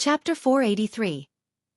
Chapter 483.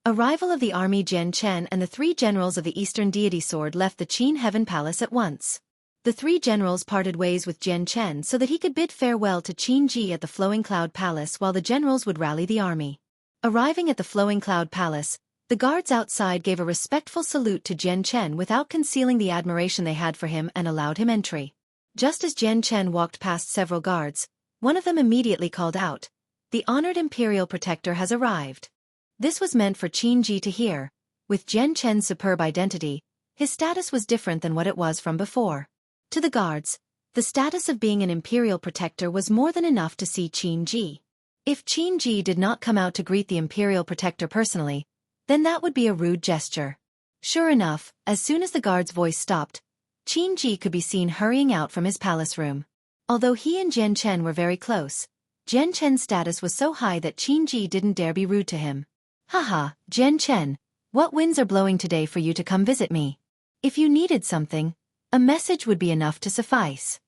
Arrival of the army. Jian Chen and the three generals of the Eastern Deity Sword left the Qin Heaven Palace at once. The three generals parted ways with Jian Chen so that he could bid farewell to Qin Ji at the Flowing Cloud Palace while the generals would rally the army. Arriving at the Flowing Cloud Palace, the guards outside gave a respectful salute to Jian Chen without concealing the admiration they had for him and allowed him entry. Just as Jian Chen walked past several guards, one of them immediately called out, "The honored imperial protector has arrived." This was meant for Qin Ji to hear. With Jian Chen's superb identity, his status was different than what it was from before. To the guards, the status of being an imperial protector was more than enough to see Qin Ji. If Qin Ji did not come out to greet the imperial protector personally, then that would be a rude gesture. Sure enough, as soon as the guard's voice stopped, Qin Ji could be seen hurrying out from his palace room. Although he and Jian Chen were very close, Jian Chen's status was so high that Qin Ji didn't dare be rude to him. "Haha, Jian Chen, what winds are blowing today for you to come visit me? If you needed something, a message would be enough to suffice."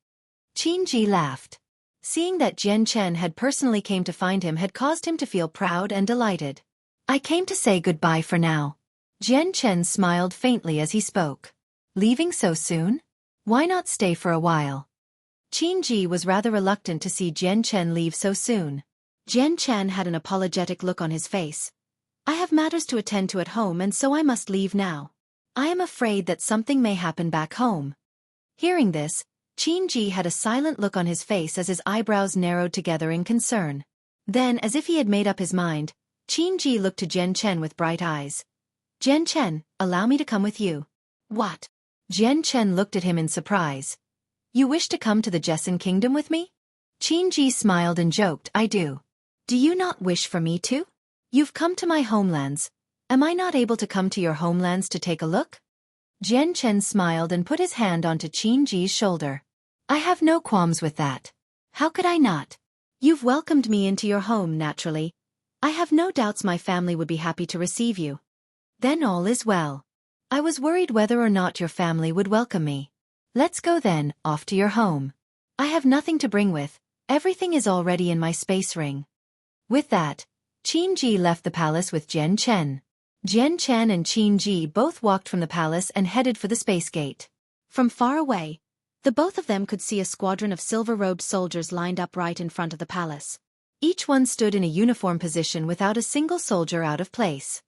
Qin Ji laughed. Seeing that Jian Chen had personally came to find him had caused him to feel proud and delighted. "I came to say goodbye for now." Jian Chen smiled faintly as he spoke. "Leaving so soon? Why not stay for a while?" Qin Ji was rather reluctant to see Jian Chen leave so soon. Jian Chen had an apologetic look on his face. "I have matters to attend to at home and so I must leave now. I am afraid that something may happen back home." Hearing this, Qin Ji had a silent look on his face as his eyebrows narrowed together in concern. Then, as if he had made up his mind, Qin Ji looked to Jian Chen with bright eyes. "Jian Chen, allow me to come with you." "What?" Jian Chen looked at him in surprise. "You wish to come to the Jessen Kingdom with me?" Qin Ji smiled and joked, "I do. Do you not wish for me to? You've come to my homelands. Am I not able to come to your homelands to take a look?" Jian Chen smiled and put his hand onto Qin Ji's shoulder. "I have no qualms with that. How could I not? You've welcomed me into your home naturally. I have no doubts my family would be happy to receive you. Then all is well. I was worried whether or not your family would welcome me. Let's go then, off to your home. I have nothing to bring with, everything is already in my space ring." With that, Qin Ji left the palace with Jian Chen. Jian Chen and Qin Ji both walked from the palace and headed for the space gate. From far away, the both of them could see a squadron of silver-robed soldiers lined up right in front of the palace. Each one stood in a uniform position without a single soldier out of place.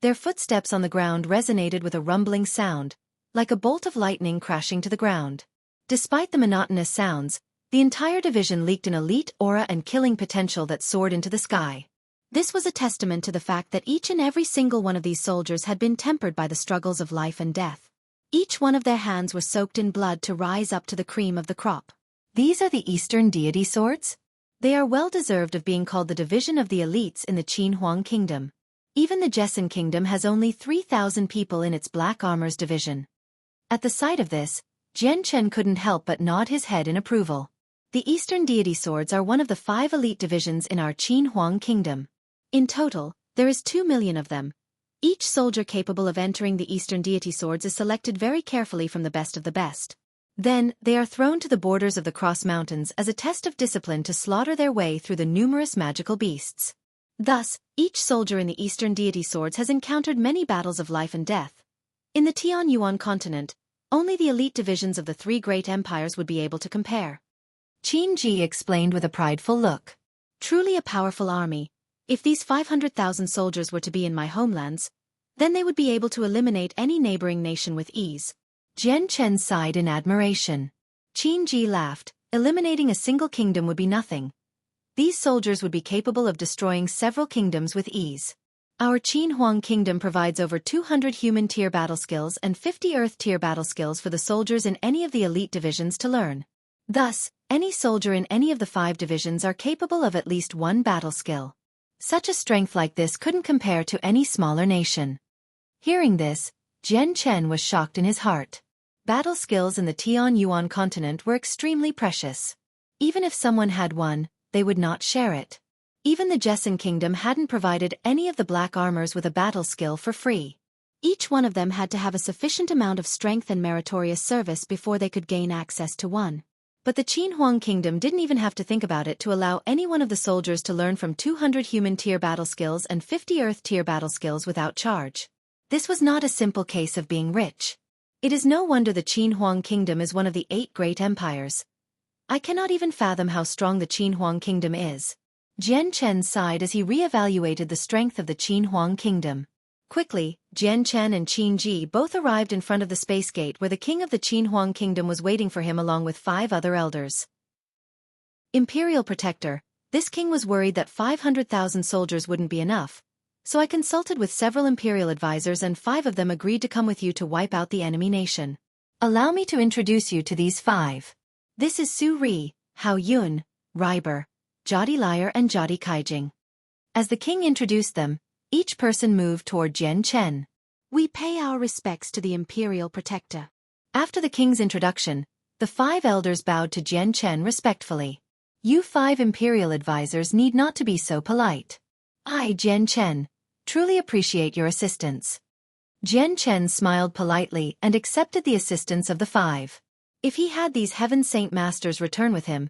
Their footsteps on the ground resonated with a rumbling sound, like a bolt of lightning crashing to the ground. Despite the monotonous sounds, the entire division leaked an elite aura and killing potential that soared into the sky. This was a testament to the fact that each and every single one of these soldiers had been tempered by the struggles of life and death. Each one of their hands were soaked in blood to rise up to the cream of the crop. These are the Eastern Deity Swords? They are well deserved of being called the division of the elites in the Qin Huang Kingdom. Even the Jessen Kingdom has only 3,000 people in its Black Armors division. At the sight of this, Jian Chen couldn't help but nod his head in approval. The Eastern Deity Swords are one of the 5 elite divisions in our Qin Huang Kingdom. In total, there is 2 million of them. Each soldier capable of entering the Eastern Deity Swords is selected very carefully from the best of the best. Then, they are thrown to the borders of the Cross Mountains as a test of discipline to slaughter their way through the numerous magical beasts. Thus, each soldier in the Eastern Deity Swords has encountered many battles of life and death. In the Tianyuan continent, only the elite divisions of the 3 great empires would be able to compare. Qin Ji explained with a prideful look. "Truly a powerful army. If these 500,000 soldiers were to be in my homelands, then they would be able to eliminate any neighboring nation with ease." Jian Chen sighed in admiration. Qin Ji laughed. "Eliminating a single kingdom would be nothing. These soldiers would be capable of destroying several kingdoms with ease. Our Qin Huang Kingdom provides over 200 human-tier battle skills and 50 earth-tier battle skills for the soldiers in any of the elite divisions to learn. Thus, any soldier in any of the 5 divisions are capable of at least 1 battle skill. Such a strength like this couldn't compare to any smaller nation." Hearing this, Jian Chen was shocked in his heart. Battle skills in the Tianyuan continent were extremely precious. Even if someone had one, they would not share it. Even the Jessen Kingdom hadn't provided any of the Black Armors with a battle skill for free. Each one of them had to have a sufficient amount of strength and meritorious service before they could gain access to one. But the Qin Huang Kingdom didn't even have to think about it to allow any one of the soldiers to learn from 200 human-tier battle skills and 50 earth-tier battle skills without charge. This was not a simple case of being rich. It is no wonder the Qin Huang Kingdom is one of the 8 great empires. I cannot even fathom how strong the Qin Huang Kingdom is. Jian Chen sighed as he re-evaluated the strength of the Qin Huang Kingdom. Quickly, Jian Chen and Qin Ji both arrived in front of the space gate where the king of the Qin Huang Kingdom was waiting for him along with 5 other elders. Imperial Protector, this king was worried that 500,000 soldiers wouldn't be enough, so I consulted with several imperial advisors and 5 of them agreed to come with you to wipe out the enemy nation. Allow me to introduce you to these 5. This is Su Ri, Hao Yun, Riber, Jodi Liar and Jodi Kaijing. As the king introduced them, each person moved toward Jian Chen. We pay our respects to the Imperial Protector. After the king's introduction, the 5 elders bowed to Jian Chen respectfully. You 5 imperial advisors need not to be so polite. I, Jian Chen, truly appreciate your assistance. Jian Chen smiled politely and accepted the assistance of the 5. If he had these Heaven Saint Masters return with him,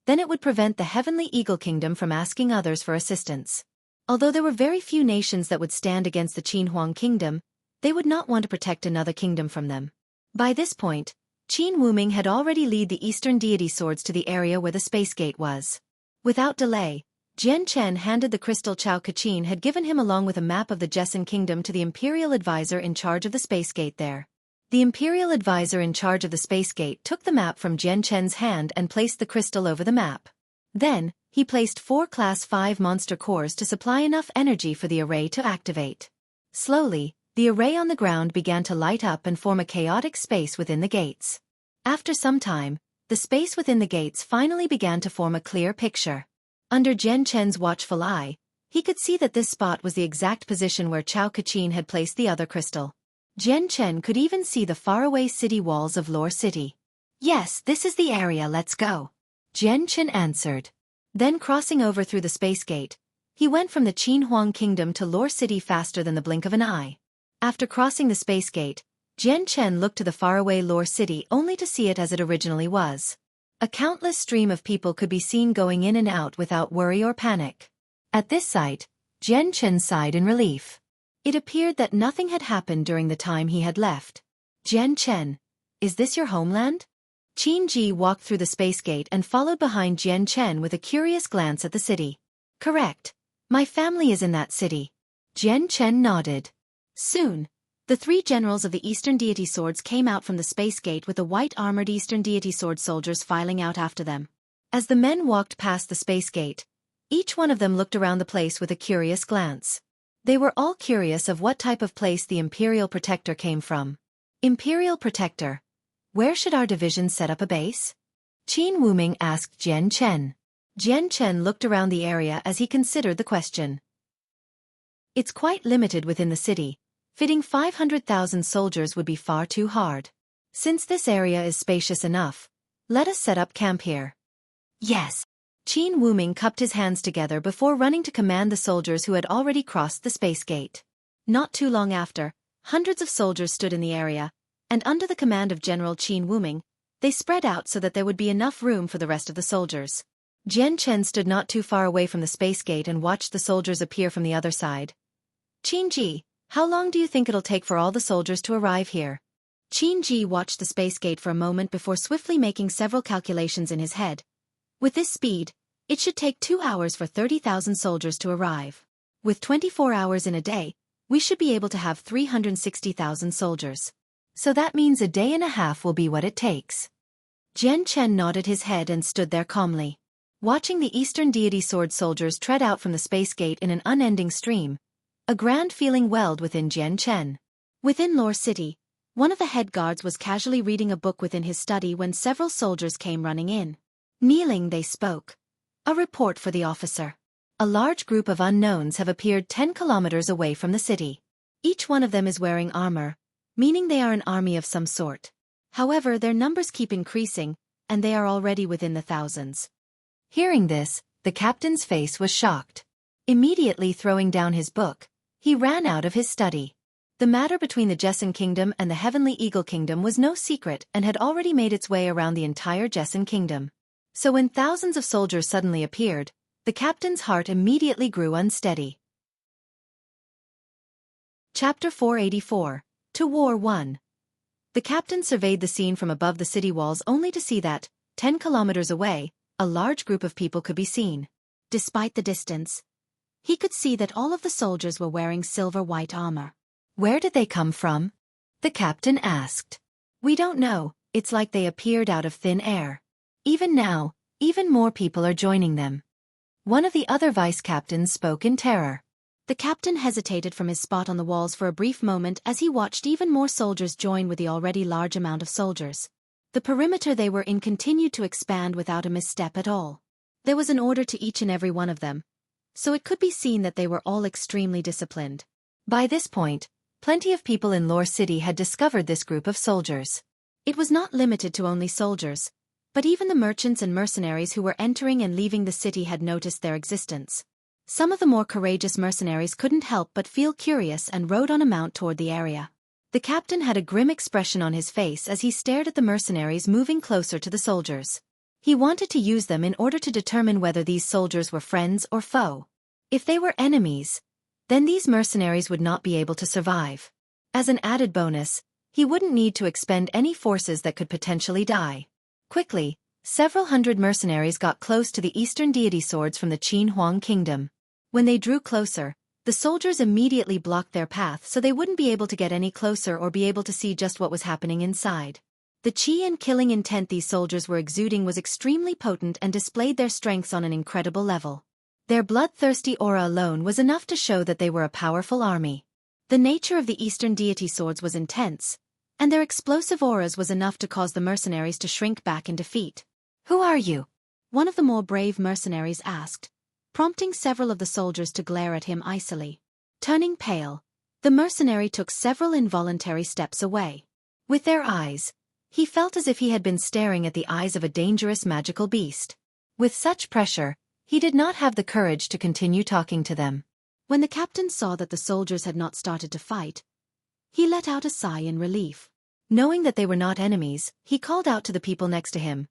then it would prevent the Heavenly Eagle Kingdom from asking others for assistance. Although there were very few nations that would stand against the Qin Huang Kingdom, they would not want to protect another kingdom from them. By this point, Qin Wuming had already led the Eastern Deity Swords to the area where the space gate was. Without delay, Jian Chen handed the crystal Xueqi had given him along with a map of the Jessen Kingdom to the Imperial Advisor in charge of the space gate there. The Imperial Advisor in charge of the space gate took the map from Jian Chen's hand and placed the crystal over the map. Then, he placed 4 Class 5 monster cores to supply enough energy for the array to activate. Slowly, the array on the ground began to light up and form a chaotic space within the gates. After some time, the space within the gates finally began to form a clear picture. Under Jian Chen's watchful eye, he could see that this spot was the exact position where Xueqi had placed the other crystal. Jian Chen could even see the faraway city walls of Lore City. Yes, this is the area, let's go. Jian Chen answered. Then crossing over through the space gate, he went from the Qin Huang Kingdom to Lore City faster than the blink of an eye. After crossing the space gate, Jian Chen looked to the faraway Lore City only to see it as it originally was. A countless stream of people could be seen going in and out without worry or panic. At this sight, Jian Chen sighed in relief. It appeared that nothing had happened during the time he had left. Jian Chen, is this your homeland? Qin Ji walked through the space gate and followed behind Jian Chen with a curious glance at the city. Correct. My family is in that city. Jian Chen nodded. Soon, the 3 generals of the Eastern Deity Swords came out from the space gate with the white-armored Eastern Deity Sword soldiers filing out after them. As the men walked past the space gate, each one of them looked around the place with a curious glance. They were all curious of what type of place the Imperial Protector came from. Imperial Protector, where should our division set up a base? Qin Wuming asked Jian Chen. Jian Chen looked around the area as he considered the question. It's quite limited within the city. Fitting 500,000 soldiers would be far too hard. Since this area is spacious enough, let us set up camp here. Yes. Qin Wuming cupped his hands together before running to command the soldiers who had already crossed the space gate. Not too long after, hundreds of soldiers stood in the area, and under the command of General Qin Wuming, they spread out so that there would be enough room for the rest of the soldiers. Jian Chen stood not too far away from the space gate and watched the soldiers appear from the other side. Qin Ji, how long do you think it'll take for all the soldiers to arrive here? Qin Ji watched the space gate for a moment before swiftly making several calculations in his head. With this speed, it should take 2 hours for 30,000 soldiers to arrive. With 24 hours in a day, we should be able to have 360,000 soldiers. So that means a day and a half will be what it takes. Jian Chen nodded his head and stood there calmly. Watching the Eastern Deity Sword soldiers tread out from the space gate in an unending stream, a grand feeling welled within Jian Chen. Within Lore City, one of the head guards was casually reading a book within his study when several soldiers came running in. Kneeling, they spoke. A report for the officer. A large group of unknowns have appeared 10 kilometers away from the city. Each one of them is wearing armor, meaning they are an army of some sort. However, their numbers keep increasing, and they are already within the thousands. Hearing this, the captain's face was shocked. Immediately throwing down his book, he ran out of his study. The matter between the Jessen Kingdom and the Heavenly Eagle Kingdom was no secret and had already made its way around the entire Jessen Kingdom. So when thousands of soldiers suddenly appeared, the captain's heart immediately grew unsteady. Chapter 484. To War 1. The captain surveyed the scene from above the city walls only to see that, 10 kilometers away, a large group of people could be seen. Despite the distance, he could see that all of the soldiers were wearing silver-white armor. Where did they come from? The captain asked. We don't know, it's like they appeared out of thin air. Even now, even more people are joining them. One of the other vice-captains spoke in terror. The captain hesitated from his spot on the walls for a brief moment as he watched even more soldiers join with the already large amount of soldiers. The perimeter they were in continued to expand without a misstep at all. There was an order to each and every one of them, so it could be seen that they were all extremely disciplined. By this point, plenty of people in Lore City had discovered this group of soldiers. It was not limited to only soldiers, but even the merchants and mercenaries who were entering and leaving the city had noticed their existence. Some of the more courageous mercenaries couldn't help but feel curious and rode on a mount toward the area. The captain had a grim expression on his face as he stared at the mercenaries moving closer to the soldiers. He wanted to use them in order to determine whether these soldiers were friends or foe. If they were enemies, then these mercenaries would not be able to survive. As an added bonus, he wouldn't need to expend any forces that could potentially die. Quickly, several hundred mercenaries got close to the eastern deity swords from the Qin Huang Kingdom. When they drew closer, the soldiers immediately blocked their path so they wouldn't be able to get any closer or be able to see just what was happening inside. The chi and killing intent these soldiers were exuding was extremely potent and displayed their strengths on an incredible level. Their bloodthirsty aura alone was enough to show that they were a powerful army. The nature of the eastern deity swords was intense, and their explosive auras was enough to cause the mercenaries to shrink back in defeat. Who are you? One of the more brave mercenaries asked, prompting several of the soldiers to glare at him icily. Turning pale, the mercenary took several involuntary steps away. With their eyes, he felt as if he had been staring at the eyes of a dangerous magical beast. With such pressure, he did not have the courage to continue talking to them. When the captain saw that the soldiers had not started to fight, he let out a sigh in relief. Knowing that they were not enemies, he called out to the people next to him.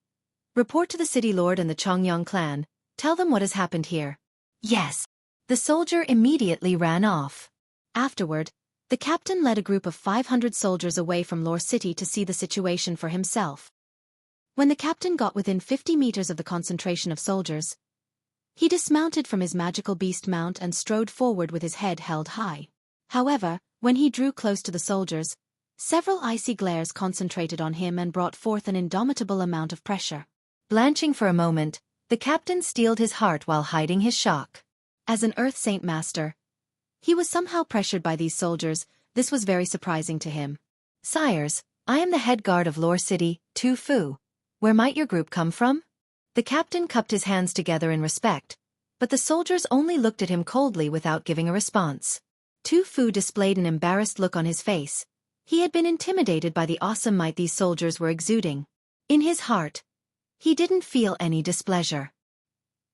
Report to the city lord and the Chongyang clan, tell them what has happened here. Yes. The soldier immediately ran off. Afterward, the captain led a group of 500 soldiers away from Lore City to see the situation for himself. When the captain got within 50 meters of the concentration of soldiers, he dismounted from his magical beast mount and strode forward with his head held high. However, when he drew close to the soldiers, several icy glares concentrated on him and brought forth an indomitable amount of pressure. Blanching for a moment, the captain steeled his heart while hiding his shock. As an Earth Saint Master, he was somehow pressured by these soldiers. This was very surprising to him. Sires, I am the head guard of Lore City, Tu Fu. Where might your group come from? The captain cupped his hands together in respect, but the soldiers only looked at him coldly without giving a response. Tu Fu displayed an embarrassed look on his face. He had been intimidated by the awesome might these soldiers were exuding. In his heart, he didn't feel any displeasure.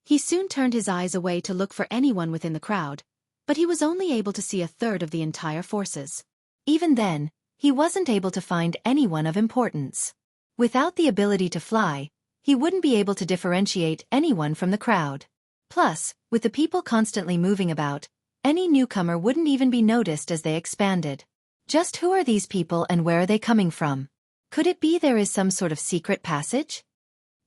He soon turned his eyes away to look for anyone within the crowd, but he was only able to see a third of the entire forces. Even then, he wasn't able to find anyone of importance. Without the ability to fly, he wouldn't be able to differentiate anyone from the crowd. Plus, with the people constantly moving about, any newcomer wouldn't even be noticed as they expanded. Just who are these people and where are they coming from? Could it be there is some sort of secret passage?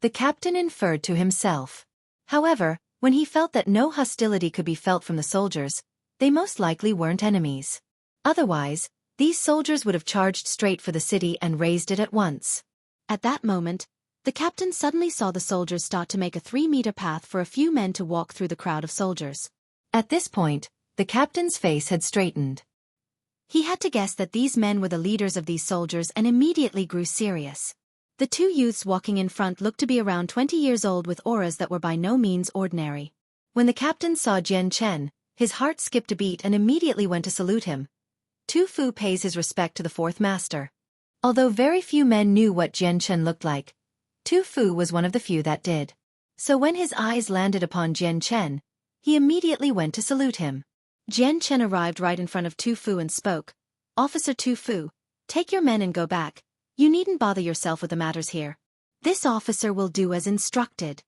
The captain inferred to himself. However, when he felt that no hostility could be felt from the soldiers, they most likely weren't enemies. Otherwise, these soldiers would have charged straight for the city and razed it at once. At that moment, the captain suddenly saw the soldiers start to make a 3-meter path for a few men to walk through the crowd of soldiers. At this point, the captain's face had straightened. He had to guess that these men were the leaders of these soldiers and immediately grew serious. The two youths walking in front looked to be around 20 years old with auras that were by no means ordinary. When the captain saw Jian Chen, his heart skipped a beat and immediately went to salute him. Tu Fu pays his respect to the fourth master. Although very few men knew what Jian Chen looked like, Tu Fu was one of the few that did. So when his eyes landed upon Jian Chen, he immediately went to salute him. Jian Chen arrived right in front of Tu Fu and spoke, "Officer Tu Fu, take your men and go back. You needn't bother yourself with the matters here. This officer will do as instructed."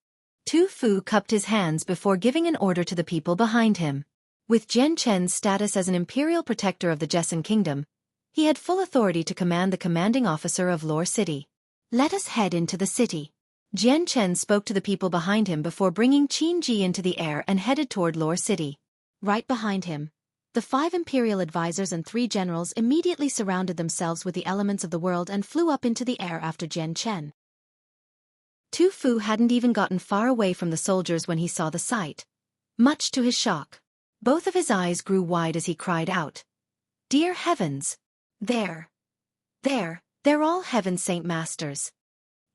Tu Fu cupped his hands before giving an order to the people behind him. With Jian Chen's status as an imperial protector of the Jessan kingdom, he had full authority to command the commanding officer of Lore City. "Let us head into the city." Jian Chen spoke to the people behind him before bringing Qin Ji into the air and headed toward Lore City. Right behind him, the 5 imperial advisors and 3 generals immediately surrounded themselves with the elements of the world and flew up into the air after Jian Chen. Tu Fu hadn't even gotten far away from the soldiers when he saw the sight. Much to his shock, both of his eyes grew wide as he cried out, "Dear heavens! They're all Heaven Saint Masters."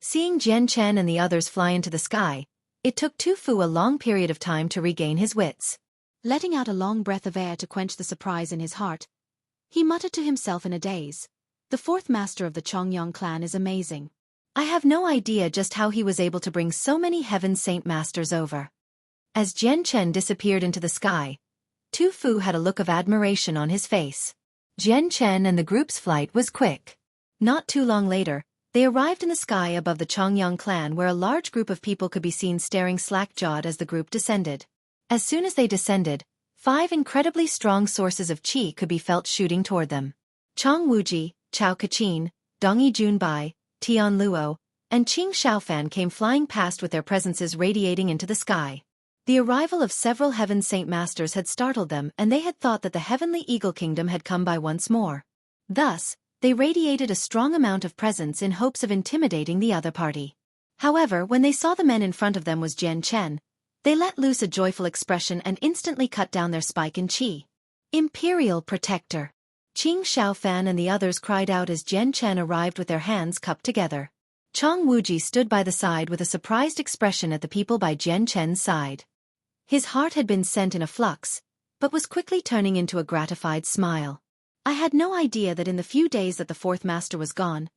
Seeing Jian Chen and the others fly into the sky, it took Tu Fu a long period of time to regain his wits. Letting out a long breath of air to quench the surprise in his heart, he muttered to himself in a daze, "The 4th master of the Chongyang clan is amazing. I have no idea just how he was able to bring so many Heaven Saint Masters over." As Jian Chen disappeared into the sky, Tu Fu had a look of admiration on his face. Jian Chen and the group's flight was quick. Not too long later, they arrived in the sky above the Chongyang clan where a large group of people could be seen staring slack-jawed as the group descended. As soon as they descended, 5 incredibly strong sources of qi could be felt shooting toward them. Chang Wuji, Chao Kachin, Dongyi Junbai, Tian Luo, and Qing Xiaofan came flying past with their presences radiating into the sky. The arrival of several Heaven Saint Masters had startled them and they had thought that the Heavenly Eagle Kingdom had come by once more. Thus, they radiated a strong amount of presence in hopes of intimidating the other party. However, when they saw the men in front of them was Jian Chen, they let loose a joyful expression and instantly cut down their spike in qi. "Imperial Protector!" Qing Xiaofan and the others cried out as Jian Chen arrived with their hands cupped together. Chang Wuji stood by the side with a surprised expression at the people by Jian Chen's side. His heart had been sent in a flux, but was quickly turning into a gratified smile. "I had no idea that in the few days that the 4th master was gone,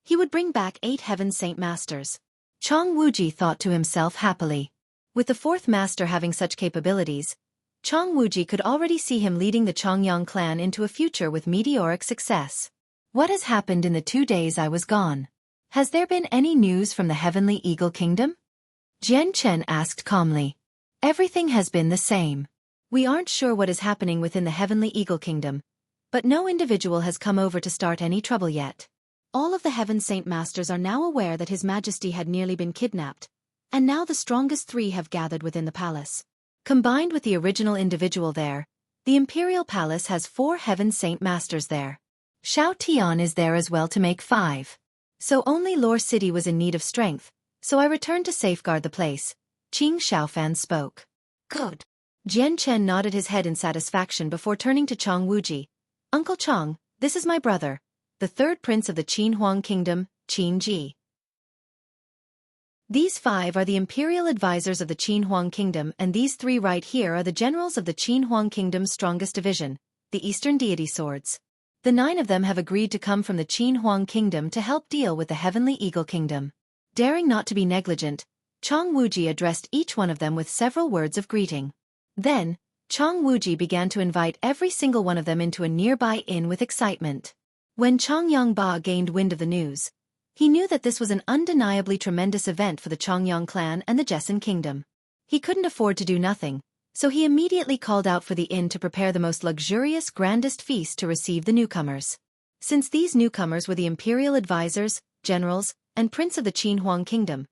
he would bring back 8 Heaven Saint Masters." Chang Wuji thought to himself happily. With the 4th master having such capabilities, Chang Wuji could already see him leading the Chongyang clan into a future with meteoric success. "What has happened in the 2 days I was gone? Has there been any news from the Heavenly Eagle Kingdom?" Jian Chen asked calmly. "Everything has been the same. We aren't sure what is happening within the Heavenly Eagle Kingdom, but no individual has come over to start any trouble yet. All of the Heaven Saint Masters are now aware that His Majesty had nearly been kidnapped, and now the strongest 3 have gathered within the palace. Combined with the original individual there, the Imperial Palace has 4 Heaven Saint Masters there. Shao Tian is there as well to make 5. So only Lore City was in need of strength, so I returned to safeguard the place." Qing Xiaofan spoke. "Good." Jian Chen nodded his head in satisfaction before turning to Chang Wuji. "Uncle Chang, this is my brother, the 3rd prince of the Qin Huang Kingdom, Qin Ji. These 5 are the imperial advisors of the Qin Huang Kingdom and these 3 right here are the generals of the Qin Huang Kingdom's strongest division, the Eastern Deity Swords. The 9 of them have agreed to come from the Qin Huang Kingdom to help deal with the Heavenly Eagle Kingdom." Daring not to be negligent, Chang Wuji addressed each one of them with several words of greeting. Then, Chang Wuji began to invite every single one of them into a nearby inn with excitement. When Chang Yangba gained wind of the news, he knew that this was an undeniably tremendous event for the Chongyang clan and the Jessan kingdom. He couldn't afford to do nothing, so he immediately called out for the inn to prepare the most luxurious grandest feast to receive the newcomers. Since these newcomers were the imperial advisors, generals, and prince of the Qin Huang Kingdom,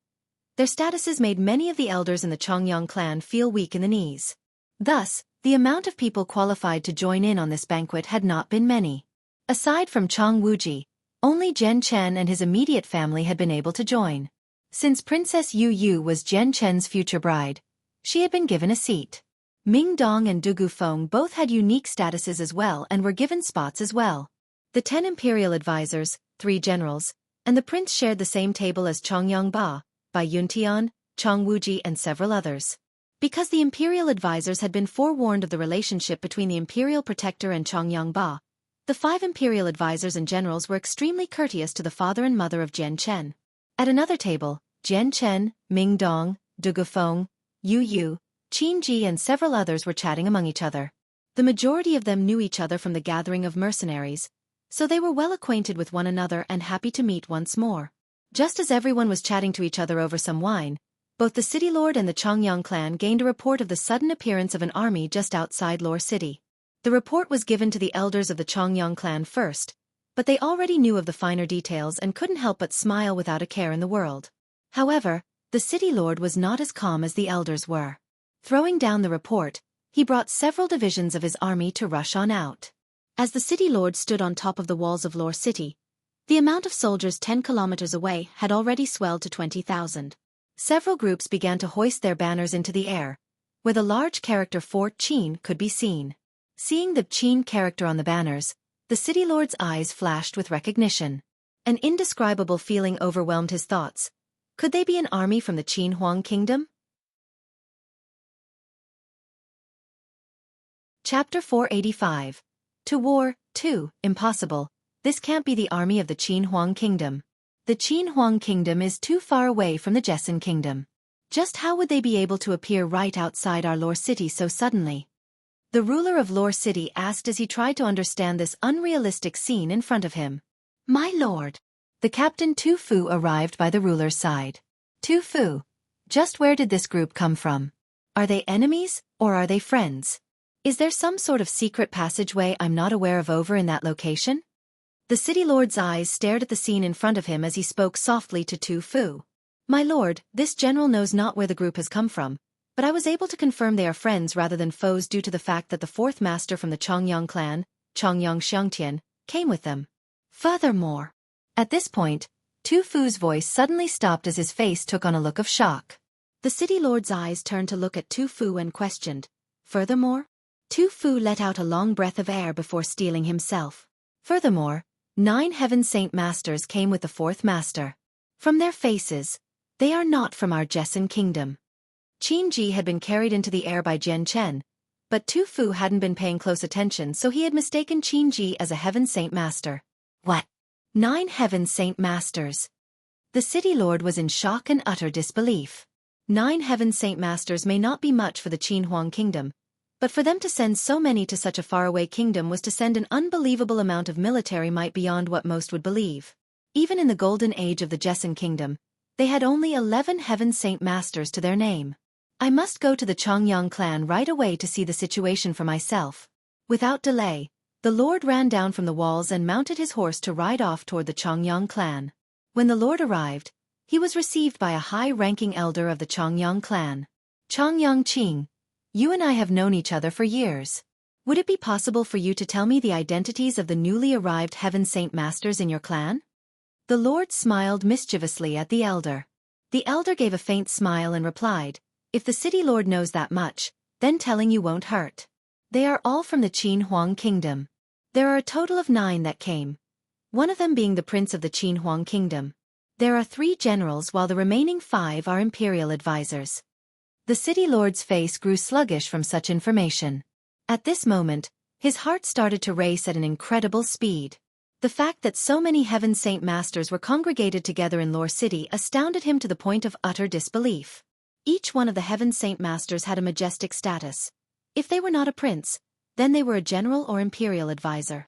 their statuses made many of the elders in the Chongyang clan feel weak in the knees. Thus, the amount of people qualified to join in on this banquet had not been many. Aside from Chang Wuji, only Jian Chen and his immediate family had been able to join. Since Princess Yu Yu was Jian Chen's future bride, she had been given a seat. Ming Dong and Du Gufeng both had unique statuses as well and were given spots as well. The 10 imperial advisors, 3 generals, and the prince shared the same table as Chang Yangba, Bai Yuntian, Chang Wuji and several others. Because the imperial advisors had been forewarned of the relationship between the imperial protector and Chang Yangba, the 5 imperial advisors and generals were extremely courteous to the father and mother of Jian Chen. At another table, Jian Chen, Ming Dong, Du Gufeng, Yu Yu, Qin Ji and several others were chatting among each other. The majority of them knew each other from the gathering of mercenaries, so they were well acquainted with one another and happy to meet once more. Just as everyone was chatting to each other over some wine, both the city lord and the Chongyang clan gained a report of the sudden appearance of an army just outside Lore City. The report was given to the elders of the Chongyang clan first, but they already knew of the finer details and couldn't help but smile without a care in the world. However, the city lord was not as calm as the elders were. Throwing down the report, he brought several divisions of his army to rush on out. As the city lord stood on top of the walls of Lore City, the amount of soldiers 10 kilometers away had already swelled to 20,000. Several groups began to hoist their banners into the air, where the large character Fort Qin could be seen. Seeing the Qin character on the banners, the city lord's eyes flashed with recognition. An indescribable feeling overwhelmed his thoughts. Could they be an army from the Qin Huang Kingdom? Chapter 485. To war, 2, impossible. This can't be the army of the Qin Huang Kingdom. The Qin Huang Kingdom is too far away from the Jesson Kingdom. Just how would they be able to appear right outside our Lore City so suddenly? The ruler of Lore City asked as he tried to understand this unrealistic scene in front of him. My lord. The captain Tu Fu arrived by the ruler's side. Tu Fu, just where did this group come from? Are they enemies, or are they friends? Is there some sort of secret passageway I'm not aware of over in that location? The city lord's eyes stared at the scene in front of him as he spoke softly to Tu Fu. My lord, this general knows not where the group has come from, but I was able to confirm they are friends rather than foes due to the fact that the fourth master from the Chongyang clan, Chongyang Xiangtian, came with them. Furthermore, at this point, Tu Fu's voice suddenly stopped as his face took on a look of shock. The city lord's eyes turned to look at Tu Fu and questioned. Furthermore? Tu Fu let out a long breath of air before steeling himself. Furthermore, 9 Heaven Saint Masters came with the fourth master. From their faces, they are not from our Jesson Kingdom. Qin Ji had been carried into the air by Jian Chen, but Tu Fu hadn't been paying close attention so he had mistaken Qin Ji as a Heaven Saint Master. What? 9 Heaven Saint Masters? The city lord was in shock and utter disbelief. 9 Heaven Saint Masters may not be much for the Qin Huang Kingdom, but for them to send so many to such a faraway kingdom was to send an unbelievable amount of military might beyond what most would believe. Even in the golden age of the Jesson Kingdom, they had only 11 Heaven Saint Masters to their name. I must go to the Chongyang clan right away to see the situation for myself. Without delay, the lord ran down from the walls and mounted his horse to ride off toward the Chongyang clan. When the lord arrived, he was received by a high-ranking elder of the Chongyang clan. Chongyang Qing, you and I have known each other for years. Would it be possible for you to tell me the identities of the newly arrived Heaven Saint Masters in your clan? The lord smiled mischievously at the elder. The elder gave a faint smile and replied, if the city lord knows that much, then telling you won't hurt. They are all from the Qin Huang Kingdom. There are a total of 9 that came, one of them being the prince of the Qin Huang Kingdom. There are 3 generals while the remaining 5 are imperial advisors. The city lord's face grew sluggish from such information. At this moment, his heart started to race at an incredible speed. The fact that so many Heaven Saint Masters were congregated together in Lore City astounded him to the point of utter disbelief. Each one of the Heaven Saint Masters had a majestic status. If they were not a prince, then they were a general or imperial advisor.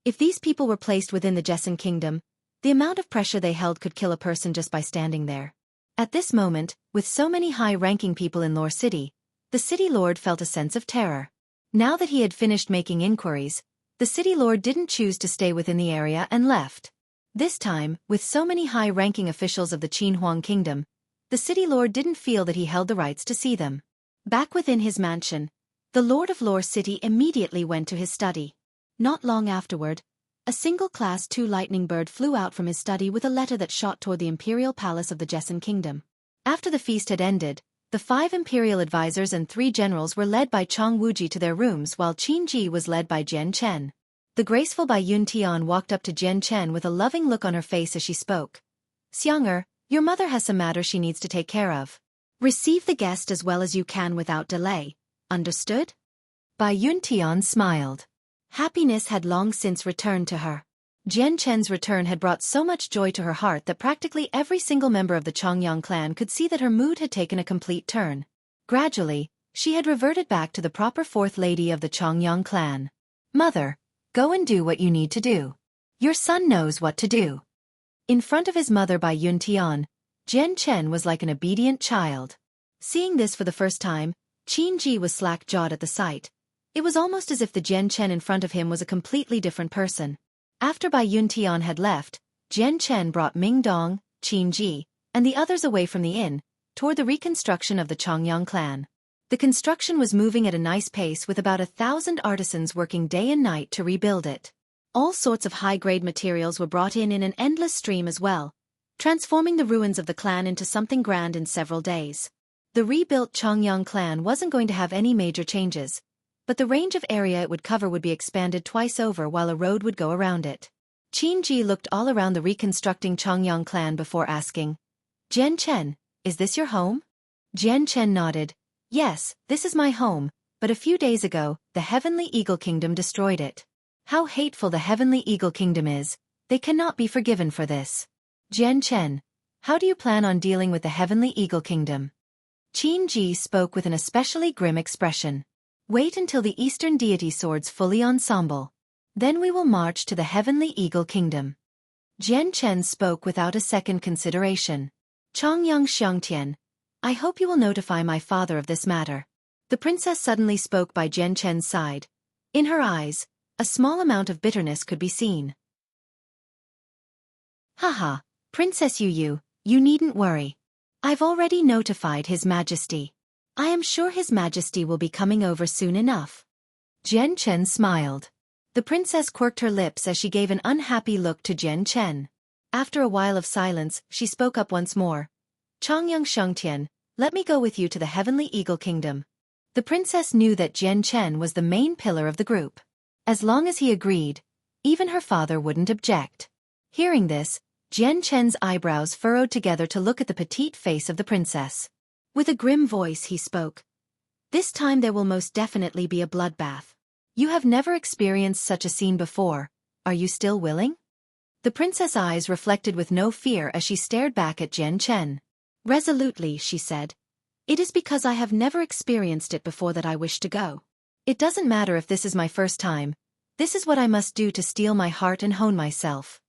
If these people were placed within the Jesson Kingdom, the amount of pressure they held could kill a person just by standing there. At this moment, with so many high-ranking people in Lore City, the city lord felt a sense of terror. Now that he had finished making inquiries, the city lord didn't choose to stay within the area and left. This time, with so many high-ranking officials of the Qin Huang Kingdom, the city lord didn't feel that he held the rights to see them. Back within his mansion, the lord of Lore City immediately went to his study. Not long afterward, a single Class 2 lightning bird flew out from his study with a letter that shot toward the imperial palace of the Jesson Kingdom. After the feast had ended, the 5 imperial advisors and 3 generals were led by Chong Wuji to their rooms while Qin Ji was led by Jian Chen. The graceful Bai Yun Tian walked up to Jian Chen with a loving look on her face as she spoke. Xiang'er, your mother has some matter she needs to take care of. Receive the guest as well as you can without delay. Understood? Bai Yun Tian smiled. Happiness had long since returned to her. Jian Chen's return had brought so much joy to her heart that practically every single member of the Chongyang clan could see that her mood had taken a complete turn. Gradually, She had reverted back to the proper fourth lady of the Chongyang clan. "Mother, go and do what you need to do. Your son knows what to do." In front of his mother by Yun Tian, Jian Chen was like an obedient child. Seeing this for the first time, Qin Ji was slack-jawed at the sight. It was almost as if the Jian Chen in front of him was a completely different person. After Bai Yun Tian had left, Jian Chen brought Ming Dong, Qin Ji, and the others away from the inn, toward the reconstruction of the Chongyang clan. The construction was moving at a nice pace with about 1,000 artisans working day and night to rebuild it. All sorts of high-grade materials were brought in an endless stream as well, transforming the ruins of the clan into something grand in several days. The rebuilt Chongyang clan wasn't going to have any major changes, but the range of area it would cover would be expanded twice over while a road would go around it. Qin Ji looked all around the reconstructing Chongyang clan before asking, "Jian Chen, is this your home?" Jian Chen nodded. "Yes, this is my home, but a few days ago, the Heavenly Eagle Kingdom destroyed it. How hateful the Heavenly Eagle Kingdom is, they cannot be forgiven for this." "Jian Chen, how do you plan on dealing with the Heavenly Eagle Kingdom?" Qin Ji spoke with an especially grim expression. "Wait until the Eastern Deity Sword's fully ensemble. Then we will march to the Heavenly Eagle Kingdom." Jian Chen spoke without a second consideration. "Chongyang Xiangtian, I hope you will notify my father of this matter." The princess suddenly spoke by Jian Chen's side. In her eyes, a small amount of bitterness could be seen. "Haha, Princess Yu, you needn't worry. I've already notified His Majesty. I am sure His Majesty will be coming over soon enough." Jian Chen smiled. The princess quirked her lips as she gave an unhappy look to Jian Chen. After a while of silence, she spoke up once more. "Chongyang Xiangtian, let me go with you to the Heavenly Eagle Kingdom." The princess knew that Jian Chen was the main pillar of the group. As long as he agreed, even her father wouldn't object. Hearing this, Jian Chen's eyebrows furrowed together to look at the petite face of the princess. With a grim voice he spoke. "This time there will most definitely be a bloodbath. You have never experienced such a scene before, are you still willing?" The princess' eyes reflected with no fear as she stared back at Jian Chen. Resolutely, she said, "It is because I have never experienced it before that I wish to go. It doesn't matter if this is my first time, this is what I must do to steel my heart and hone myself."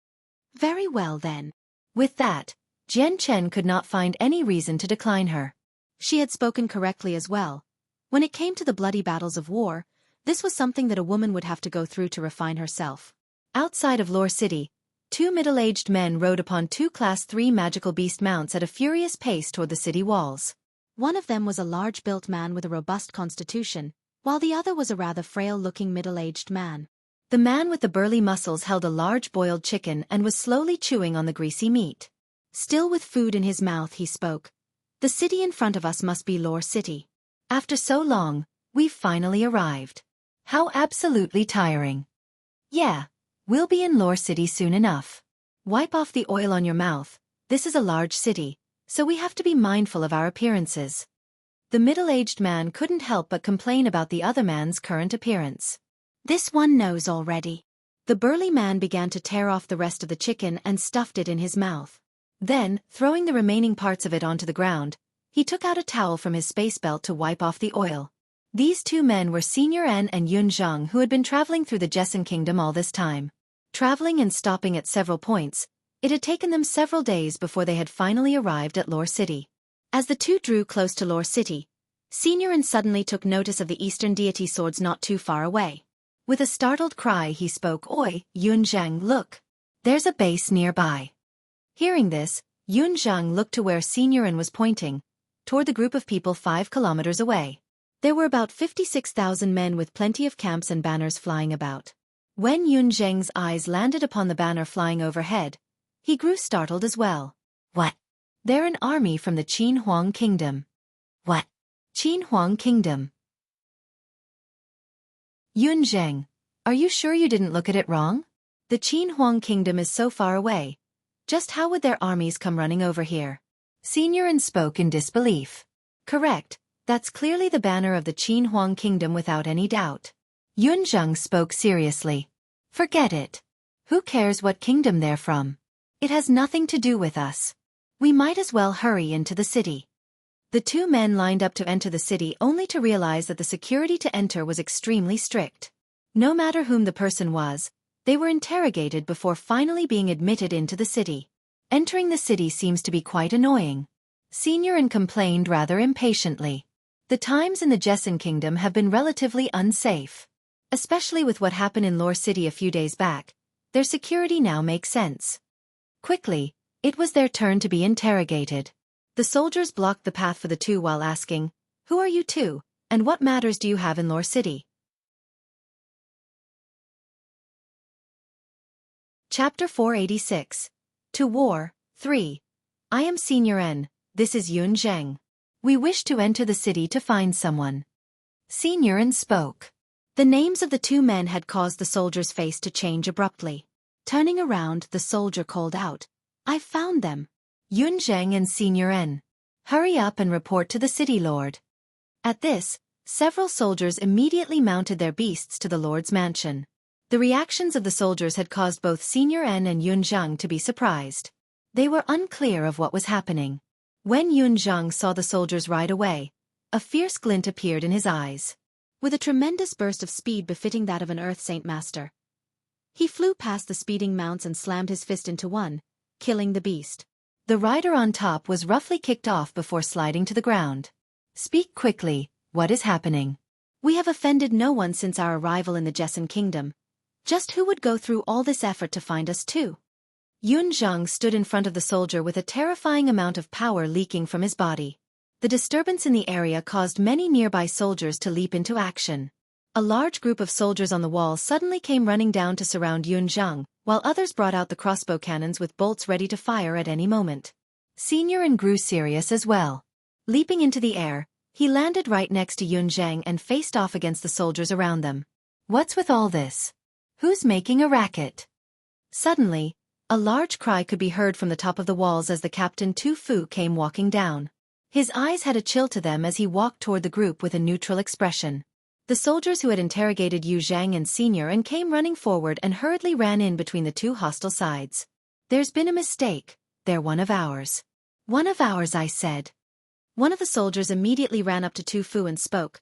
"Very well then." With that, Jian Chen could not find any reason to decline her. She had spoken correctly as well. When it came to the bloody battles of war, this was something that a woman would have to go through to refine herself. Outside of Lore City, two middle-aged men rode upon two Class 3 magical beast mounts at a furious pace toward the city walls. One of them was a large-built man with a robust constitution, while the other was a rather frail-looking middle-aged man. The man with the burly muscles held a large boiled chicken and was slowly chewing on the greasy meat. Still with food in his mouth, he spoke. "The city in front of us must be Lore City. After so long, we've finally arrived. How absolutely tiring. Yeah, we'll be in Lore City soon enough. Wipe off the oil on your mouth, this is a large city, so we have to be mindful of our appearances." The middle-aged man couldn't help but complain about the other man's current appearance. "This one knows already." The burly man began to tear off the rest of the chicken and stuffed it in his mouth. Then, throwing the remaining parts of it onto the ground, he took out a towel from his space belt to wipe off the oil. These two men were Senior N and Yun Zhang, who had been traveling through the Jessen Kingdom all this time. Traveling and stopping at several points, it had taken them several days before they had finally arrived at Lore City. As the two drew close to Lore City, Senior N suddenly took notice of the Eastern Deity Swords not too far away. With a startled cry he spoke, "Oi, Yun Zhang, look! There's a base nearby." Hearing this, Yun Zhang looked to where Senior N was pointing, toward the group of people 5 kilometers away. There were about 56,000 men with plenty of camps and banners flying about. When Yun Zhang's eyes landed upon the banner flying overhead, he grew startled as well. "What? They're an army from the Qin Huang Kingdom." "What? Qin Huang Kingdom? Yun Zhang, are you sure you didn't look at it wrong? The Qin Huang Kingdom is so far away. Just how would their armies come running over here?" Senior N spoke in disbelief. "Correct, that's clearly the banner of the Qin Huang Kingdom without any doubt." Yun Zhang spoke seriously. "Forget it. Who cares what kingdom they're from? It has nothing to do with us. We might as well hurry into the city." The two men lined up to enter the city only to realize that the security to enter was extremely strict. No matter whom the person was, they were interrogated before finally being admitted into the city. Entering the city seems to be quite annoying. Signorin complained rather impatiently. The times in the Jesson Kingdom have been relatively unsafe. Especially with what happened in Lore City a few days back, their security now makes sense. Quickly, it was their turn to be interrogated. The soldiers blocked the path for the two while asking, "Who are you two, and what matters do you have in Lore City?" Chapter 486. To War, 3. I am Signorin, this is Yun Zheng. We wish to enter the city to find someone. Signorin spoke. The names of the two men had caused the soldier's face to change abruptly. Turning around, the soldier called out, "I've found them. Yun Zheng and Signorin. Hurry up and report to the city lord." At this, several soldiers immediately mounted their beasts to the lord's mansion. The reactions of the soldiers had caused both Signorin and Yun Zheng to be surprised. They were unclear of what was happening. When Yun Zheng saw the soldiers ride away, a fierce glint appeared in his eyes. With a tremendous burst of speed befitting that of an Earth Saint Master, he flew past the speeding mounts and slammed his fist into one, killing the beast. The rider on top was roughly kicked off before sliding to the ground. "Speak quickly, what is happening?" "We have offended no one since our arrival in the Jesson Kingdom. Just who would go through all this effort to find us too?" Yun Zheng stood in front of the soldier with a terrifying amount of power leaking from his body. The disturbance in the area caused many nearby soldiers to leap into action. A large group of soldiers on the wall suddenly came running down to surround Yun Zheng, while others brought out the crossbow cannons with bolts ready to fire at any moment. Signorin grew serious as well. Leaping into the air, he landed right next to Yun Zheng and faced off against the soldiers around them. "What's with all this? Who's making a racket?" Suddenly, a large cry could be heard from the top of the walls as the captain Tu Fu came walking down. His eyes had a chill to them as he walked toward the group with a neutral expression. The soldiers who had interrogated Yu Zhang and Signorin came running forward and hurriedly ran in between the two hostile sides. "There's been a mistake, they're one of ours." "One of ours," I said. One of the soldiers immediately ran up to Tu Fu and spoke.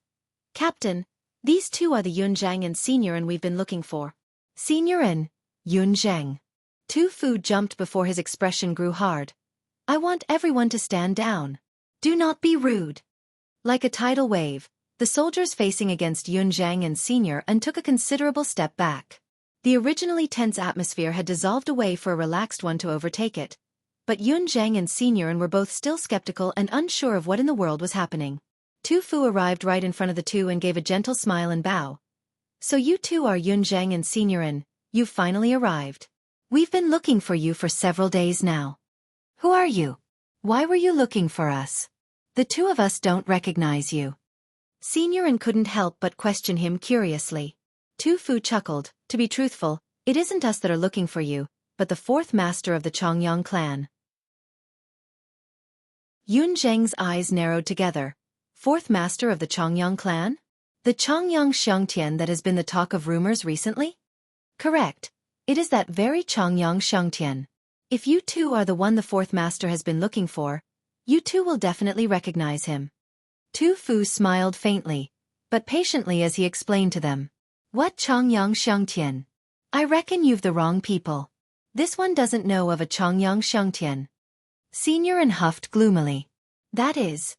"Captain, these two are the Yun Zhang and Signorin we've been looking for." "Signorin, Yun Zheng." Tu Fu jumped before his expression grew hard. "I want everyone to stand down. Do not be rude." Like a tidal wave, the soldiers facing against Yun Zhang and Signorin took a considerable step back. The originally tense atmosphere had dissolved away for a relaxed one to overtake it. But Yun Zhang and Signorin were both still skeptical and unsure of what in the world was happening. Tu Fu arrived right in front of the two and gave a gentle smile and bow. "So you two are Yun Zhang and Signorin, you've finally arrived. We've been looking for you for several days now." "Who are you? Why were you looking for us? The two of us don't recognize you." Signorin couldn't help but question him curiously. Tu Fu chuckled. "To be truthful, it isn't us that are looking for you, but the fourth master of the Chongyang clan." Yun Zheng's eyes narrowed together. "Fourth master of the Chongyang clan? The Chongyang Xiangtian that has been the talk of rumors recently?" "Correct. It is that very Chongyang Xiangtian. If you two are the one the fourth master has been looking for, you two will definitely recognize him." Tu Fu smiled faintly, but patiently as he explained to them. "What Chongyang Xiangtian? I reckon you've the wrong people. This one doesn't know of a Chongyang Xiangtian." Signorin huffed gloomily. "That is."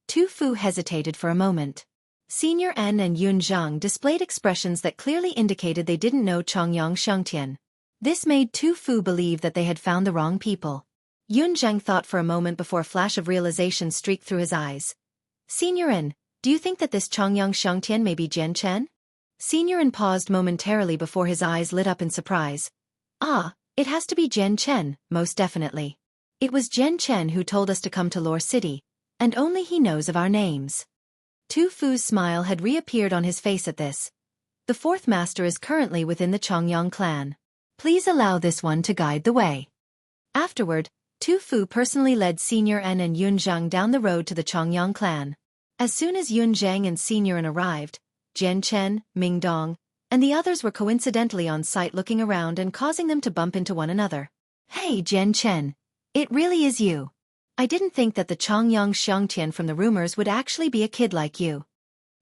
Tu Fu hesitated for a moment. Signorin and Yun Zhang displayed expressions that clearly indicated they didn't know Chongyang Xiangtian. This made Tu Fu believe that they had found the wrong people. Yun Zhang thought for a moment before a flash of realization streaked through his eyes. "Signorin, do you think that this Chongyang Xiangtian may be Jian Chen?" Signorin paused momentarily before his eyes lit up in surprise. "Ah, it has to be Jian Chen, most definitely. It was Jian Chen who told us to come to Lore City, and only he knows of our names." Tu Fu's smile had reappeared on his face at this. "The fourth master is currently within the Chongyang clan. Please allow this one to guide the way." Afterward, Tu Fu personally led Signorin and Yun Zhang down the road to the Chongyang clan. As soon as Yun Zhang and Signorin arrived, Jian Chen, Ming Dong, and the others were coincidentally on site looking around and causing them to bump into one another. "Hey Jian Chen, it really is you. I didn't think that the Chongyang Xiangtian from the rumors would actually be a kid like you.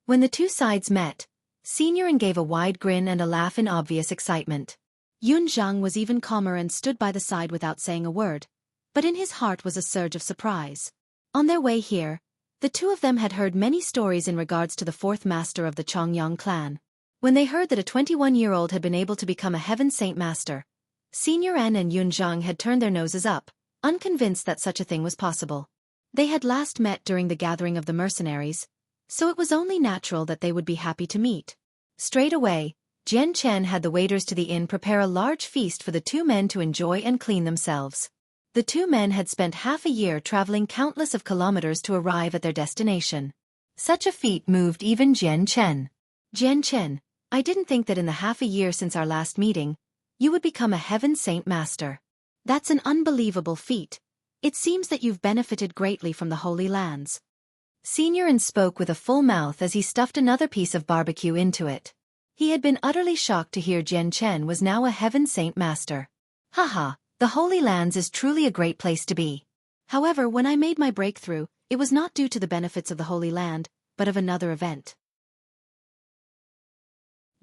When the two sides met, Senior gave a wide grin and a laugh in obvious excitement. Yun Zhang was even calmer and stood by the side without saying a word, but in his heart was a surge of surprise. On their way here, the two of them had heard many stories in regards to the fourth master of the Chongyang clan. When they heard that a 21-year-old had been able to become a Heaven Saint Master, Senior An and Yun Zhang had turned their noses up, unconvinced that such a thing was possible. They had last met during the gathering of the mercenaries, so it was only natural that they would be happy to meet. Straight away, Jian Chen had the waiters to the inn prepare a large feast for the two men to enjoy and clean themselves. The two men had spent half a year traveling countless of kilometers to arrive at their destination. Such a feat moved even Jian Chen. Jian Chen, I didn't think that in the half a year since our last meeting, you would become a Heaven Saint Master. That's an unbelievable feat. It seems that you've benefited greatly from the Holy Lands. Senior An spoke with a full mouth as he stuffed another piece of barbecue into it. He had been utterly shocked to hear Jian Chen was now a Heaven Saint Master. Haha, the Holy Lands is truly a great place to be. However, when I made my breakthrough, it was not due to the benefits of the Holy Land, but of another event.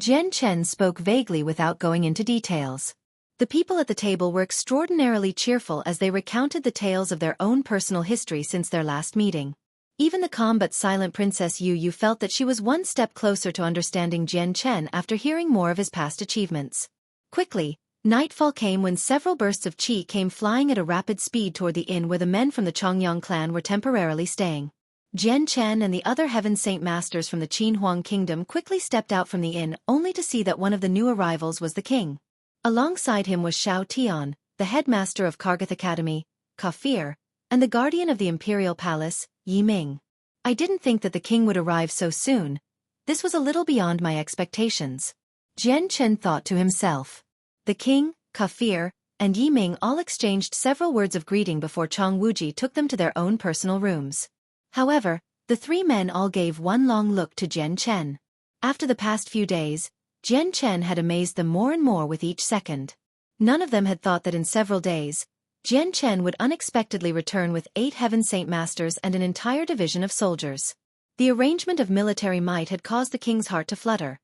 Jian Chen spoke vaguely without going into details. The people at the table were extraordinarily cheerful as they recounted the tales of their own personal history since their last meeting. Even the calm but silent Princess Yu felt that she was one step closer to understanding Jian Chen after hearing more of his past achievements. Quickly, nightfall came when several bursts of qi came flying at a rapid speed toward the inn where the men from the Chongyang clan were temporarily staying. Jian Chen and the other Heaven Saint Masters from the Qin Huang Kingdom quickly stepped out from the inn only to see that one of the new arrivals was the king. Alongside him was Xiao Tian, the headmaster of Kargath Academy, Kafir, and the guardian of the Imperial Palace, Yi Ming. I didn't think that the king would arrive so soon. This was a little beyond my expectations. Jian Chen thought to himself. The king, Kafir, and Yi Ming all exchanged several words of greeting before Chang Wuji took them to their own personal rooms. However, the three men all gave one long look to Jian Chen. After the past few days, Jian Chen had amazed them more and more with each second. None of them had thought that in several days, Jian Chen would unexpectedly return with 8 Heaven Saint Masters and an entire division of soldiers. The arrangement of military might had caused the king's heart to flutter.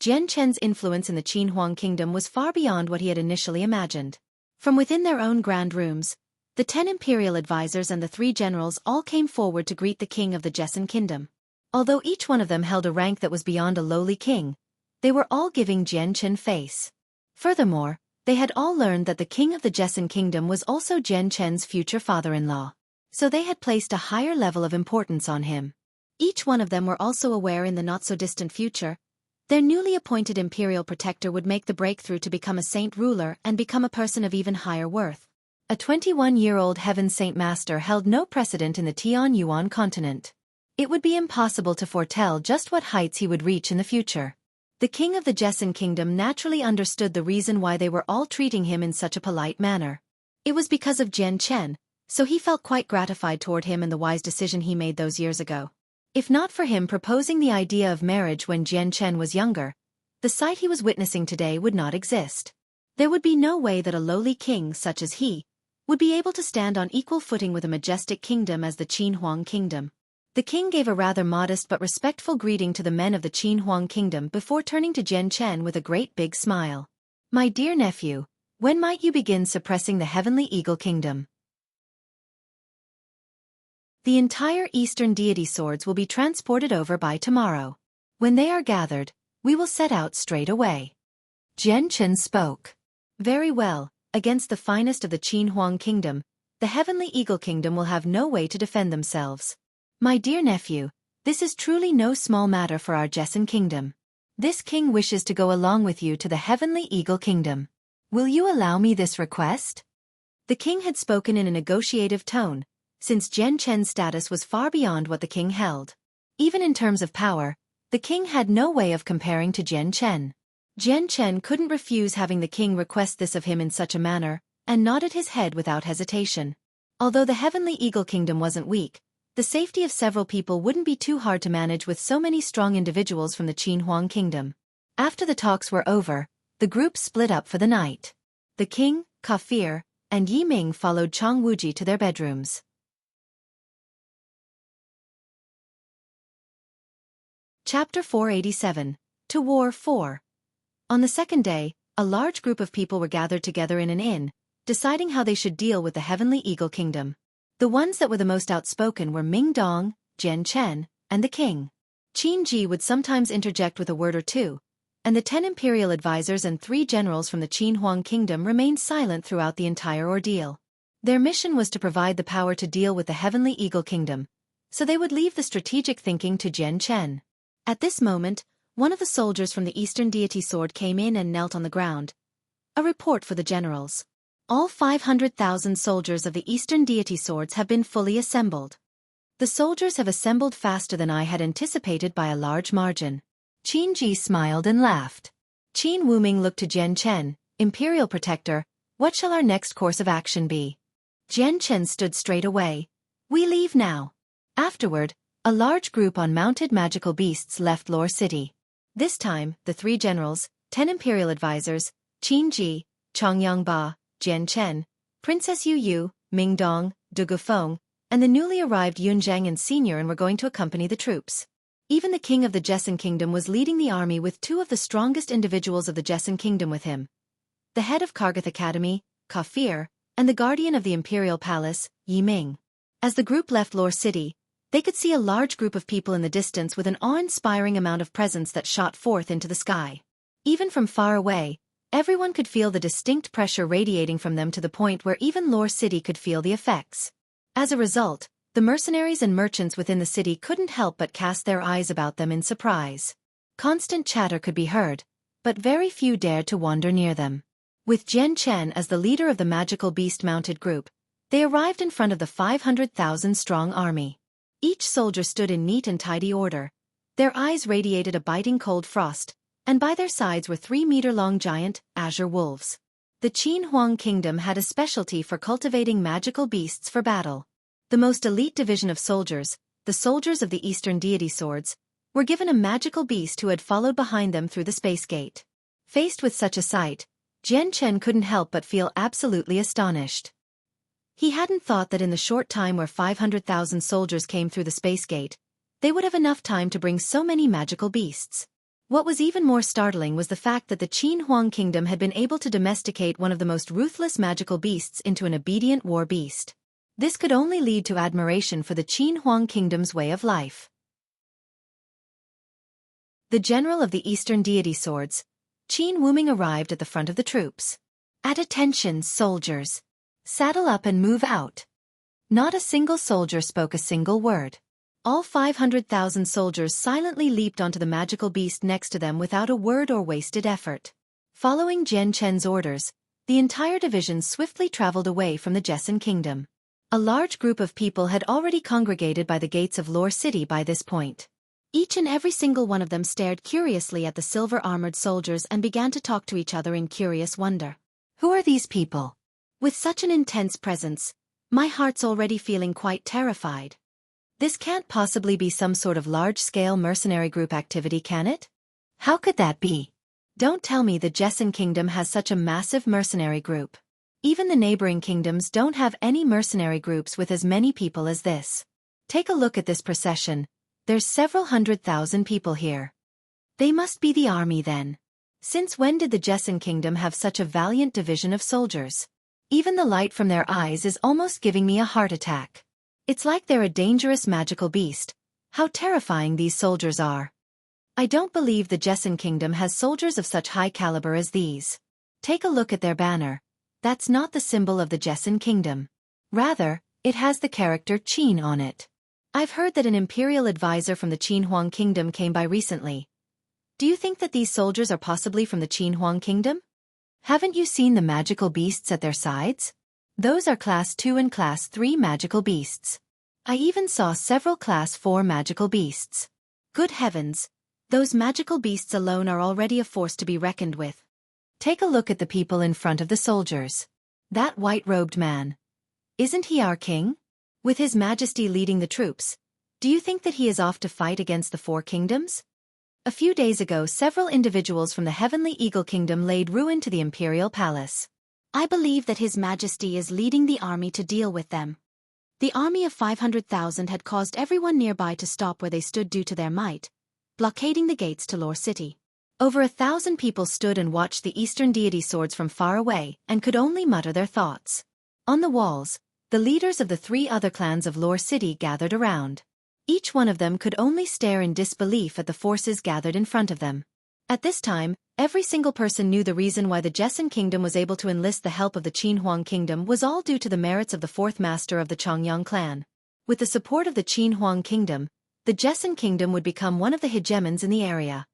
Jian Chen's influence in the Qin Huang Kingdom was far beyond what he had initially imagined. From within their own grand rooms, the 10 imperial advisors and the 3 generals all came forward to greet the king of the Jessan Kingdom. Although each one of them held a rank that was beyond a lowly king, they were all giving Jian Chen face. Furthermore, they had all learned that the king of the Jessan Kingdom was also Jian Chen's future father-in-law. So they had placed a higher level of importance on him. Each one of them were also aware in the not-so-distant future, their newly appointed imperial protector would make the breakthrough to become a saint ruler and become a person of even higher worth. A 21-year-old Heaven Saint Master held no precedent in the Tianyuan continent. It would be impossible to foretell just what heights he would reach in the future. The king of the Jessan Kingdom naturally understood the reason why they were all treating him in such a polite manner. It was because of Jian Chen, so he felt quite gratified toward him and the wise decision he made those years ago. If not for him proposing the idea of marriage when Jian Chen was younger, the sight he was witnessing today would not exist. There would be no way that a lowly king such as he would be able to stand on equal footing with a majestic kingdom as the Qin Huang Kingdom. The king gave a rather modest but respectful greeting to the men of the Qin Huang Kingdom before turning to Jian Chen with a great big smile. My dear nephew, when might you begin suppressing the Heavenly Eagle Kingdom? The entire Eastern deity swords will be transported over by tomorrow. When they are gathered, we will set out straight away. Jian Chen spoke. Very well, against the finest of the Qin Huang Kingdom, the Heavenly Eagle Kingdom will have no way to defend themselves. My dear nephew, this is truly no small matter for our Jessan Kingdom. This king wishes to go along with you to the Heavenly Eagle Kingdom. Will you allow me this request? The king had spoken in a negotiative tone, since Jian Chen's status was far beyond what the king held. Even in terms of power, the king had no way of comparing to Jian Chen. Jian Chen couldn't refuse having the king request this of him in such a manner, and nodded his head without hesitation. Although the Heavenly Eagle Kingdom wasn't weak, the safety of several people wouldn't be too hard to manage with so many strong individuals from the Qin Huang Kingdom. After the talks were over, the group split up for the night. The king, Kafir, and Yi Ming followed Chang Wuji to their bedrooms. Chapter 487. To War 4. On the second day, a large group of people were gathered together in an inn, deciding how they should deal with the Heavenly Eagle Kingdom. The ones that were the most outspoken were Ming Dong, Jian Chen, and the king. Qin Ji would sometimes interject with a word or two, and the 10 imperial advisors and 3 generals from the Qin Huang Kingdom remained silent throughout the entire ordeal. Their mission was to provide the power to deal with the Heavenly Eagle Kingdom, so they would leave the strategic thinking to Jian Chen. At this moment, one of the soldiers from the Eastern Deity Sword came in and knelt on the ground. A report for the generals. All 500,000 soldiers of the Eastern Deity Swords have been fully assembled. The soldiers have assembled faster than I had anticipated by a large margin. Qin Ji smiled and laughed. Qin Wuming looked to Jian Chen, Imperial Protector. What shall our next course of action be? Jian Chen stood straight away. We leave now. Afterward, a large group on mounted magical beasts left Lore City. This time, the 3 generals, 10 imperial advisors, Qin Ji, Chongyang Ba, Jian Chen, Princess Yu Yu, Ming Dong, Du Gufeng, and the newly arrived Yun Zhang and Senior were going to accompany the troops. Even the king of the Jessen Kingdom was leading the army with 2 of the strongest individuals of the Jessen Kingdom with him. The head of Kargath Academy, Kafir, and the guardian of the Imperial Palace, Yi Ming. As the group left Lore City, they could see a large group of people in the distance with an awe-inspiring amount of presence that shot forth into the sky. Even from far away, everyone could feel the distinct pressure radiating from them to the point where even Lore City could feel the effects. As a result, the mercenaries and merchants within the city couldn't help but cast their eyes about them in surprise. Constant chatter could be heard, but very few dared to wander near them. With Jian Chen as the leader of the magical beast-mounted group, they arrived in front of the 500,000-strong army. Each soldier stood in neat and tidy order. Their eyes radiated a biting cold frost, and by their sides were 3-meter-long giant, azure wolves. The Qin Huang Kingdom had a specialty for cultivating magical beasts for battle. The most elite division of soldiers, the soldiers of the Eastern Deity Swords, were given a magical beast who had followed behind them through the space gate. Faced with such a sight, Jian Chen couldn't help but feel absolutely astonished. He hadn't thought that in the short time where 500,000 soldiers came through the space gate, they would have enough time to bring so many magical beasts. What was even more startling was the fact that the Qin Huang Kingdom had been able to domesticate one of the most ruthless magical beasts into an obedient war beast. This could only lead to admiration for the Qin Huang Kingdom's way of life. The general of the Eastern Deity Swords, Qin Wuming, arrived at the front of the troops. At attention, soldiers! Saddle up and move out. Not a single soldier spoke a single word. All 500,000 soldiers silently leaped onto the magical beast next to them without a word or wasted effort. Following Jian Chen's orders, the entire division swiftly traveled away from the Jessen Kingdom. A large group of people had already congregated by the gates of Lore City by this point. Each and every single one of them stared curiously at the silver-armored soldiers and began to talk to each other in curious wonder. Who are these people? With such an intense presence, my heart's already feeling quite terrified. This can't possibly be some sort of large-scale mercenary group activity, can it? How could that be? Don't tell me the Jessen Kingdom has such a massive mercenary group. Even the neighboring kingdoms don't have any mercenary groups with as many people as this. Take a look at this procession. There's several 100,000 people here. They must be the army then. Since when did the Jessen Kingdom have such a valiant division of soldiers? Even the light from their eyes is almost giving me a heart attack. It's like they're a dangerous magical beast. How terrifying these soldiers are. I don't believe the Jessen Kingdom has soldiers of such high caliber as these. Take a look at their banner. That's not the symbol of the Jessen Kingdom. Rather, it has the character Qin on it. I've heard that an imperial advisor from the Qin Huang Kingdom came by recently. Do you think that these soldiers are possibly from the Qin Huang Kingdom? Haven't you seen the magical beasts at their sides? Those are Class 2 and Class 3 magical beasts. I even saw several Class 4 magical beasts. Good heavens! Those magical beasts alone are already a force to be reckoned with. Take a look at the people in front of the soldiers. That white-robed man. Isn't he our king? With His Majesty leading the troops, do you think that he is off to fight against the 4 kingdoms? A few days ago, several individuals from the Heavenly Eagle Kingdom laid ruin to the Imperial Palace. I believe that His Majesty is leading the army to deal with them. The army of 500,000 had caused everyone nearby to stop where they stood due to their might, blockading the gates to Lore City. Over 1,000 people stood and watched the Eastern deity swords from far away and could only mutter their thoughts. On the walls, the leaders of the 3 other clans of Lore City gathered around. Each one of them could only stare in disbelief at the forces gathered in front of them. At this time, every single person knew the reason why the Jesson Kingdom was able to enlist the help of the Qin Huang Kingdom was all due to the merits of the 4th master of the Chongyang clan. With the support of the Qin Huang Kingdom, the Jesson Kingdom would become one of the hegemons in the area.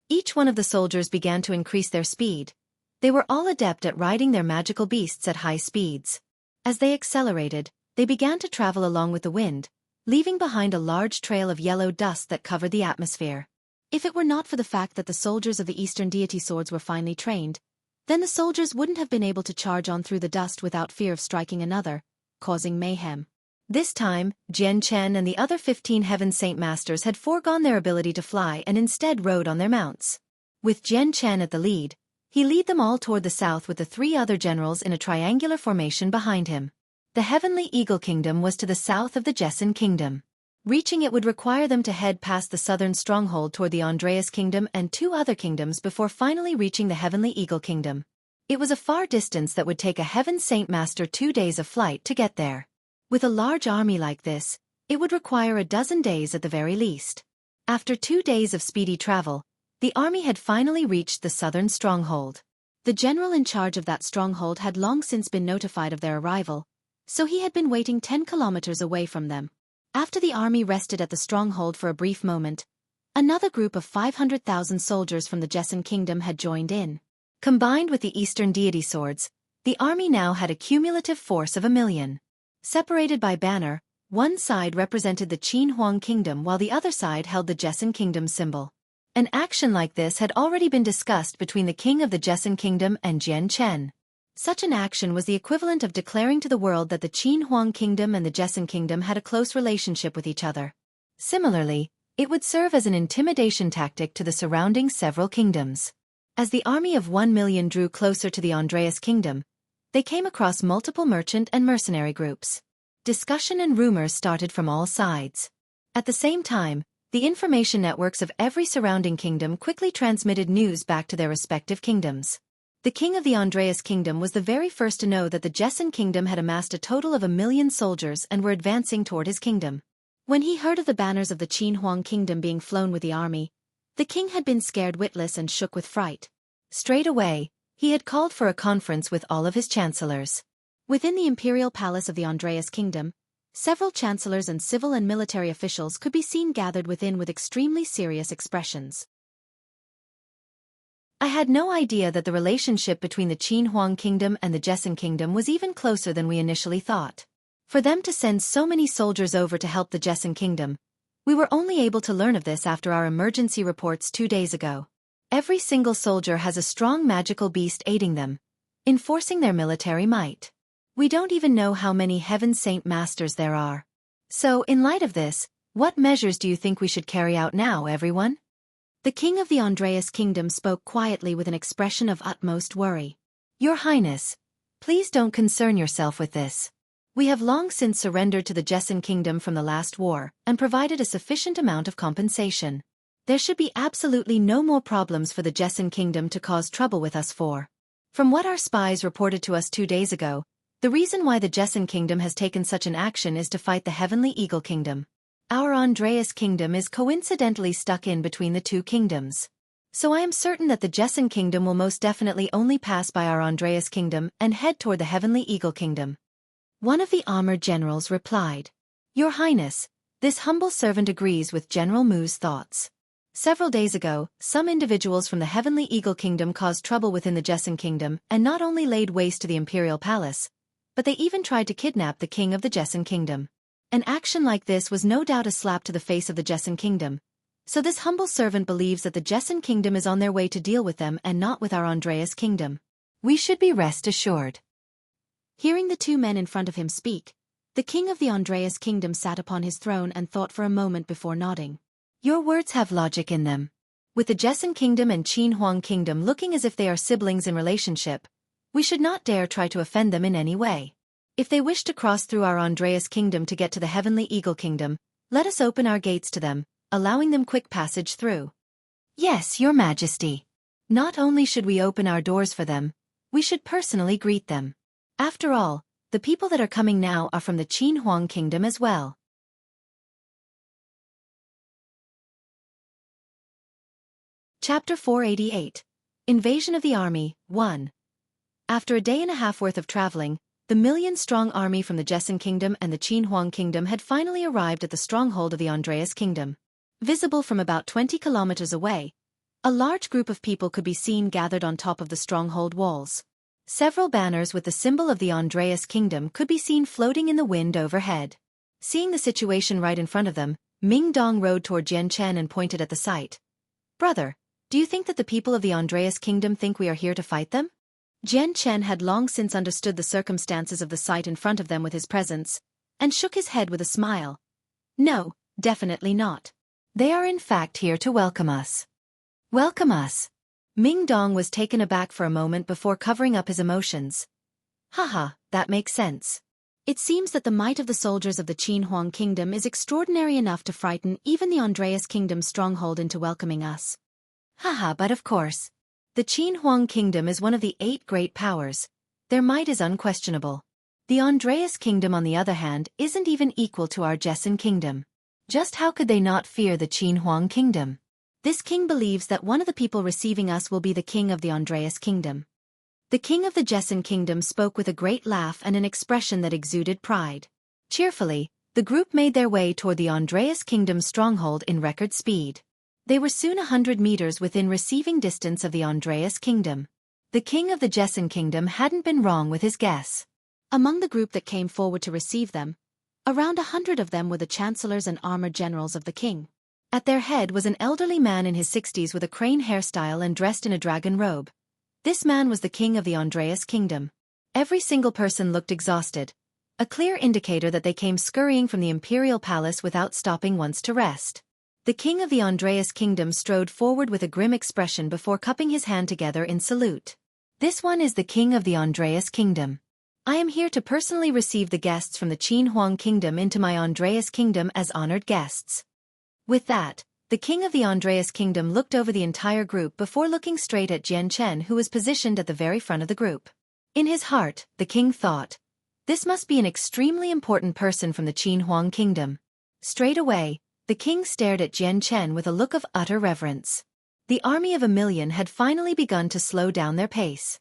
Each one of the soldiers began to increase their speed. They were all adept at riding their magical beasts at high speeds. As they accelerated, they began to travel along with the wind, leaving behind a large trail of yellow dust that covered the atmosphere. If it were not for the fact that the soldiers of the Eastern deity swords were finely trained, then the soldiers wouldn't have been able to charge on through the dust without fear of striking another, causing mayhem. This time, Jian Chen and the other 15 Heaven Saint Masters had foregone their ability to fly and instead rode on their mounts. With Jian Chen at the lead, he led them all toward the south with the 3 other generals in a triangular formation behind him. The Heavenly Eagle Kingdom was to the south of the Jesson Kingdom. Reaching it would require them to head past the southern stronghold toward the Andreas Kingdom and 2 other kingdoms before finally reaching the Heavenly Eagle Kingdom. It was a far distance that would take a Heaven Saint Master 2 days of flight to get there. With a large army like this, it would require a dozen days at the very least. After 2 days of speedy travel, the army had finally reached the southern stronghold. The general in charge of that stronghold had long since been notified of their arrival, so he had been waiting 10 kilometers away from them. After the army rested at the stronghold for a brief moment, another group of 500,000 soldiers from the Jesson Kingdom had joined in. Combined with the Eastern deity swords, the army now had a cumulative force of 1 million. Separated by banner, one side represented the Qin Huang Kingdom while the other side held the Jesson Kingdom symbol. An action like this had already been discussed between the king of the Jesson Kingdom and Jian Chen. Such an action was the equivalent of declaring to the world that the Qin Huang Kingdom and the Jesson Kingdom had a close relationship with each other. Similarly, it would serve as an intimidation tactic to the surrounding several kingdoms. As the army of 1 million drew closer to the Andreas Kingdom, they came across multiple merchant and mercenary groups. Discussion and rumors started from all sides. At the same time, the information networks of every surrounding kingdom quickly transmitted news back to their respective kingdoms. The king of the Andreas Kingdom was the very first to know that the Jesson Kingdom had amassed a total of 1 million soldiers and were advancing toward his kingdom. When he heard of the banners of the Qin Huang Kingdom being flown with the army, the king had been scared witless and shook with fright. Straight away, he had called for a conference with all of his chancellors. Within the imperial palace of the Andreas Kingdom, several chancellors and civil and military officials could be seen gathered within with extremely serious expressions. I had no idea that the relationship between the Qin Huang Kingdom and the Jesson Kingdom was even closer than we initially thought. For them to send so many soldiers over to help the Jesson Kingdom, we were only able to learn of this after our emergency reports 2 days ago. Every single soldier has a strong magical beast aiding them, enforcing their military might. We don't even know how many Heaven Saint Masters there are. So, in light of this, what measures do you think we should carry out now, everyone? The king of the Andreas Kingdom spoke quietly with an expression of utmost worry. Your Highness, please don't concern yourself with this. We have long since surrendered to the Jesson Kingdom from the last war and provided a sufficient amount of compensation. There should be absolutely no more problems for the Jesson Kingdom to cause trouble with us for. From what our spies reported to us 2 days ago, the reason why the Jesson Kingdom has taken such an action is to fight the Heavenly Eagle Kingdom. Our Andreas Kingdom is coincidentally stuck in between the 2 kingdoms. So I am certain that the Jesson Kingdom will most definitely only pass by our Andreas Kingdom and head toward the Heavenly Eagle Kingdom. One of the armored generals replied, Your Highness, this humble servant agrees with General Mu's thoughts. Several days ago, some individuals from the Heavenly Eagle Kingdom caused trouble within the Jesson Kingdom and not only laid waste to the imperial palace, but they even tried to kidnap the king of the Jesson Kingdom. An action like this was no doubt a slap to the face of the Jesson Kingdom, so this humble servant believes that the Jesson Kingdom is on their way to deal with them and not with our Andreas Kingdom. We should be rest assured. Hearing the 2 men in front of him speak, the king of the Andreas Kingdom sat upon his throne and thought for a moment before nodding. Your words have logic in them. With the Jesson Kingdom and Qin Huang Kingdom looking as if they are siblings in relationship, we should not dare try to offend them in any way. If they wish to cross through our Andreas Kingdom to get to the Heavenly Eagle Kingdom, Let us open our gates to them, allowing them quick passage through. Yes, your majesty. Not only should we open our doors for them, we should personally greet them. After all, the people that are coming now are from the Qin Huang kingdom as well. Chapter 488. Invasion of the Army, 1. After a day and a half worth of traveling, the million-strong army from the Joseon Kingdom and the Qin Huang Kingdom had finally arrived at the stronghold of the Andreas Kingdom. Visible from about 20 kilometers away, a large group of people could be seen gathered on top of the stronghold walls. Several banners with the symbol of the Andreas Kingdom could be seen floating in the wind overhead. Seeing the situation right in front of them, Ming Dong rode toward Jian Chen and pointed at the sight. Brother, do you think that the people of the Andreas Kingdom think we are here to fight them? Jian Chen had long since understood the circumstances of the sight in front of them with his presence, and shook his head with a smile. No, definitely not. They are in fact here to welcome us. Welcome us. Ming Dong was taken aback for a moment before covering up his emotions. Haha, that makes sense. It seems that the might of the soldiers of the Qin Huang Kingdom is extraordinary enough to frighten even the Andreas Kingdom's stronghold into welcoming us. Haha, but of course. The Qin Huang Kingdom is one of the 8 great powers. Their might is unquestionable. The Andreas Kingdom, on the other hand, isn't even equal to our Joseon Kingdom. Just how could they not fear the Qin Huang Kingdom? This king believes that one of the people receiving us will be the king of the Andreas Kingdom. The king of the Joseon Kingdom spoke with a great laugh and an expression that exuded pride. Cheerfully, the group made their way toward the Andreas Kingdom's stronghold in record speed. They were soon 100 meters within receiving distance of the Andreas Kingdom. The king of the Joseon Kingdom hadn't been wrong with his guess. Among the group that came forward to receive them, around 100 of them were the chancellors and armored generals of the king. At their head was an elderly man in his 60s with a crane hairstyle and dressed in a dragon robe. This man was the king of the Andreas Kingdom. Every single person looked exhausted, a clear indicator that they came scurrying from the imperial palace without stopping once to rest. The king of the Andreas Kingdom strode forward with a grim expression before cupping his hand together in salute. This one is the king of the Andreas Kingdom. I am here to personally receive the guests from the Qin Huang Kingdom into my Andreas Kingdom as honored guests. With that, the king of the Andreas Kingdom looked over the entire group before looking straight at Jian Chen, who was positioned at the very front of the group. In his heart, the king thought, this must be an extremely important person from the Qin Huang Kingdom. Straight away, the king stared at Jian Chen with a look of utter reverence. The army of 1,000,000 had finally begun to slow down their pace.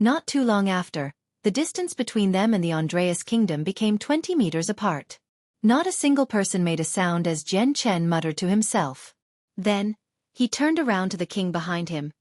Not too long after, the distance between them and the Andreas Kingdom became 20 meters apart. Not a single person made a sound as Jian Chen muttered to himself. Then, he turned around to the king behind him.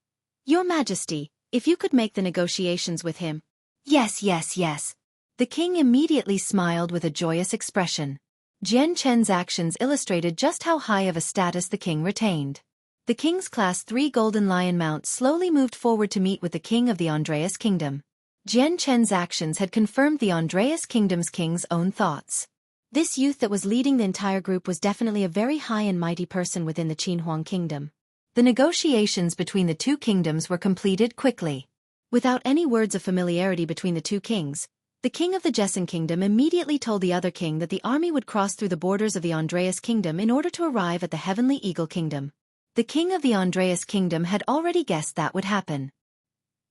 Your Majesty, if you could make the negotiations with him. Yes, yes, yes. The king immediately smiled with a joyous expression. Jian Chen's actions illustrated just how high of a status the king retained. The king's Class 3 Golden Lion mount slowly moved forward to meet with the king of the Andreas Kingdom. Jian Chen's actions had confirmed the Andreas Kingdom's king's own thoughts. This youth that was leading the entire group was definitely a very high and mighty person within the Qin Huang Kingdom. The negotiations between the two kingdoms were completed quickly. Without any words of familiarity between the two kings, the king of the Joseon Kingdom immediately told the other king that the army would cross through the borders of the Andreas Kingdom in order to arrive at the Heavenly Eagle Kingdom. The king of the Andreas Kingdom had already guessed that would happen.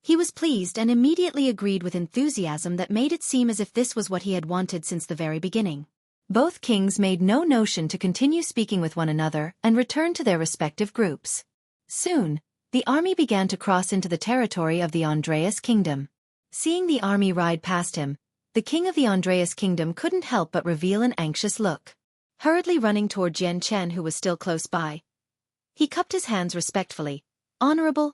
He was pleased and immediately agreed with enthusiasm that made it seem as if this was what he had wanted since the very beginning. Both kings made no notion to continue speaking with one another and returned to their respective groups. Soon, the army began to cross into the territory of the Andreas Kingdom. Seeing the army ride past him, the king of the Andreas Kingdom couldn't help but reveal an anxious look. Hurriedly running toward Jian Chen, who was still close by, he cupped his hands respectfully. Honorable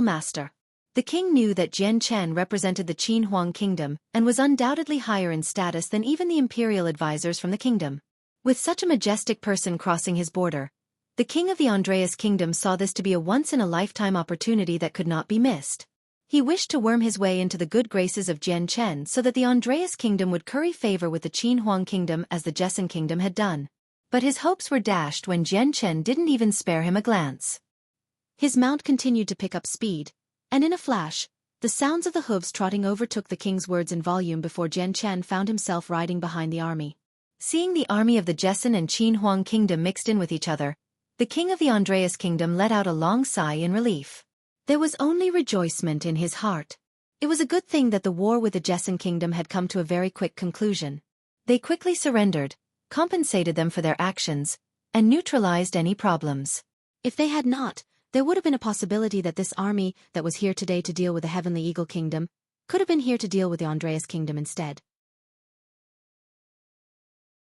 master. The king knew that Jian Chen represented the Qin Huang Kingdom and was undoubtedly higher in status than even the imperial advisors from the kingdom. With such a majestic person crossing his border, the king of the Andreas Kingdom saw this to be a once-in-a-lifetime opportunity that could not be missed. He wished to worm his way into the good graces of Jian Chen so that the Andreas Kingdom would curry favor with the Qin Huang Kingdom as the Joseon Kingdom had done. But his hopes were dashed when Jian Chen didn't even spare him a glance. His mount continued to pick up speed, and in a flash, The sounds of the hooves trotting overtook the king's words in volume before Jian Chen found himself riding behind the army. Seeing the army of the Jesson and Qin Huang kingdom mixed in with each other, the king of the Andreas kingdom let out a long sigh in relief. There was only rejoicement in his heart. It was a good thing that the war with the Jesson kingdom had come to a very quick conclusion. They quickly surrendered, compensated them for their actions, and neutralized any problems. If they had not, there would have been a possibility that this army that was here today to deal with the Heavenly Eagle Kingdom could have been here to deal with the Andreas Kingdom instead.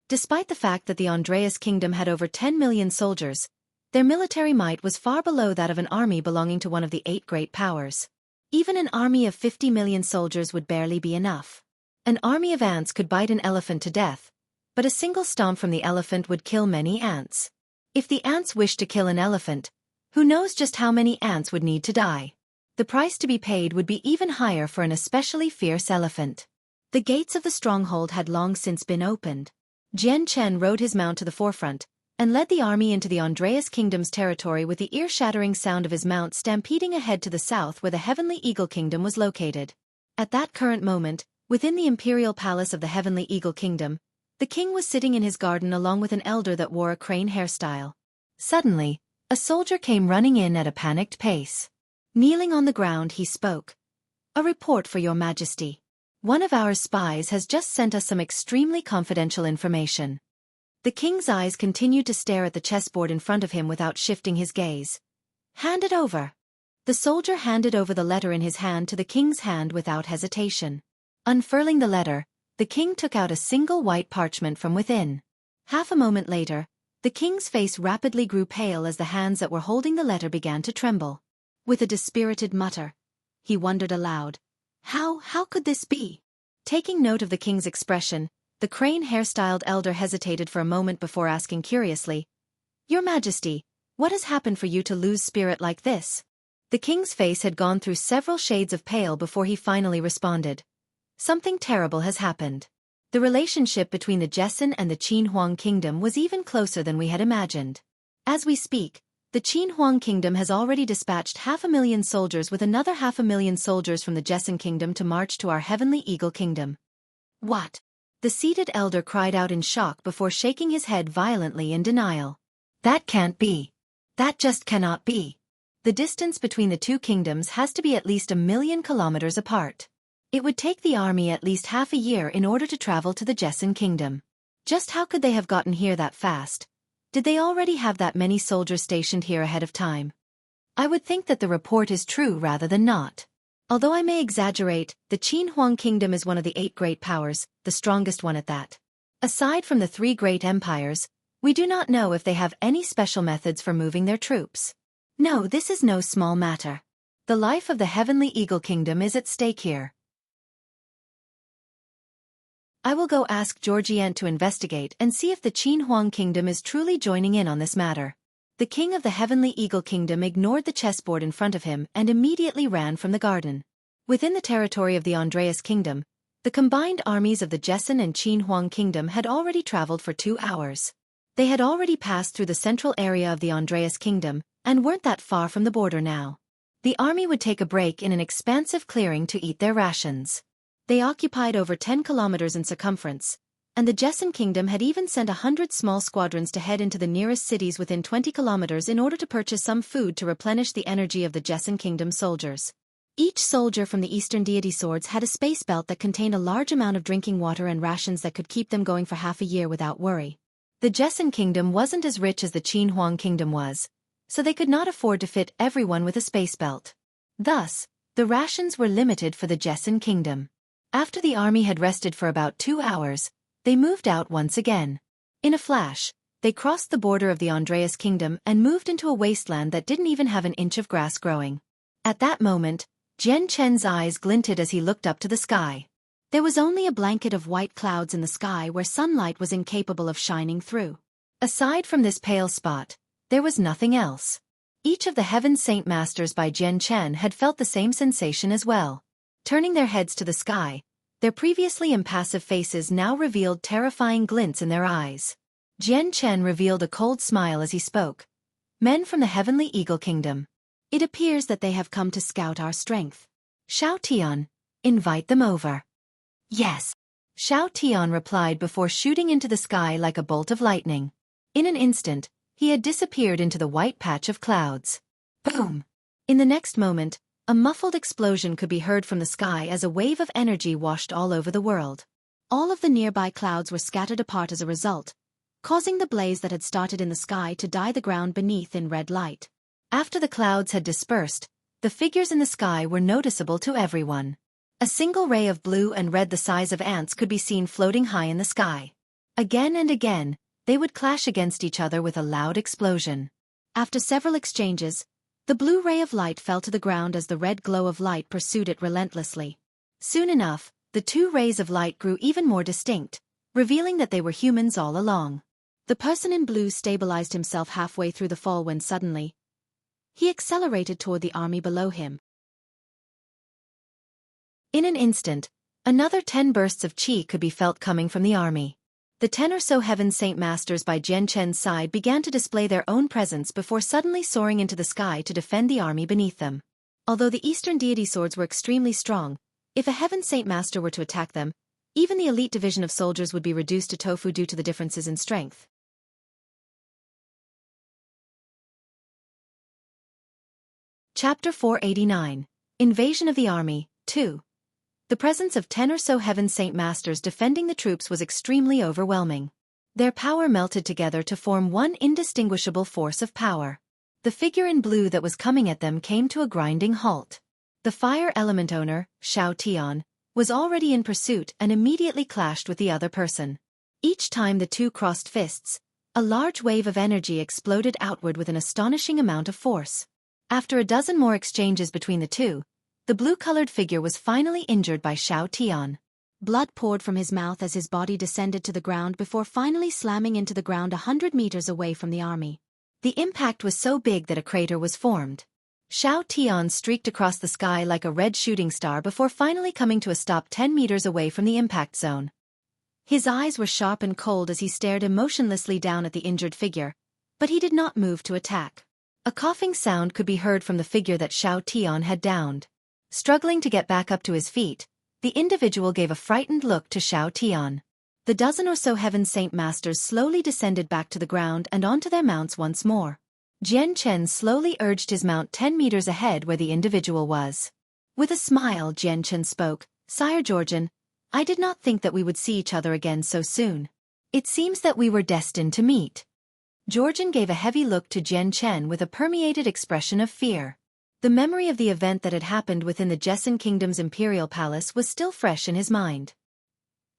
Despite the fact that the Andreas Kingdom had over 10 million soldiers, their military might was far below that of an army belonging to one of the 8 great powers. Even an army of 50 million soldiers would barely be enough. An army of ants could bite an elephant to death, but a single stomp from the elephant would kill many ants. If the ants wished to kill an elephant, who knows just how many ants would need to die? The price to be paid would be even higher for an especially fierce elephant. The gates of the stronghold had long since been opened. Jian Chen rode his mount to the forefront, and led the army into the Andreas Kingdom's territory with the ear-shattering sound of his mount stampeding ahead to the south where the Heavenly Eagle Kingdom was located. At that current moment, within the imperial palace of the Heavenly Eagle Kingdom, the king was sitting in his garden along with an elder that wore a crane hairstyle. Suddenly, a soldier came running in at a panicked pace. Kneeling on the ground, he spoke. "A report for your majesty. One of our spies has just sent us some extremely confidential information." The king's eyes continued to stare at the chessboard in front of him without shifting his gaze. "Hand it over." The soldier handed over the letter in his hand to the king's hand without hesitation. Unfurling the letter, the king took out a single white parchment from within. Half a moment later, the king's face rapidly grew pale as the hands that were holding the letter began to tremble. With a dispirited mutter, he wondered aloud, How could this be? Taking note of the king's expression, the crane hairstyled elder hesitated for a moment before asking curiously, "Your Majesty, what has happened for you to lose spirit like this?" The king's face had gone through several shades of pale before he finally responded. "Something terrible has happened. The relationship between the Jesson and the Qin Huang kingdom was even closer than we had imagined. As we speak, the Qin Huang kingdom has already dispatched 500,000 soldiers with another 500,000 soldiers from the Jesson kingdom to march to our Heavenly Eagle Kingdom." "What?" The seated elder cried out in shock before shaking his head violently in denial. "That can't be. That just cannot be. The distance between the two kingdoms has to be at least 1,000,000 kilometers apart. It would take the army at least half a year in order to travel to the Jesson kingdom. Just how could they have gotten here that fast? Did they already have that many soldiers stationed here ahead of time? I would think that the report is true rather than not. Although I may exaggerate, the Qin Huang kingdom is one of the 8 great powers, the strongest one at that. Aside from the 3 great empires, we do not know if they have any special methods for moving their troops. No, this is no small matter. The life of the Heavenly Eagle Kingdom is at stake here. I will go ask Xueqi to investigate and see if the Qin Huang kingdom is truly joining in on this matter." The king of the Heavenly Eagle Kingdom ignored the chessboard in front of him and immediately ran from the garden. Within the territory of the Andreas Kingdom, the combined armies of the Jesson and Qin Huang Kingdom had already traveled for 2 hours. They had already passed through the central area of the Andreas Kingdom and weren't that far from the border now. The army would take a break in an expansive clearing to eat their rations. They occupied over 10 kilometers in circumference, and the Jesson Kingdom had even sent 100 small squadrons to head into the nearest cities within 20 kilometers in order to purchase some food to replenish the energy of the Jesson Kingdom soldiers. Each soldier from the Eastern Deity Swords had a space belt that contained a large amount of drinking water and rations that could keep them going for half a year without worry. The Jesson Kingdom wasn't as rich as the Qin Huang Kingdom was, so they could not afford to fit everyone with a space belt. Thus, the rations were limited for the Jesson Kingdom. After the army had rested for about 2 hours, they moved out once again. In a flash, they crossed the border of the Andreas Kingdom and moved into a wasteland that didn't even have an inch of grass growing. At that moment, Jian Chen's eyes glinted as he looked up to the sky. There was only a blanket of white clouds in the sky where sunlight was incapable of shining through. Aside from this pale spot, there was nothing else. Each of the Heaven Saint Masters by Jian Chen had felt the same sensation as well. Turning their heads to the sky, their previously impassive faces now revealed terrifying glints in their eyes. Jian Chen revealed a cold smile as he spoke. "Men from the Heavenly Eagle Kingdom. It appears that they have come to scout our strength. Xiao Tian, invite them over. Yes. Xiao Tian replied before shooting into the sky like a bolt of lightning. In an instant, he had disappeared into the white patch of clouds. Boom! In the next moment, a muffled explosion could be heard from the sky as a wave of energy washed all over the world. All of the nearby clouds were scattered apart as a result, causing the blaze that had started in the sky to dye the ground beneath in red light. After the clouds had dispersed, the figures in the sky were noticeable to everyone. A single ray of blue and red the size of ants could be seen floating high in the sky. Again and again, they would clash against each other with a loud explosion. After several exchanges, the blue ray of light fell to the ground as the red glow of light pursued it relentlessly. Soon enough, the two rays of light grew even more distinct, revealing that they were humans all along. The person in blue stabilized himself halfway through the fall when suddenly, he accelerated toward the army below him. In an instant, another 10 bursts of qi could be felt coming from the army. The 10 or so Heaven Saint Masters by Jian Chen's side began to display their own presence before suddenly soaring into the sky to defend the army beneath them. Although the Eastern deity swords were extremely strong, if a Heaven Saint Master were to attack them, even the elite division of soldiers would be reduced to tofu due to the differences in strength. Chapter 489. Invasion of the Army, 2. The presence of 10 or so Heaven Saint Masters defending the troops was extremely overwhelming. Their power melted together to form one indistinguishable force of power. The figure in blue that was coming at them came to a grinding halt. The fire element owner, Xiao Tian, was already in pursuit and immediately clashed with the other person. Each time the two crossed fists, a large wave of energy exploded outward with an astonishing amount of force. After a dozen more exchanges between the two, the blue-colored figure was finally injured by Xiao Tian. Blood poured from his mouth as his body descended to the ground before finally slamming into the ground 100 meters away from the army. The impact was so big that a crater was formed. Xiao Tian streaked across the sky like a red shooting star before finally coming to a stop 10 meters away from the impact zone. His eyes were sharp and cold as he stared emotionlessly down at the injured figure, but he did not move to attack. A coughing sound could be heard from the figure that Xiao Tian had downed. Struggling to get back up to his feet, the individual gave a frightened look to Xiao Tian. The dozen or so Heaven Saint Masters slowly descended back to the ground and onto their mounts once more. Jian Chen slowly urged his mount 10 meters ahead where the individual was. With a smile, Jian Chen spoke, "Sire Georgian, I did not think that we would see each other again so soon. It seems that we were destined to meet." Georgian gave a heavy look to Jian Chen with a permeated expression of fear. The memory of the event that had happened within the Jessan Kingdom's imperial palace was still fresh in his mind.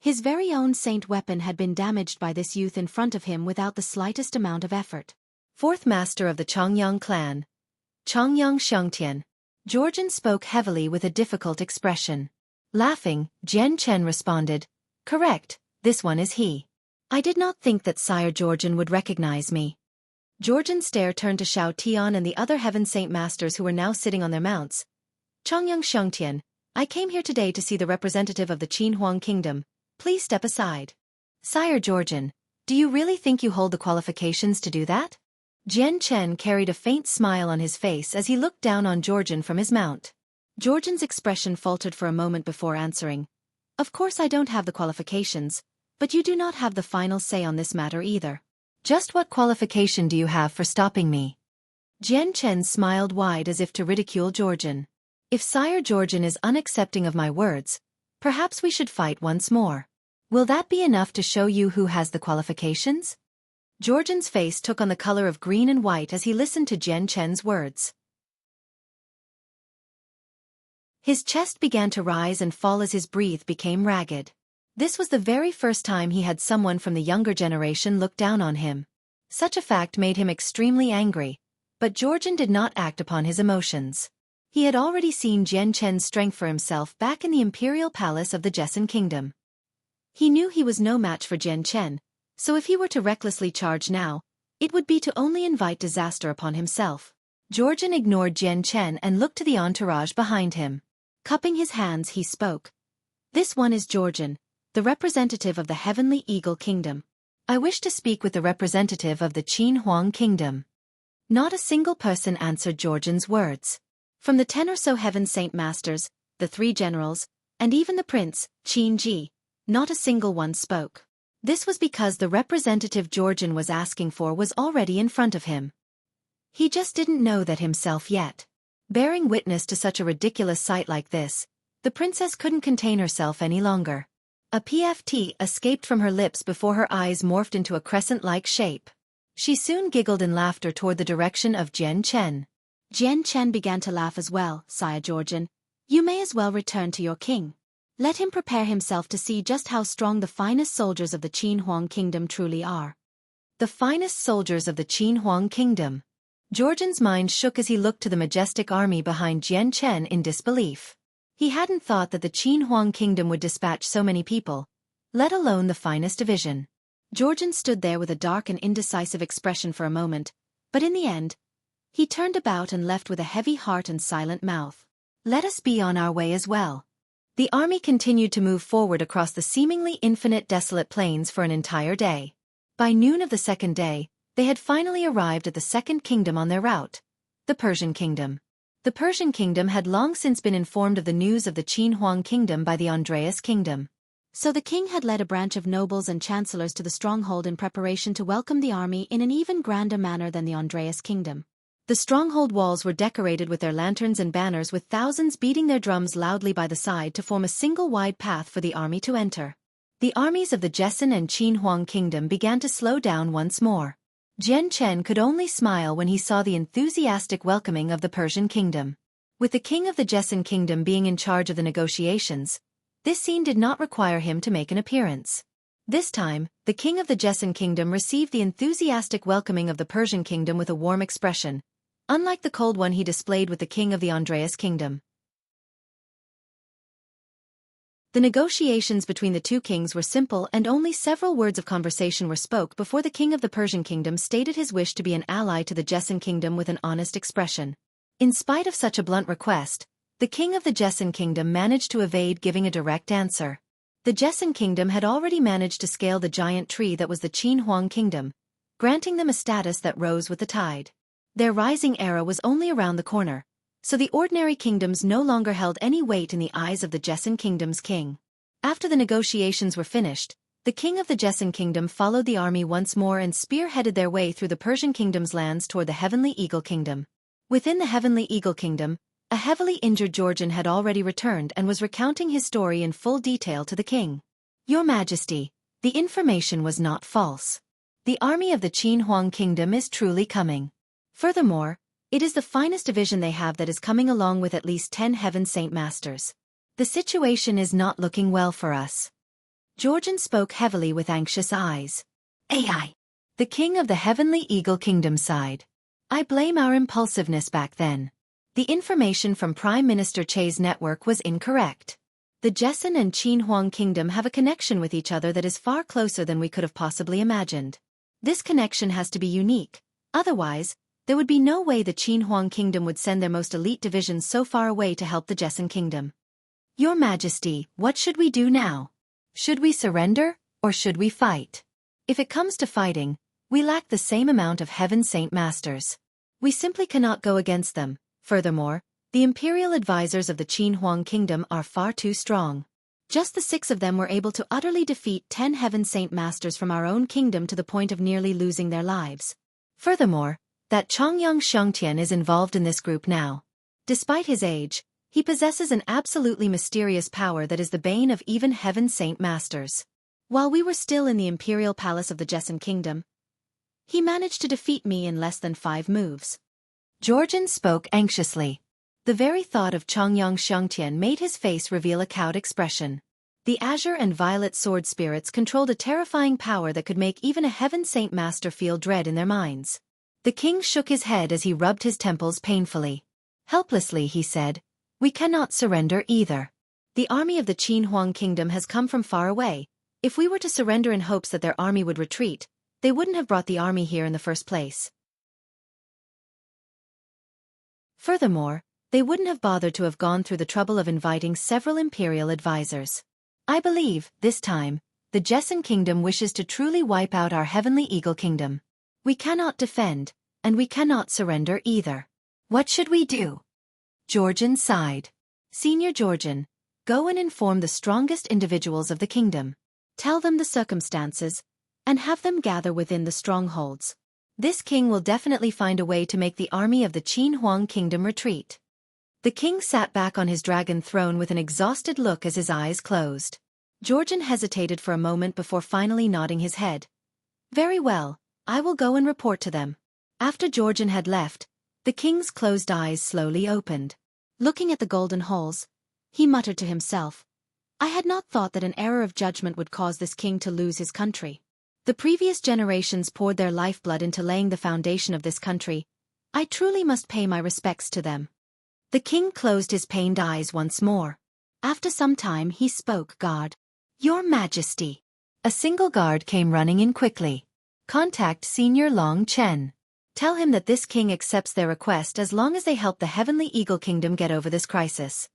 His very own saint weapon had been damaged by this youth in front of him without the slightest amount of effort. Fourth master of the Chongyang clan, Chongyang Xiangtian. Georgian spoke heavily with a difficult expression. Laughing, Jian Chen responded, "Correct, this one is he. I did not think that Sire Georgian would recognize me." Georgian's stare turned to Xiao Tian and the other Heaven Saint Masters who were now sitting on their mounts. "Chongyang Xiangtian, I came here today to see the representative of the Qinhuang Kingdom. Please step aside." "Sire Georgian, do you really think you hold the qualifications to do that?" Jian Chen carried a faint smile on his face as he looked down on Georgian from his mount. Georgian's expression faltered for a moment before answering, "Of course I don't have the qualifications, but you do not have the final say on this matter either. Just what qualification do you have for stopping me?" Jian Chen smiled wide as if to ridicule Georgian. "If Sire Georgian is unaccepting of my words, perhaps we should fight once more. Will that be enough to show you who has the qualifications?" Georgian's face took on the color of green and white as he listened to Jian Chen's words. His chest began to rise and fall as his breath became ragged. This was the very first time he had someone from the younger generation look down on him. Such a fact made him extremely angry, but Georgian did not act upon his emotions. He had already seen Jian Chen's strength for himself back in the imperial palace of the Jessan Kingdom. He knew he was no match for Jian Chen, so if he were to recklessly charge now, it would be to only invite disaster upon himself. Georgian ignored Jian Chen and looked to the entourage behind him. Cupping his hands, he spoke. "This one is Georgian, the representative of the Heavenly Eagle Kingdom. I wish to speak with the representative of the Qinhuang Kingdom." Not a single person answered Georgian's words. From the 10 or so Heaven Saint Masters, the three generals, and even the prince, Xueqi, not a single one spoke. This was because the representative Georgian was asking for was already in front of him. He just didn't know that himself yet. Bearing witness to such a ridiculous sight like this, the princess couldn't contain herself any longer. A pft escaped from her lips before her eyes morphed into a crescent-like shape. She soon giggled in laughter toward the direction of Jian Chen. Jian Chen began to laugh as well. Sire Georgian, you may as well return to your king. Let him prepare himself to see just how strong the finest soldiers of the Qin Huang kingdom truly are. The finest soldiers of the Qin Huang kingdom. Georgian's mind shook as he looked to the majestic army behind Jian Chen in disbelief. He hadn't thought that the Qin Huang kingdom would dispatch so many people, let alone the finest division. Georgian stood there with a dark and indecisive expression for a moment, but in the end, he turned about and left with a heavy heart and silent mouth. Let us be on our way as well. The army continued to move forward across the seemingly infinite desolate plains for an entire day. By noon of the second day, they had finally arrived at the second kingdom on their route, the Persian kingdom. The Persian kingdom had long since been informed of the news of the Qin Huang kingdom by the Andreas kingdom. So the king had led a branch of nobles and chancellors to the stronghold in preparation to welcome the army in an even grander manner than the Andreas kingdom. The stronghold walls were decorated with their lanterns and banners, with thousands beating their drums loudly by the side to form a single wide path for the army to enter. The armies of the Joseon and Qin Huang kingdom began to slow down once more. Jian Chen could only smile when he saw the enthusiastic welcoming of the Persian kingdom. With the king of the Joseon kingdom being in charge of the negotiations, this scene did not require him to make an appearance. This time, the king of the Joseon kingdom received the enthusiastic welcoming of the Persian kingdom with a warm expression, unlike the cold one he displayed with the king of the Andreas kingdom. The negotiations between the two kings were simple, and only several words of conversation were spoke before the king of the Persian kingdom stated his wish to be an ally to the Joseon kingdom with an honest expression. In spite of such a blunt request, the king of the Joseon kingdom managed to evade giving a direct answer. The Joseon kingdom had already managed to scale the giant tree that was the Qin Huang kingdom, granting them a status that rose with the tide. Their rising era was only around the corner, so the ordinary kingdoms no longer held any weight in the eyes of the Joseon kingdom's king. After the negotiations were finished, the king of the Joseon kingdom followed the army once more and spearheaded their way through the Persian kingdom's lands toward the Heavenly Eagle kingdom. Within the Heavenly Eagle kingdom, a heavily injured Georgian had already returned and was recounting his story in full detail to the king. Your Majesty, the information was not false. The army of the Qin Huang kingdom is truly coming. Furthermore, it is the finest division they have that is coming, along with at least 10 Heaven Saint Masters. The situation is not looking well for us. Georgian spoke heavily with anxious eyes. AI. The king of the Heavenly Eagle kingdom sighed. I blame our impulsiveness back then. The information from Prime Minister Che's network was incorrect. The Joseon and Qin Huang kingdom have a connection with each other that is far closer than we could have possibly imagined. This connection has to be unique, otherwise, there would be no way the Qin Huang kingdom would send their most elite divisions so far away to help the Joseon kingdom. Your Majesty, what should we do now? Should we surrender, or should we fight? If it comes to fighting, we lack the same amount of Heaven Saint Masters. We simply cannot go against them. Furthermore, the imperial advisors of the Qin Huang kingdom are far too strong. Just the 6 of them were able to utterly defeat 10 Heaven Saint Masters from our own kingdom to the point of nearly losing their lives. Furthermore, that Chongyang Xiangtian is involved in this group now. Despite his age, he possesses an absolutely mysterious power that is the bane of even Heaven Saint Masters. While we were still in the imperial palace of the Joseon kingdom, he managed to defeat me in less than 5 moves. Georgian spoke anxiously. The very thought of Chongyang Xiangtian made his face reveal a cowed expression. The azure and violet sword spirits controlled a terrifying power that could make even a Heaven Saint Master feel dread in their minds. The king shook his head as he rubbed his temples painfully. Helplessly he said, we cannot surrender either. The army of the Qin Huang kingdom has come from far away. If we were to surrender in hopes that their army would retreat, they wouldn't have brought the army here in the first place. Furthermore, they wouldn't have bothered to have gone through the trouble of inviting several imperial advisors. I believe, this time, the Joseon kingdom wishes to truly wipe out our Heavenly Eagle kingdom. We cannot defend, and we cannot surrender either. What should we do? Georgian sighed. Senior Georgian, go and inform the strongest individuals of the kingdom. Tell them the circumstances, and have them gather within the strongholds. This king will definitely find a way to make the army of the Qin Huang kingdom retreat. The king sat back on his dragon throne with an exhausted look as his eyes closed. Georgian hesitated for a moment before finally nodding his head. Very well, I will go and report to them. After Georgian had left, the king's closed eyes slowly opened. Looking at the golden holes, he muttered to himself, I had not thought that an error of judgment would cause this king to lose his country. The previous generations poured their lifeblood into laying the foundation of this country. I truly must pay my respects to them. The king closed his pained eyes once more. After some time he spoke, Guard. Your Majesty. A single guard came running in quickly. Contact Senior Long Chen. Tell him that this king accepts their request as long as they help the Heavenly Eagle Kingdom get over this crisis.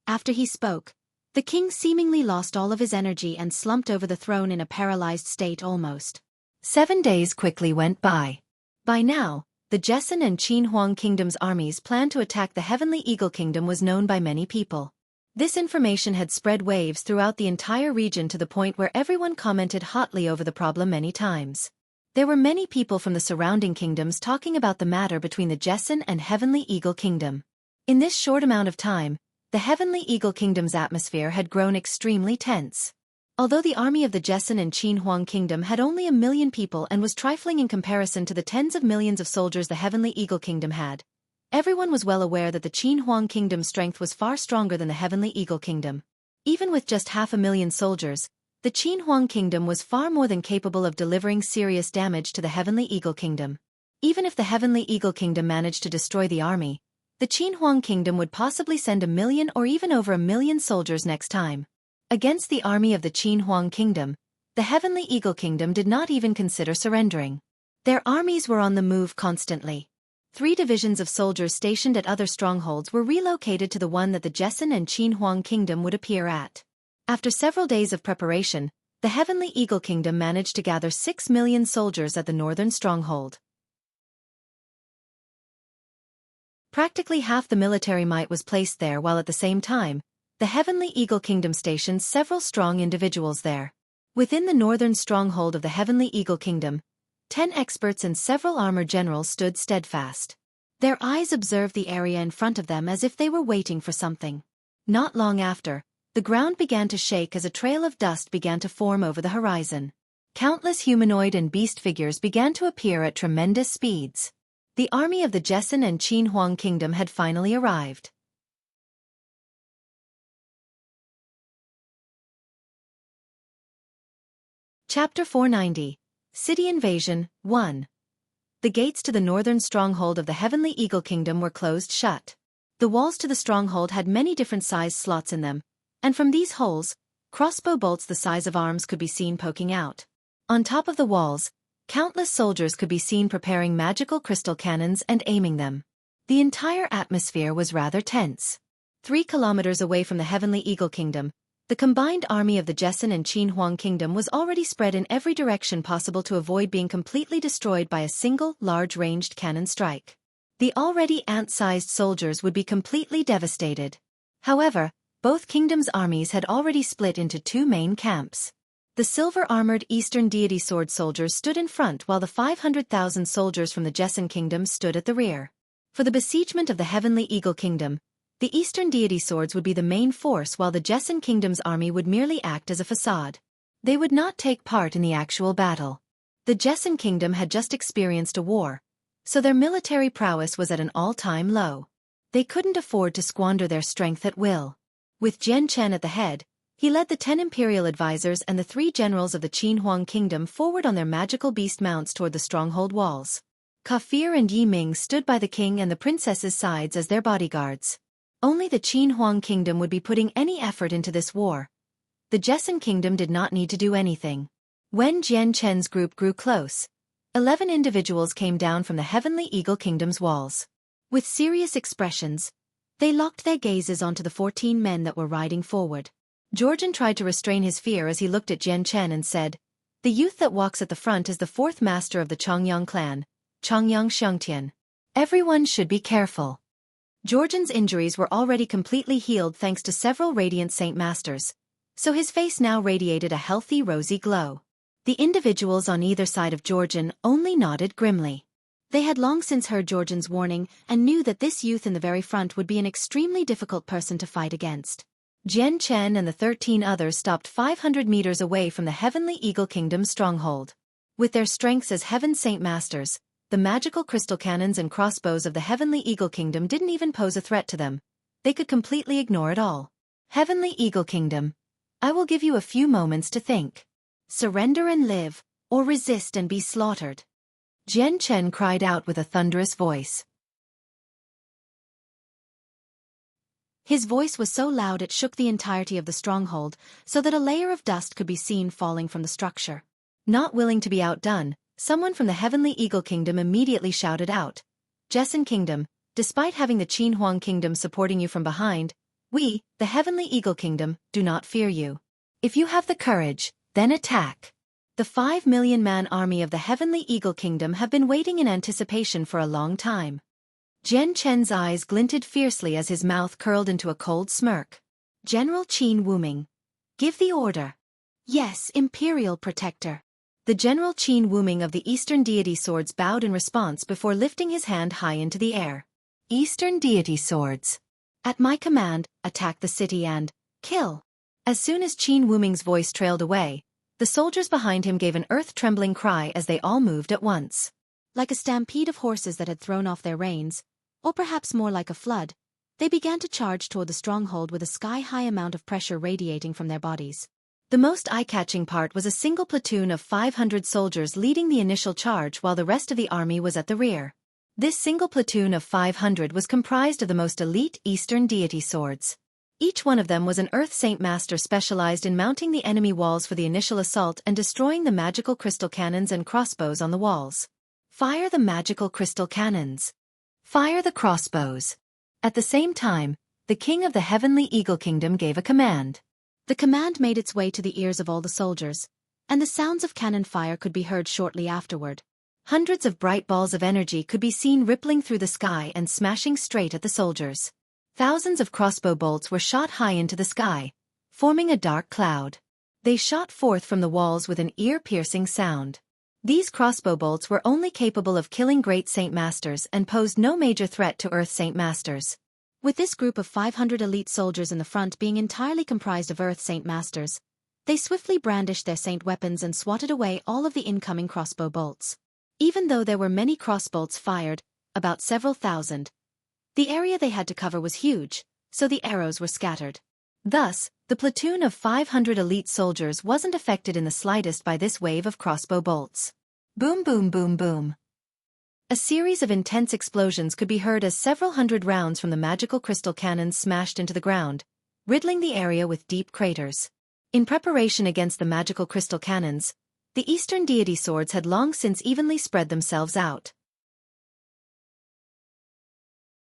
After he spoke, the king seemingly lost all of his energy and slumped over the throne in a paralyzed state almost. 7 days quickly went by. By now, the Jesson and Qin Huang Kingdom's armies planned to attack the Heavenly Eagle Kingdom was known by many people. This information had spread waves throughout the entire region to the point where everyone commented hotly over the problem many times. There were many people from the surrounding kingdoms talking about the matter between the Jesson and Heavenly Eagle Kingdom. In this short amount of time, the Heavenly Eagle Kingdom's atmosphere had grown extremely tense. Although the army of the Jesson and Qin Huang Kingdom had only 1 million people and was trifling in comparison to the tens of millions of soldiers the Heavenly Eagle Kingdom had, everyone was well aware that the Qin Huang Kingdom's strength was far stronger than the Heavenly Eagle Kingdom. Even with just 500,000 soldiers, the Qin Huang Kingdom was far more than capable of delivering serious damage to the Heavenly Eagle Kingdom. Even if the Heavenly Eagle Kingdom managed to destroy the army, the Qin Huang Kingdom would possibly send 1 million or even over 1 million soldiers next time. Against the army of the Qin Huang Kingdom, the Heavenly Eagle Kingdom did not even consider surrendering. Their armies were on the move constantly. 3 divisions of soldiers stationed at other strongholds were relocated to the one that the Jesson and Qin Huang Kingdom would appear at. After several days of preparation, the Heavenly Eagle Kingdom managed to gather 6 million soldiers at the northern stronghold. Practically half the military might was placed there, while at the same time, the Heavenly Eagle Kingdom stationed several strong individuals there. Within the northern stronghold of the Heavenly Eagle Kingdom, 10 experts and several armored generals stood steadfast. Their eyes observed the area in front of them as if they were waiting for something. Not long after, the ground began to shake as a trail of dust began to form over the horizon. Countless humanoid and beast figures began to appear at tremendous speeds. The army of the Jesson and Qin Huang Kingdom had finally arrived. Chapter 490. City Invasion, 1. The gates to the northern stronghold of the Heavenly Eagle Kingdom were closed shut. The walls to the stronghold had many different sized slots in them, and from these holes, crossbow bolts the size of arms could be seen poking out. On top of the walls, countless soldiers could be seen preparing magical crystal cannons and aiming them. The entire atmosphere was rather tense. 3 kilometers away from the Heavenly Eagle Kingdom, the combined army of the Jesson and Qin Huang Kingdom was already spread in every direction possible to avoid being completely destroyed by a single, large-ranged cannon strike. The already ant-sized soldiers would be completely devastated. However, both kingdoms' armies had already split into 2 main camps. The silver-armored Eastern Deity Sword soldiers stood in front while the 500,000 soldiers from the Jesson Kingdom stood at the rear. For the besiegement of the Heavenly Eagle Kingdom, the Eastern Deity Swords would be the main force while the Jesson Kingdom's army would merely act as a facade. They would not take part in the actual battle. The Jesson Kingdom had just experienced a war, so their military prowess was at an all-time low. They couldn't afford to squander their strength at will. With Jian Chen at the head, he led the 10 imperial advisors and the 3 generals of the Qin Huang Kingdom forward on their magical beast mounts toward the stronghold walls. Kafir and Yi Ming stood by the king and the princess's sides as their bodyguards. Only the Qin Huang Kingdom would be putting any effort into this war. The Jesson Kingdom did not need to do anything. When Jian Chen's group grew close, 11 individuals came down from the Heavenly Eagle Kingdom's walls. With serious expressions, they locked their gazes onto the 14 men that were riding forward. Georgian tried to restrain his fear as he looked at Jian Chen and said, "The youth that walks at the front is the 4th master of the Chongyang clan, Chongyang Xiangtian. Everyone should be careful." Georgian's injuries were already completely healed thanks to several radiant Saint Masters, so his face now radiated a healthy rosy glow. The individuals on either side of Georgian only nodded grimly. They had long since heard Georgian's warning and knew that this youth in the very front would be an extremely difficult person to fight against. Jian Chen and the 13 others stopped 500 meters away from the Heavenly Eagle Kingdom's stronghold. With their strengths as Heaven Saint Masters, the magical crystal cannons and crossbows of the Heavenly Eagle Kingdom didn't even pose a threat to them. They could completely ignore it all. Heavenly Eagle Kingdom, I will give you a few moments to think. Surrender and live, or resist and be slaughtered. Jian Chen cried out with a thunderous voice. His voice was so loud it shook the entirety of the stronghold, so that a layer of dust could be seen falling from the structure. Not willing to be outdone, someone from the Heavenly Eagle Kingdom immediately shouted out, Jessen Kingdom, despite having the Qin Huang Kingdom supporting you from behind, we, the Heavenly Eagle Kingdom, do not fear you. If you have the courage, then attack. The 5 million-man army of the Heavenly Eagle Kingdom have been waiting in anticipation for a long time. Jian Chen's eyes glinted fiercely as his mouth curled into a cold smirk. General Qin Wuming. Give the order. Yes, Imperial Protector. The General Qin Wuming of the Eastern Deity Swords bowed in response before lifting his hand high into the air. Eastern Deity Swords. At my command, attack the city and kill. As soon as Qin Wuming's voice trailed away, the soldiers behind him gave an earth-trembling cry as they all moved at once. Like a stampede of horses that had thrown off their reins, or perhaps more like a flood, they began to charge toward the stronghold with a sky-high amount of pressure radiating from their bodies. The most eye-catching part was a single platoon of 500 soldiers leading the initial charge while the rest of the army was at the rear. This single platoon of 500 was comprised of the most elite Eastern Deity Swords. Each one of them was an Earth Saint Master specialized in mounting the enemy walls for the initial assault and destroying the magical crystal cannons and crossbows on the walls. Fire the magical crystal cannons. Fire the crossbows. At the same time, the king of the Heavenly Eagle Kingdom gave a command. The command made its way to the ears of all the soldiers, and the sounds of cannon fire could be heard shortly afterward. Hundreds of bright balls of energy could be seen rippling through the sky and smashing straight at the soldiers. Thousands of crossbow bolts were shot high into the sky, forming a dark cloud. They shot forth from the walls with an ear-piercing sound. These crossbow bolts were only capable of killing great Saint Masters and posed no major threat to Earth Saint Masters. With this group of 500 elite soldiers in the front being entirely comprised of Earth Saint Masters, they swiftly brandished their saint weapons and swatted away all of the incoming crossbow bolts. Even though there were many crossbolts fired, about several thousand, the area they had to cover was huge, so the arrows were scattered. Thus, the platoon of 500 elite soldiers wasn't affected in the slightest by this wave of crossbow bolts. Boom boom boom boom. A series of intense explosions could be heard as several hundred rounds from the magical crystal cannons smashed into the ground, riddling the area with deep craters. In preparation against the magical crystal cannons, the Eastern Deity Swords had long since evenly spread themselves out.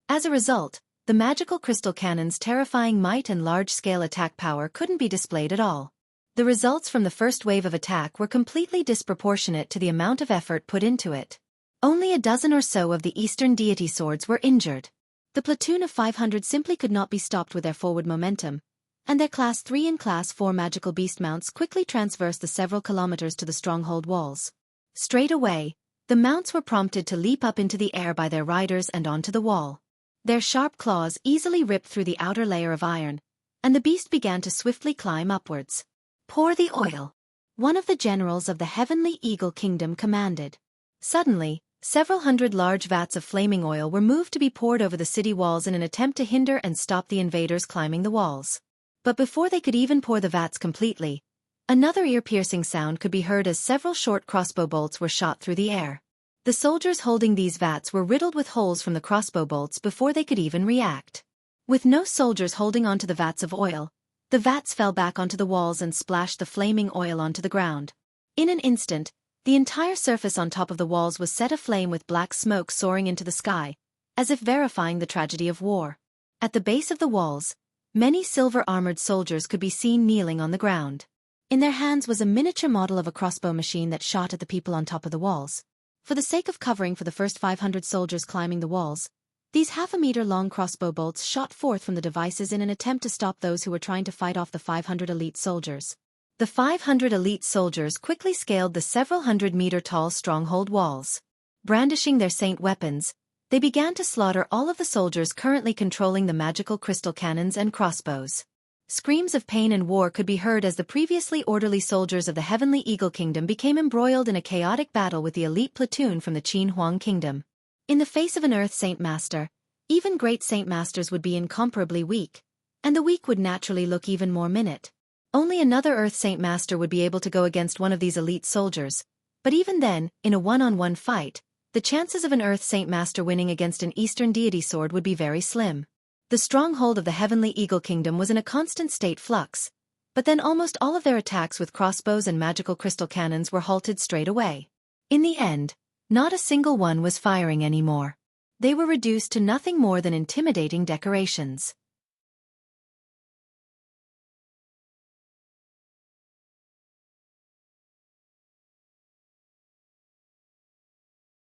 As a result, the magical crystal cannon's terrifying might and large-scale attack power couldn't be displayed at all. The results from the first wave of attack were completely disproportionate to the amount of effort put into it. Only a dozen or so of the Eastern Deity Swords were injured. The platoon of 500 simply could not be stopped with their forward momentum, and their Class 3 and Class 4 magical beast mounts quickly traversed the several kilometers to the stronghold walls. Straight away, the mounts were prompted to leap up into the air by their riders and onto the wall. Their sharp claws easily ripped through the outer layer of iron, and the beast began to swiftly climb upwards. Pour the oil. One of the generals of the Heavenly Eagle Kingdom commanded. Suddenly, several hundred large vats of flaming oil were moved to be poured over the city walls in an attempt to hinder and stop the invaders climbing the walls. But before they could even pour the vats completely, another ear-piercing sound could be heard as several short crossbow bolts were shot through the air. The soldiers holding these vats were riddled with holes from the crossbow bolts before they could even react. With no soldiers holding onto the vats of oil, the vats fell back onto the walls and splashed the flaming oil onto the ground. In an instant, the entire surface on top of the walls was set aflame with black smoke soaring into the sky, as if verifying the tragedy of war. At the base of the walls, many silver-armored soldiers could be seen kneeling on the ground. In their hands was a miniature model of a crossbow machine that shot at the people on top of the walls. For the sake of covering for the first 500 soldiers climbing the walls, These half-a-meter-long crossbow bolts shot forth from the devices in an attempt to stop those who were trying to fight off the 500 elite soldiers. The 500 elite soldiers quickly scaled the several hundred-meter-tall stronghold walls. Brandishing their saint weapons, they began to slaughter all of the soldiers currently controlling the magical crystal cannons and crossbows. Screams of pain and war could be heard as the previously orderly soldiers of the Heavenly Eagle Kingdom became embroiled in a chaotic battle with the elite platoon from the Qin Huang Kingdom. In the face of an Earth Saint Master, even great Saint Masters would be incomparably weak, and the weak would naturally look even more minute. Only another Earth Saint Master would be able to go against one of these elite soldiers, but even then, in a one-on-one fight, the chances of an Earth Saint Master winning against an Eastern deity sword would be very slim. The stronghold of the Heavenly Eagle Kingdom was in a constant state flux, but then almost all of their attacks with crossbows and magical crystal cannons were halted straight away. In the end, not a single one was firing anymore. They were reduced to nothing more than intimidating decorations.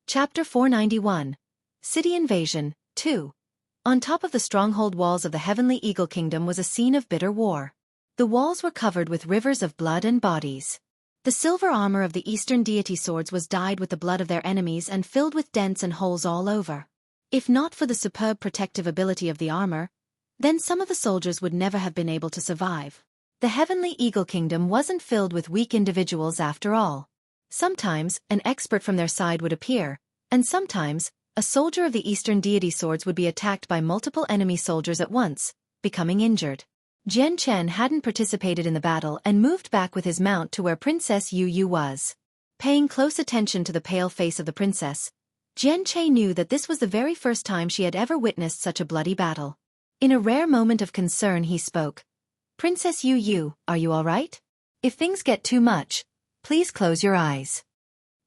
Chapter 491. City Invasion, 2. On top of the stronghold walls of the Heavenly Eagle Kingdom was a scene of bitter war. The walls were covered with rivers of blood and bodies. The silver armor of the Eastern deity swords was dyed with the blood of their enemies and filled with dents and holes all over. If not for the superb protective ability of the armor, then some of the soldiers would never have been able to survive. The Heavenly Eagle Kingdom wasn't filled with weak individuals after all. Sometimes, an expert from their side would appear, and sometimes, a soldier of the Eastern deity swords would be attacked by multiple enemy soldiers at once, becoming injured. Jian Chen hadn't participated in the battle and moved back with his mount to where Princess Yu Yu was. Paying close attention to the pale face of the princess, Jian Chen knew that this was the very first time she had ever witnessed such a bloody battle. In a rare moment of concern he spoke. "Princess Yu Yu, are you all right? If things get too much, please close your eyes."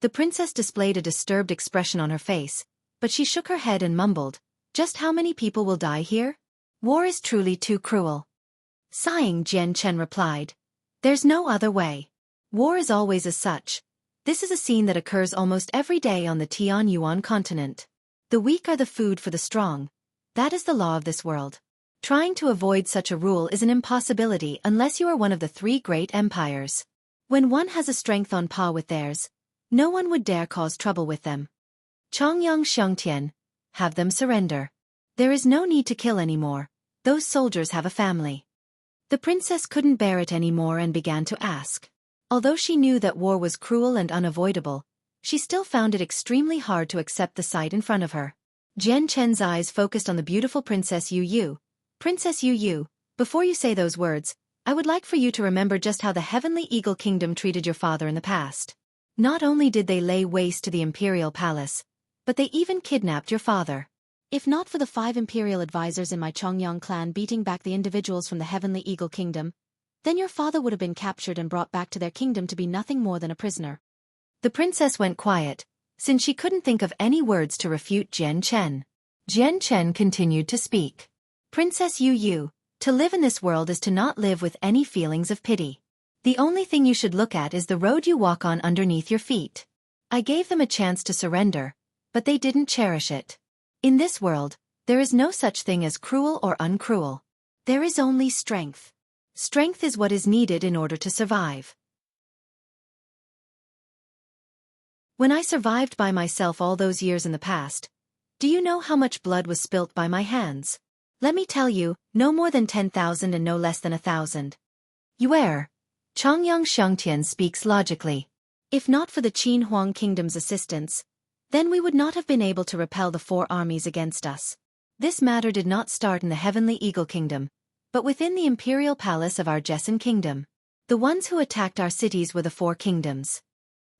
The princess displayed a disturbed expression on her face, but she shook her head and mumbled, "Just how many people will die here? War is truly too cruel." Sighing, Jian Chen replied, "There's no other way. War is always as such. This is a scene that occurs almost every day on the Tianyuan continent. The weak are the food for the strong. That is the law of this world. Trying to avoid such a rule is an impossibility unless you are one of the three great empires. When one has a strength on par with theirs, no one would dare cause trouble with them. Chongyang Xiangtian, have them surrender. There is no need to kill anymore. Those soldiers have a family." The princess couldn't bear it anymore and began to ask. Although she knew that war was cruel and unavoidable, she still found it extremely hard to accept the sight in front of her. Jian Chen's eyes focused on the beautiful Princess Yu Yu. "Princess Yu Yu, before you say those words, I would like for you to remember just how the Heavenly Eagle Kingdom treated your father in the past. Not only did they lay waste to the imperial palace, but they even kidnapped your father. If not for the 5 imperial advisors in my Chongyang clan beating back the individuals from the Heavenly Eagle Kingdom, then your father would have been captured and brought back to their kingdom to be nothing more than a prisoner." The princess went quiet, since she couldn't think of any words to refute Jian Chen. Jian Chen continued to speak. "Princess Yu Yu, to live in this world is to not live with any feelings of pity. The only thing you should look at is the road you walk on underneath your feet. I gave them a chance to surrender, but they didn't cherish it. In this world, there is no such thing as cruel or uncruel. There is only strength. Strength is what is needed in order to survive. When I survived by myself all those years in the past, do you know how much blood was spilt by my hands? Let me tell you, no more than 10,000 and no less than 1,000. Yuer. Chongyang Xiangtian speaks logically. If not for the Qin Huang Kingdom's assistance, then we would not have been able to repel the 4 armies against us. This matter did not start in the Heavenly Eagle Kingdom, but within the imperial palace of our Jessan Kingdom. The ones who attacked our cities were the 4 kingdoms."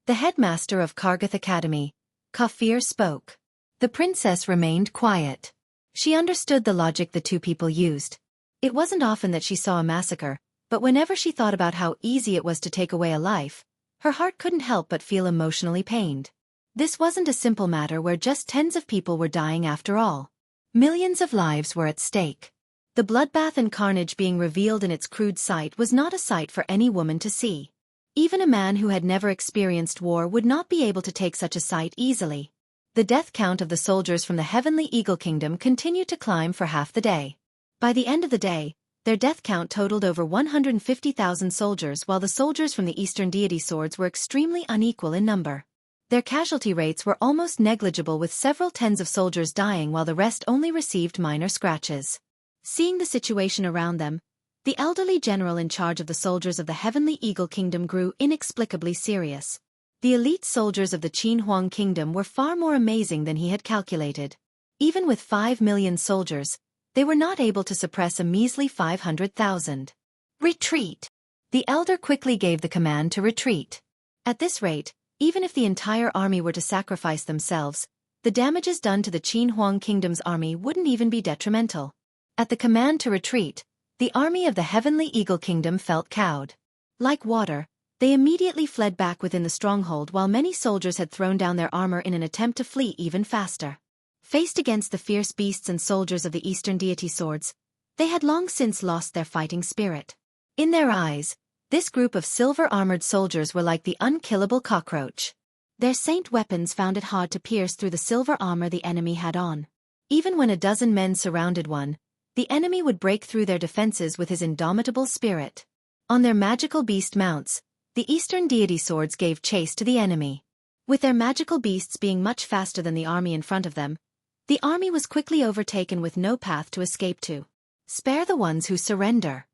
The headmaster of Kargath Academy, Kafir, spoke. The princess remained quiet. She understood the logic the 2 people used. It wasn't often that she saw a massacre, but whenever she thought about how easy it was to take away a life, her heart couldn't help but feel emotionally pained. This wasn't a simple matter where just tens of people were dying after all. Millions of lives were at stake. The bloodbath and carnage being revealed in its crude sight was not a sight for any woman to see. Even a man who had never experienced war would not be able to take such a sight easily. The death count of the soldiers from the Heavenly Eagle Kingdom continued to climb for half the day. By the end of the day, their death count totaled over 150,000 soldiers, while the soldiers from the Eastern Deity Swords were extremely unequal in number. Their casualty rates were almost negligible, with several tens of soldiers dying while the rest only received minor scratches. Seeing the situation around them, the elderly general in charge of the soldiers of the Heavenly Eagle Kingdom grew inexplicably serious. The elite soldiers of the Qin Huang Kingdom were far more amazing than he had calculated. Even with 5 million soldiers, they were not able to suppress a measly 500,000. Retreat! The elder quickly gave the command to retreat. At this rate, even if the entire army were to sacrifice themselves, the damages done to the Qin Huang Kingdom's army wouldn't even be detrimental. At the command to retreat, the army of the Heavenly Eagle Kingdom felt cowed. Like water, they immediately fled back within the stronghold, while many soldiers had thrown down their armor in an attempt to flee even faster. Faced against the fierce beasts and soldiers of the Eastern Deity Swords, they had long since lost their fighting spirit. In their eyes, this group of silver-armored soldiers were like the unkillable cockroach. Their saint weapons found it hard to pierce through the silver armor the enemy had on. Even when a dozen men surrounded one, the enemy would break through their defenses with his indomitable spirit. On their magical beast mounts, the Eastern Deity Swords gave chase to the enemy. With their magical beasts being much faster than the army in front of them, the army was quickly overtaken with no path to escape to. Spare the ones who surrender.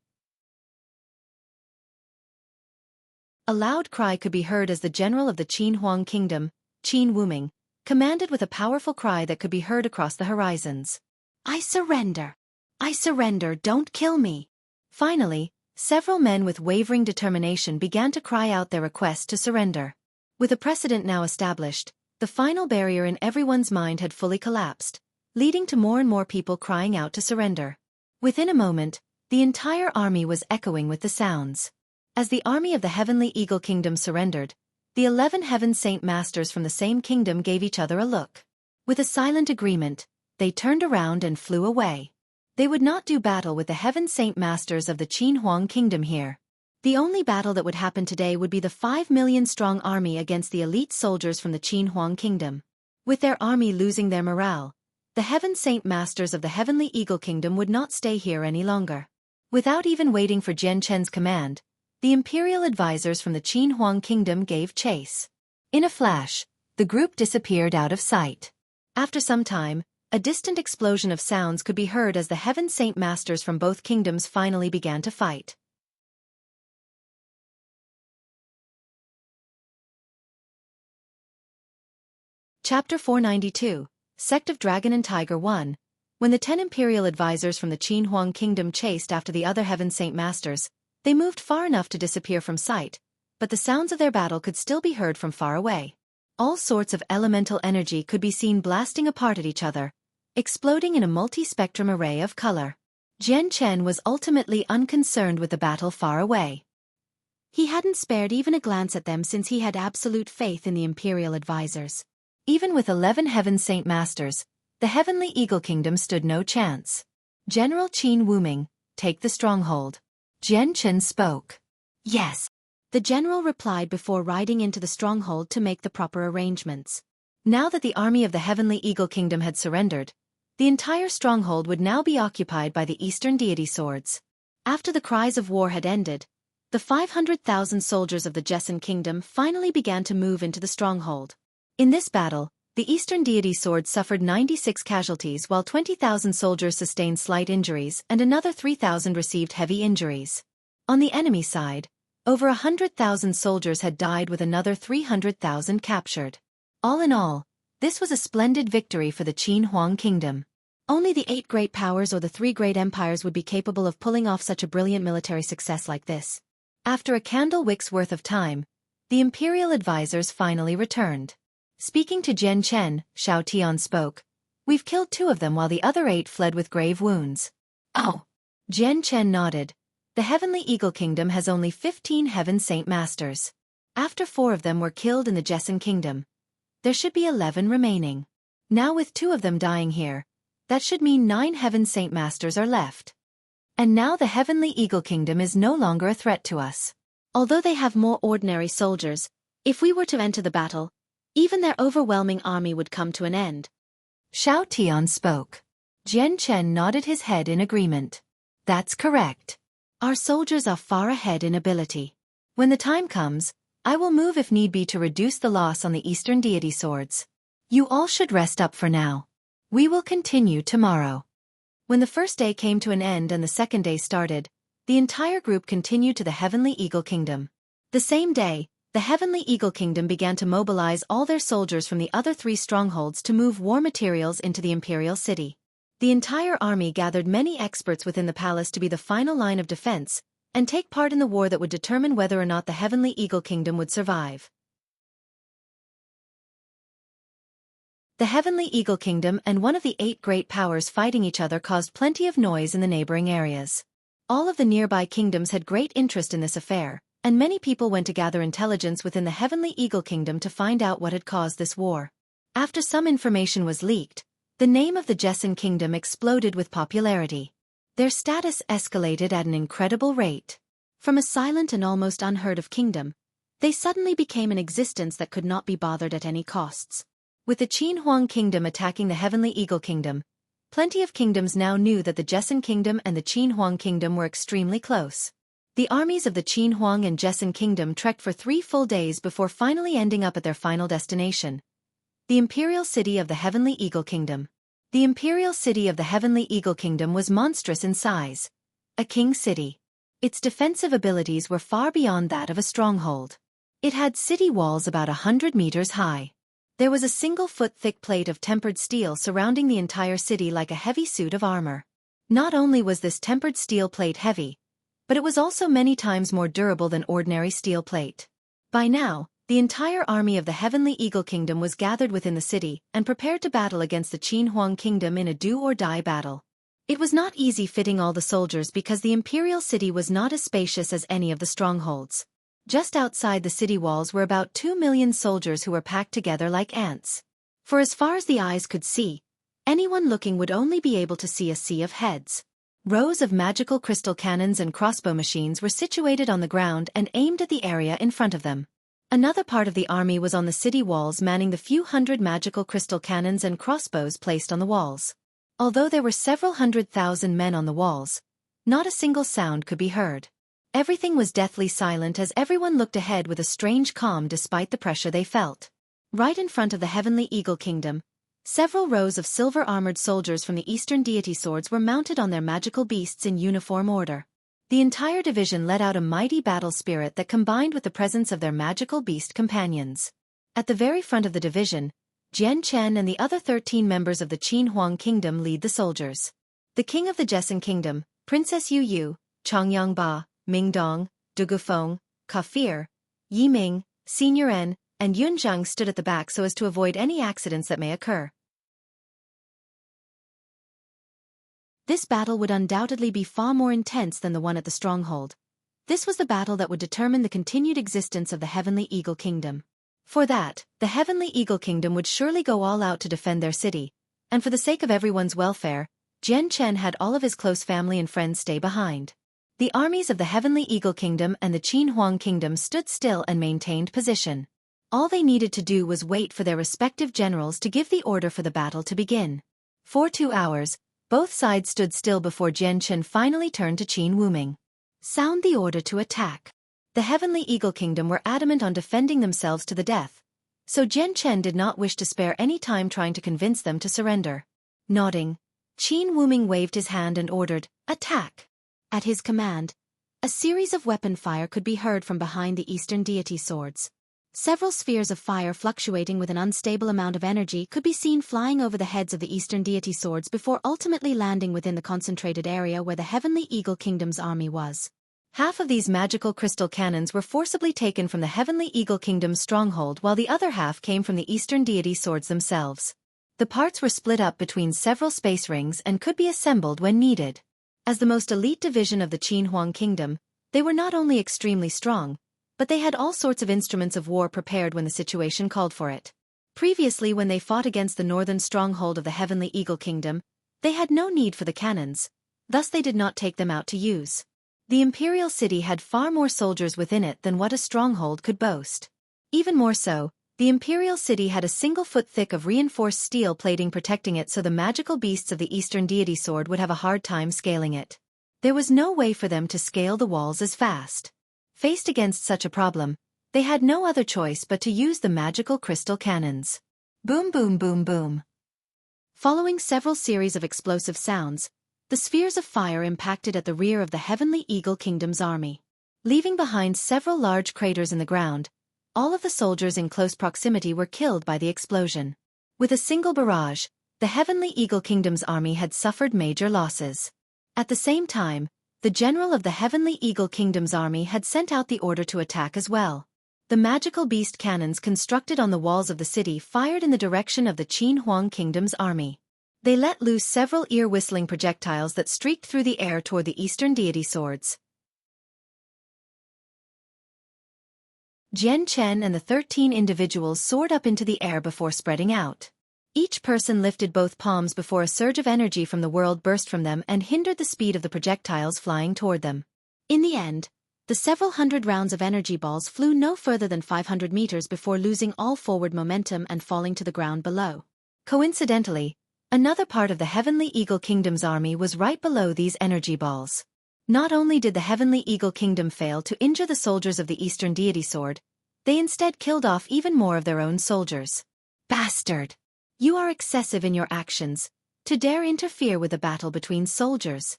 A loud cry could be heard as the general of the Qin Huang Kingdom, Qin Wuming, commanded with a powerful cry that could be heard across the horizons. I surrender! I surrender, don't kill me! Finally, several men with wavering determination began to cry out their request to surrender. With a precedent now established, the final barrier in everyone's mind had fully collapsed, leading to more and more people crying out to surrender. Within a moment, the entire army was echoing with the sounds. As the army of the Heavenly Eagle Kingdom surrendered, the 11 Heaven Saint Masters from the same kingdom gave each other a look. With a silent agreement, they turned around and flew away. They would not do battle with the Heaven Saint Masters of the Qin Huang Kingdom here. The only battle that would happen today would be the 5 million-strong army against the elite soldiers from the Qin Huang Kingdom. With their army losing their morale, the Heaven Saint Masters of the Heavenly Eagle Kingdom would not stay here any longer. Without even waiting for Jian Chen's command, the imperial advisors from the Qin Huang Kingdom gave chase. In a flash, the group disappeared out of sight. After some time, a distant explosion of sounds could be heard as the Heaven Saint Masters from both kingdoms finally began to fight. Chapter 492, Sect of Dragon and Tiger 1. When the 10 imperial advisors from the Qin Huang Kingdom chased after the other Heaven Saint Masters, they moved far enough to disappear from sight, but the sounds of their battle could still be heard from far away. All sorts of elemental energy could be seen blasting apart at each other, exploding in a multi-spectrum array of color. Jian Chen was ultimately unconcerned with the battle far away. He hadn't spared even a glance at them since he had absolute faith in the imperial advisors. Even with 11 Heaven Saint Masters, the Heavenly Eagle Kingdom stood no chance. General Qin Wuming, take the stronghold. Jian Chen spoke. Yes. The general replied before riding into the stronghold to make the proper arrangements. Now that the army of the Heavenly Eagle Kingdom had surrendered, the entire stronghold would now be occupied by the Eastern Deity Swords. After the cries of war had ended, the 500,000 soldiers of the Jessen Kingdom finally began to move into the stronghold. In this battle, the Eastern Deity Swords suffered 96 casualties while 20,000 soldiers sustained slight injuries and another 3,000 received heavy injuries. On the enemy side, over 100,000 soldiers had died with another 300,000 captured. All in all, this was a splendid victory for the Qin Huang Kingdom. Only the 8 great powers or the 3 great empires would be capable of pulling off such a brilliant military success like this. After a candle wick's worth of time, the imperial advisors finally returned. Speaking to Jian Chen, Shao Tian spoke. We've killed 2 of them while the other 8 fled with grave wounds. Oh! Jian Chen nodded. The Heavenly Eagle Kingdom has only 15 Heaven Saint Masters. After 4 of them were killed in the Jessen Kingdom, there should be 11 remaining. Now with 2 of them dying here, that should mean 9 Heaven Saint Masters are left. And now the Heavenly Eagle Kingdom is no longer a threat to us. Although they have more ordinary soldiers, if we were to enter the battle, Even their overwhelming army would come to an end. Xiao Tian spoke. Jian Chen nodded his head in agreement. That's correct. Our soldiers are far ahead in ability. When the time comes, I will move if need be to reduce the loss on the Eastern deity swords. You all should rest up for now. We will continue tomorrow. When the first day came to an end and the second day started, the entire group continued to the Heavenly Eagle Kingdom. The same day, the Heavenly Eagle Kingdom began to mobilize all their soldiers from the other 3 strongholds to move war materials into the Imperial City. The entire army gathered many experts within the palace to be the final line of defense, and take part in the war that would determine whether or not the Heavenly Eagle Kingdom would survive. The Heavenly Eagle Kingdom and one of the 8 great powers fighting each other caused plenty of noise in the neighboring areas. All of the nearby kingdoms had great interest in this affair, and many people went to gather intelligence within the Heavenly Eagle Kingdom to find out what had caused this war. After some information was leaked, the name of the Jessan Kingdom exploded with popularity. Their status escalated at an incredible rate. From a silent and almost unheard-of kingdom, they suddenly became an existence that could not be bothered at any costs. With the Qin Huang Kingdom attacking the Heavenly Eagle Kingdom, plenty of kingdoms now knew that the Jessan Kingdom and the Qin Huang Kingdom were extremely close. The armies of the Qin Huang and Jessan Kingdom trekked for 3 full days before finally ending up at their final destination, the Imperial City of the Heavenly Eagle Kingdom. The Imperial City of the Heavenly Eagle Kingdom was monstrous in size. A king city. Its defensive abilities were far beyond that of a stronghold. It had city walls about 100 meters high. There was a single-foot-thick plate of tempered steel surrounding the entire city like a heavy suit of armor. Not only was this tempered steel plate heavy, but it was also many times more durable than ordinary steel plate. By now, the entire army of the Heavenly Eagle Kingdom was gathered within the city and prepared to battle against the Qin Huang Kingdom in a do-or-die battle. It was not easy fitting all the soldiers because the Imperial City was not as spacious as any of the strongholds. Just outside the city walls were about 2 million soldiers who were packed together like ants. For as far as the eyes could see, anyone looking would only be able to see a sea of heads. Rows of magical crystal cannons and crossbow machines were situated on the ground and aimed at the area in front of them. Another part of the army was on the city walls manning the few hundred magical crystal cannons and crossbows placed on the walls. Although there were several 100,000 men on the walls, not a single sound could be heard. Everything was deathly silent as everyone looked ahead with a strange calm despite the pressure they felt. Right in front of the Heavenly Eagle Kingdom, several rows of silver-armored soldiers from the Eastern deity swords were mounted on their magical beasts in uniform order. The entire division let out a mighty battle spirit that combined with the presence of their magical beast companions. At the very front of the division, Jian Chen and the other 13 members of the Qin Huang Kingdom lead the soldiers. The king of the Jessan Kingdom, Princess Yu Yu, Changyang Ba, Ming Dong, Du Gufeng, Kafir, Yi Ming, Senior En, and Yun Zheng stood at the back so as to avoid any accidents that may occur. This battle would undoubtedly be far more intense than the one at the stronghold. This was the battle that would determine the continued existence of the Heavenly Eagle Kingdom. For that, the Heavenly Eagle Kingdom would surely go all out to defend their city, and for the sake of everyone's welfare, Jian Chen had all of his close family and friends stay behind. The armies of the Heavenly Eagle Kingdom and the Qin Huang Kingdom stood still and maintained position. All they needed to do was wait for their respective generals to give the order for the battle to begin. For 2 hours, both sides stood still before Jian Chen finally turned to Qin Wuming. Sound the order to attack. The Heavenly Eagle Kingdom were adamant on defending themselves to the death, so Jian Chen did not wish to spare any time trying to convince them to surrender. Nodding, Qin Wuming waved his hand and ordered, "Attack!" At his command, a series of weapon fire could be heard from behind the Eastern deity swords. Several spheres of fire fluctuating with an unstable amount of energy could be seen flying over the heads of the Eastern deity swords before ultimately landing within the concentrated area where the Heavenly Eagle Kingdom's army was. Half of these magical crystal cannons were forcibly taken from the Heavenly Eagle Kingdom's stronghold while the other half came from the Eastern deity swords themselves. The parts were split up between several space rings and could be assembled when needed. As the most elite division of the Qin Huang Kingdom, they were not only extremely strong, but they had all sorts of instruments of war prepared when the situation called for it. Previously, when they fought against the northern stronghold of the Heavenly Eagle Kingdom, they had no need for the cannons, thus they did not take them out to use. The Imperial City had far more soldiers within it than what a stronghold could boast. Even more so, The imperial city had a single foot thick of reinforced steel plating protecting it, so the magical beasts of the Eastern Deity Sword would have a hard time scaling it. There was no way for them to scale the walls as fast. Faced against such a problem, they had no other choice but to use the magical crystal cannons. Boom boom boom boom. Following several series of explosive sounds, the spheres of fire impacted at the rear of the Heavenly Eagle Kingdom's army. Leaving behind several large craters in the ground, all of the soldiers in close proximity were killed by the explosion. With a single barrage, the Heavenly Eagle Kingdom's army had suffered major losses. At the same time, the general of the Heavenly Eagle Kingdom's army had sent out the order to attack as well. The magical beast cannons constructed on the walls of the city fired in the direction of the Qin Huang Kingdom's army. They let loose several ear-whistling projectiles that streaked through the air toward the Eastern Deity Swords. Jian Chen and the 13 individuals soared up into the air before spreading out. Each person lifted both palms before a surge of energy from the world burst from them and hindered the speed of the projectiles flying toward them. In the end, the several hundred rounds of energy balls flew no further than 500 meters before losing all forward momentum and falling to the ground below. Coincidentally, another part of the Heavenly Eagle Kingdom's army was right below these energy balls. Not only did the Heavenly Eagle Kingdom fail to injure the soldiers of the Eastern Deity Sword, they instead killed off even more of their own soldiers. Bastard! You are excessive in your actions, to dare interfere with a battle between soldiers.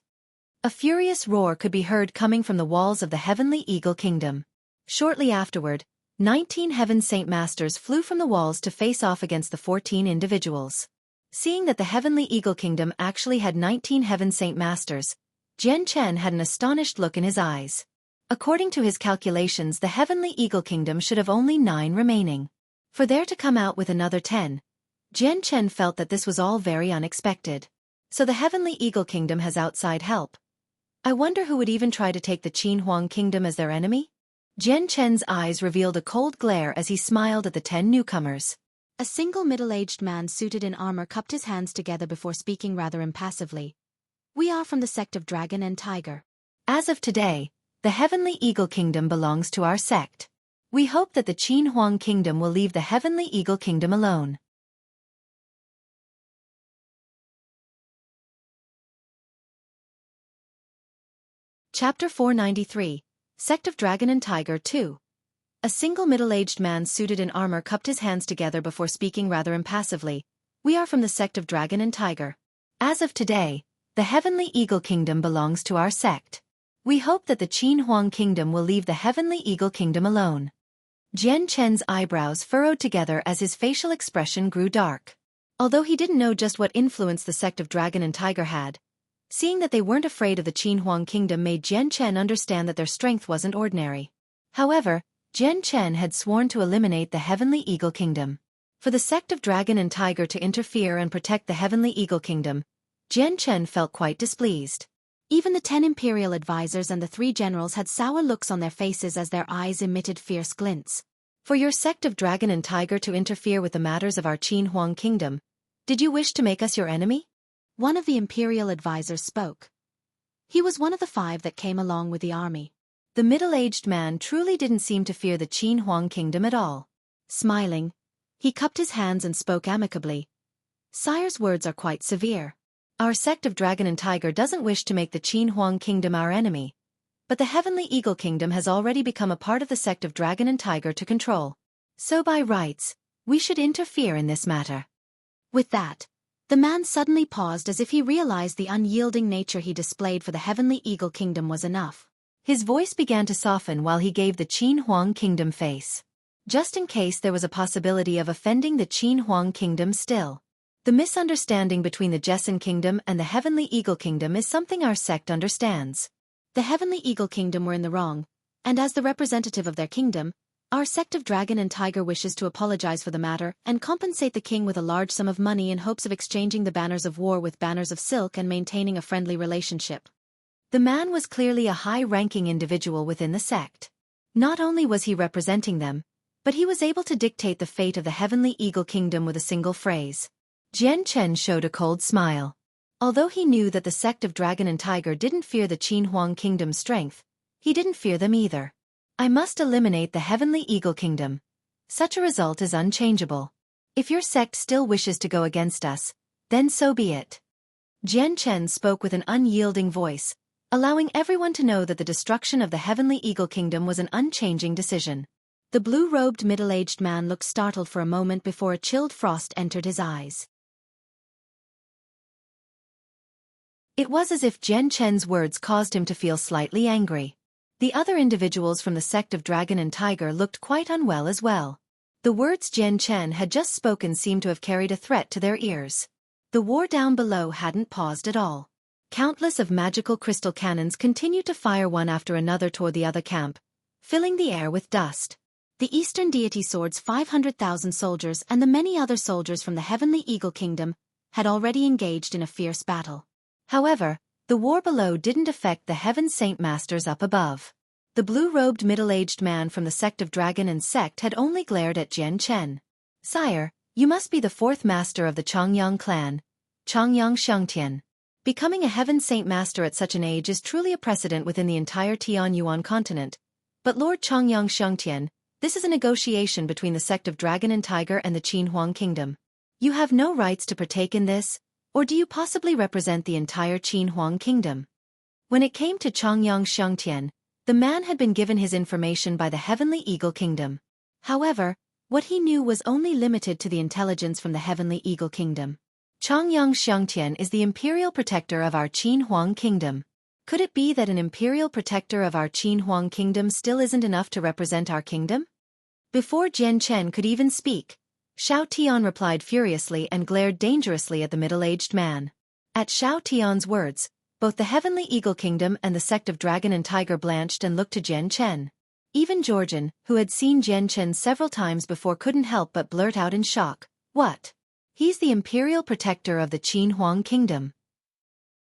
A furious roar could be heard coming from the walls of the Heavenly Eagle Kingdom. Shortly afterward, 19 Heaven Saint Masters flew from the walls to face off against the 14 individuals. Seeing that the Heavenly Eagle Kingdom actually had 19 Heaven Saint Masters, Jian Chen had an astonished look in his eyes. According to his calculations, the Heavenly Eagle Kingdom should have only 9 remaining. For there to come out with another 10, Jian Chen felt that this was all very unexpected. So the Heavenly Eagle Kingdom has outside help. I wonder who would even try to take the Qin Huang Kingdom as their enemy? Jian Chen's eyes revealed a cold glare as he smiled at the 10 newcomers. A single middle-aged man suited in armor cupped his hands together before speaking rather impassively. We are from the sect of Dragon and Tiger. As of today, the Heavenly Eagle Kingdom belongs to our sect. We hope that the Qin Huang Kingdom will leave the Heavenly Eagle Kingdom alone. Chapter 493, Sect of Dragon and Tiger 2. A single middle-aged man suited in armor cupped his hands together before speaking rather impassively. We are from the sect of Dragon and Tiger. As of today, the Heavenly Eagle Kingdom belongs to our sect. We hope that the Qin Huang Kingdom will leave the Heavenly Eagle Kingdom alone. Jian Chen's eyebrows furrowed together as his facial expression grew dark. Although he didn't know just what influence the sect of Dragon and Tiger had, seeing that they weren't afraid of the Qin Huang Kingdom made Jian Chen understand that their strength wasn't ordinary. However, Jian Chen had sworn to eliminate the Heavenly Eagle Kingdom. For the sect of Dragon and Tiger to interfere and protect the Heavenly Eagle Kingdom, Jian Chen felt quite displeased. Even the 10 imperial advisors and the 3 generals had sour looks on their faces as their eyes emitted fierce glints. For your sect of Dragon and Tiger to interfere with the matters of our Qin Huang Kingdom, did you wish to make us your enemy? One of the imperial advisors spoke. He was one of the 5 that came along with the army. The middle-aged man truly didn't seem to fear the Qin Huang Kingdom at all. Smiling, he cupped his hands and spoke amicably. Sire's words are quite severe. Our sect of Dragon and Tiger doesn't wish to make the Qin Huang Kingdom our enemy. But the Heavenly Eagle Kingdom has already become a part of the sect of Dragon and Tiger to control. So by rights, we should interfere in this matter. With that, the man suddenly paused as if he realized the unyielding nature he displayed for the Heavenly Eagle Kingdom was enough. His voice began to soften while he gave the Qin Huang Kingdom face. Just in case there was a possibility of offending the Qin Huang Kingdom still. The misunderstanding between the Jessen Kingdom and the Heavenly Eagle Kingdom is something our sect understands. The Heavenly Eagle Kingdom were in the wrong, and as the representative of their kingdom, our sect of Dragon and Tiger wishes to apologize for the matter and compensate the king with a large sum of money in hopes of exchanging the banners of war with banners of silk and maintaining a friendly relationship. The man was clearly a high-ranking individual within the sect. Not only was he representing them, but he was able to dictate the fate of the Heavenly Eagle Kingdom with a single phrase. Jian Chen showed a cold smile. Although he knew that the sect of Dragon and Tiger didn't fear the Qin Huang Kingdom's strength, he didn't fear them either. I must eliminate the Heavenly Eagle Kingdom. Such a result is unchangeable. If your sect still wishes to go against us, then so be it. Jian Chen spoke with an unyielding voice, allowing everyone to know that the destruction of the Heavenly Eagle Kingdom was an unchanging decision. The blue-robed middle-aged man looked startled for a moment before a chilled frost entered his eyes. It was as if Jian Chen's words caused him to feel slightly angry. The other individuals from the sect of Dragon and Tiger looked quite unwell as well. The words Jian Chen had just spoken seemed to have carried a threat to their ears. The war down below hadn't paused at all. Countless of magical crystal cannons continued to fire one after another toward the other camp, filling the air with dust. The Eastern Deity Sword's 500,000 soldiers and the many other soldiers from the Heavenly Eagle Kingdom had already engaged in a fierce battle. However, the war below didn't affect the Heaven Saint Masters up above. The blue-robed middle-aged man from the sect of Dragon and sect had only glared at Jian Chen. "Sire, you must be the fourth master of the Changyang clan, Changyang Xiangtian. Becoming a Heaven Saint Master at such an age is truly a precedent within the entire Tianyuan continent. But Lord Changyang Xiangtian, this is a negotiation between the sect of Dragon and Tiger and the Qinhuang Kingdom. You have no rights to partake in this, or do you possibly represent the entire Qinhuang Kingdom?" When it came to Changyang Xiangtian, the man had been given his information by the Heavenly Eagle Kingdom. However, what he knew was only limited to the intelligence from the Heavenly Eagle Kingdom. Changyang Xiangtian is the imperial protector of our Qinhuang Kingdom. Could it be that an imperial protector of our Qinhuang Kingdom still isn't enough to represent our kingdom? Before Jian Chen could even speak, Xiao Tian replied furiously and glared dangerously at the middle-aged man. At Xiao Tian's words, both the Heavenly Eagle Kingdom and the sect of Dragon and Tiger blanched and looked to Jian Chen. Even Georgian, who had seen Jian Chen several times before, couldn't help but blurt out in shock, "What? He's the imperial protector of the Qinhuang Kingdom?"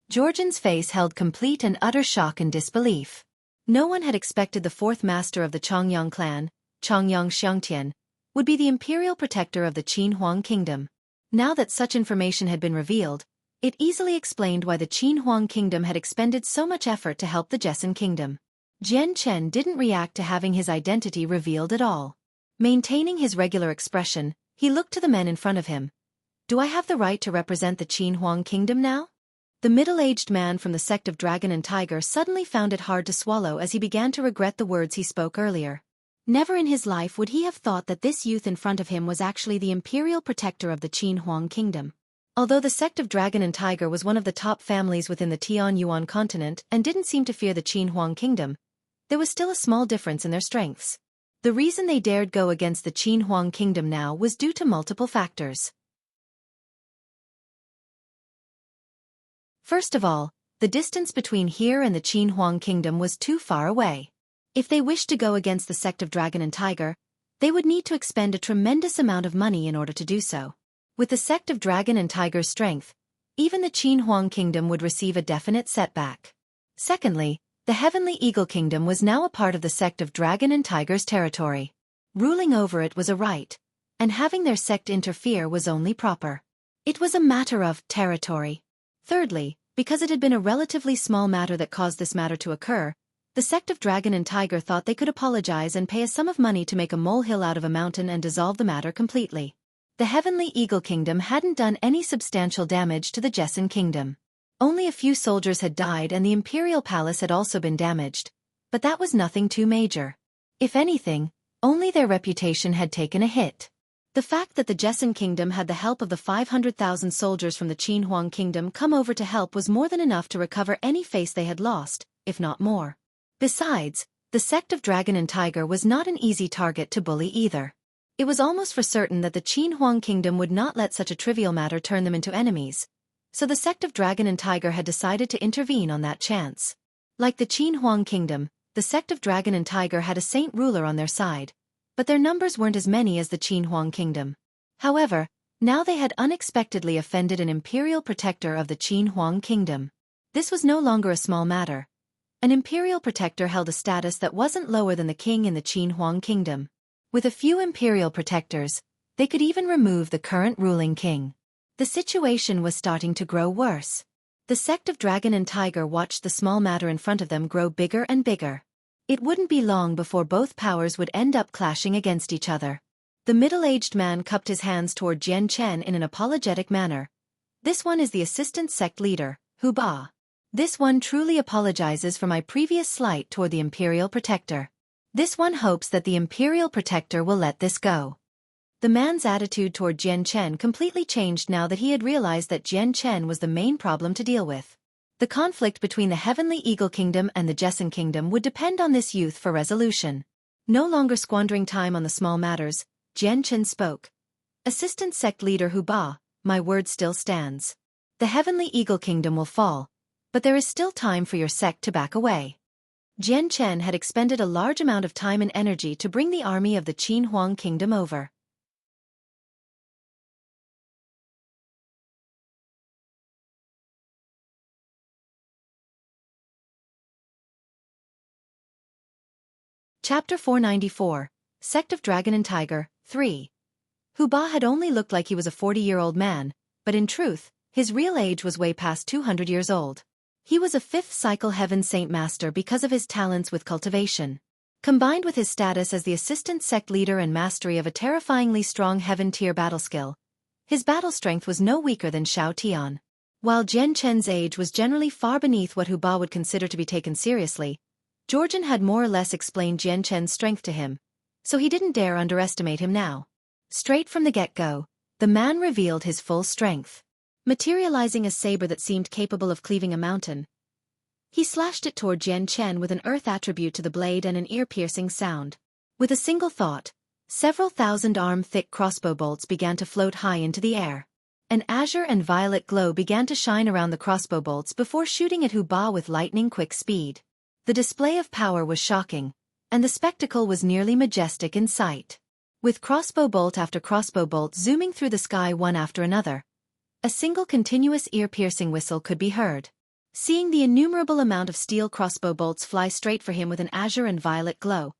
Georgian's face held complete and utter shock and disbelief. No one had expected the fourth master of the Changyang clan, Changyang Xiangtian, would be the imperial protector of the Qinhuang Kingdom. Now that such information had been revealed, it easily explained why the Qinhuang Kingdom had expended so much effort to help the Jessan Kingdom. Jian Chen didn't react to having his identity revealed at all. Maintaining his regular expression, he looked to the men in front of him. "Do I have the right to represent the Qinhuang Kingdom now?" The middle-aged man from the sect of Dragon and Tiger suddenly found it hard to swallow as he began to regret the words he spoke earlier. Never in his life would he have thought that this youth in front of him was actually the imperial protector of the Qinhuang Kingdom. Although the sect of Dragon and Tiger was one of the top families within the Tianyuan continent and didn't seem to fear the Qinhuang Kingdom, there was still a small difference in their strengths. The reason they dared go against the Qinhuang Kingdom now was due to multiple factors. First of all, the distance between here and the Qinhuang Kingdom was too far away. If they wished to go against the sect of Dragon and Tiger, they would need to expend a tremendous amount of money in order to do so. With the sect of Dragon and Tiger's strength, even the Qinhuang Kingdom would receive a definite setback. Secondly, the Heavenly Eagle Kingdom was now a part of the sect of Dragon and Tiger's territory. Ruling over it was a right, and having their sect interfere was only proper. It was a matter of territory. Thirdly, because it had been a relatively small matter that caused this matter to occur, the sect of Dragon and Tiger thought they could apologize and pay a sum of money to make a molehill out of a mountain and dissolve the matter completely. The Heavenly Eagle Kingdom hadn't done any substantial damage to the Jessan Kingdom. Only a few soldiers had died and the Imperial Palace had also been damaged, but that was nothing too major. If anything, only their reputation had taken a hit. The fact that the Jessan Kingdom had the help of the 500,000 soldiers from the Qinhuang Kingdom come over to help was more than enough to recover any face they had lost, if not more. Besides, the sect of Dragon and Tiger was not an easy target to bully either. It was almost for certain that the Qinhuang Kingdom would not let such a trivial matter turn them into enemies, so the sect of Dragon and Tiger had decided to intervene on that chance. Like the Qinhuang Kingdom, the sect of Dragon and Tiger had a saint ruler on their side, but their numbers weren't as many as the Qinhuang Kingdom. However, now they had unexpectedly offended an imperial protector of the Qinhuang Kingdom. This was no longer a small matter. An imperial protector held a status that wasn't lower than the king in the Qinhuang Kingdom. With a few imperial protectors, they could even remove the current ruling king. The situation was starting to grow worse. The sect of Dragon and Tiger watched the small matter in front of them grow bigger and bigger. It wouldn't be long before both powers would end up clashing against each other. The middle-aged man cupped his hands toward Jian Chen in an apologetic manner. This one is the assistant sect leader, Hu Ba. This one truly apologizes for my previous slight toward the Imperial Protector. This one hopes that the Imperial Protector will let this go. The man's attitude toward Jian Chen completely changed now that he had realized that Jian Chen was the main problem to deal with. The conflict between the Heavenly Eagle Kingdom and the Jessen Kingdom would depend on this youth for resolution. No longer squandering time on the small matters, Jian Chen spoke. Assistant sect leader Hu Ba, my word still stands. The Heavenly Eagle Kingdom will fall, but there is still time for your sect to back away. Jian Chen had expended a large amount of time and energy to bring the army of the Qin Huang Kingdom over. Chapter 494, Sect of Dragon and Tiger, 3. Hu Ba had only looked like he was a 40-year-old man, but in truth, his real age was way past 200 years old. He was a 5th cycle Heaven Saint Master because of his talents with cultivation. Combined with his status as the assistant sect leader and mastery of a terrifyingly strong Heaven tier battle skill, his battle strength was no weaker than Shao Tian. While Jian Chen's age was generally far beneath what Hu Ba would consider to be taken seriously, Georgian had more or less explained Jian Chen's strength to him, so he didn't dare underestimate him now. Straight from the get-go, the man revealed his full strength. Materializing a saber that seemed capable of cleaving a mountain, he slashed it toward Jian Chen with an earth attribute to the blade and an ear-piercing sound. With a single thought, several thousand-arm-thick crossbow bolts began to float high into the air. An azure and violet glow began to shine around the crossbow bolts before shooting at Hu Ba with lightning-quick speed. The display of power was shocking, and the spectacle was nearly majestic in sight. With crossbow bolt after crossbow bolt zooming through the sky one after another, a single continuous ear-piercing whistle could be heard. Seeing the innumerable amount of steel crossbow bolts fly straight for him with an azure and violet glow,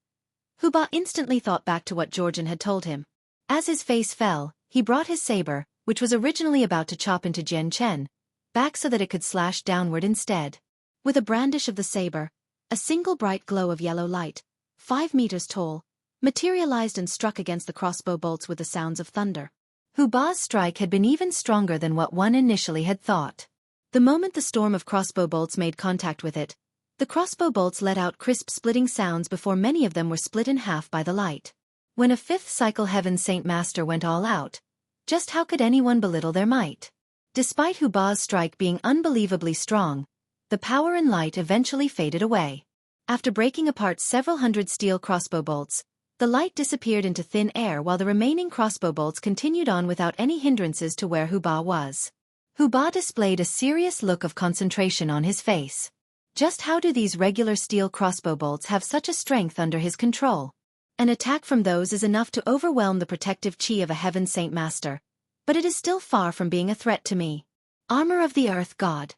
Hu Ba instantly thought back to what Georgian had told him. As his face fell, he brought his saber, which was originally about to chop into Jian Chen, back so that it could slash downward instead. With a brandish of the saber, a single bright glow of yellow light, 5 meters tall, materialized and struck against the crossbow bolts with the sounds of thunder. Hu Ba's strike had been even stronger than what one initially had thought. The moment the storm of crossbow bolts made contact with it, the crossbow bolts let out crisp splitting sounds before many of them were split in half by the light. When a 5th cycle Heaven Saint Master went all out, just how could anyone belittle their might? Despite Hu Ba's strike being unbelievably strong, the power and light eventually faded away. After breaking apart several hundred steel crossbow bolts, the light disappeared into thin air while the remaining crossbow bolts continued on without any hindrances to where Hu Ba was. Hu Ba displayed a serious look of concentration on his face. Just how do these regular steel crossbow bolts have such a strength under his control? An attack from those is enough to overwhelm the protective chi of a Heaven Saint Master, but it is still far from being a threat to me. Armor of the Earth God.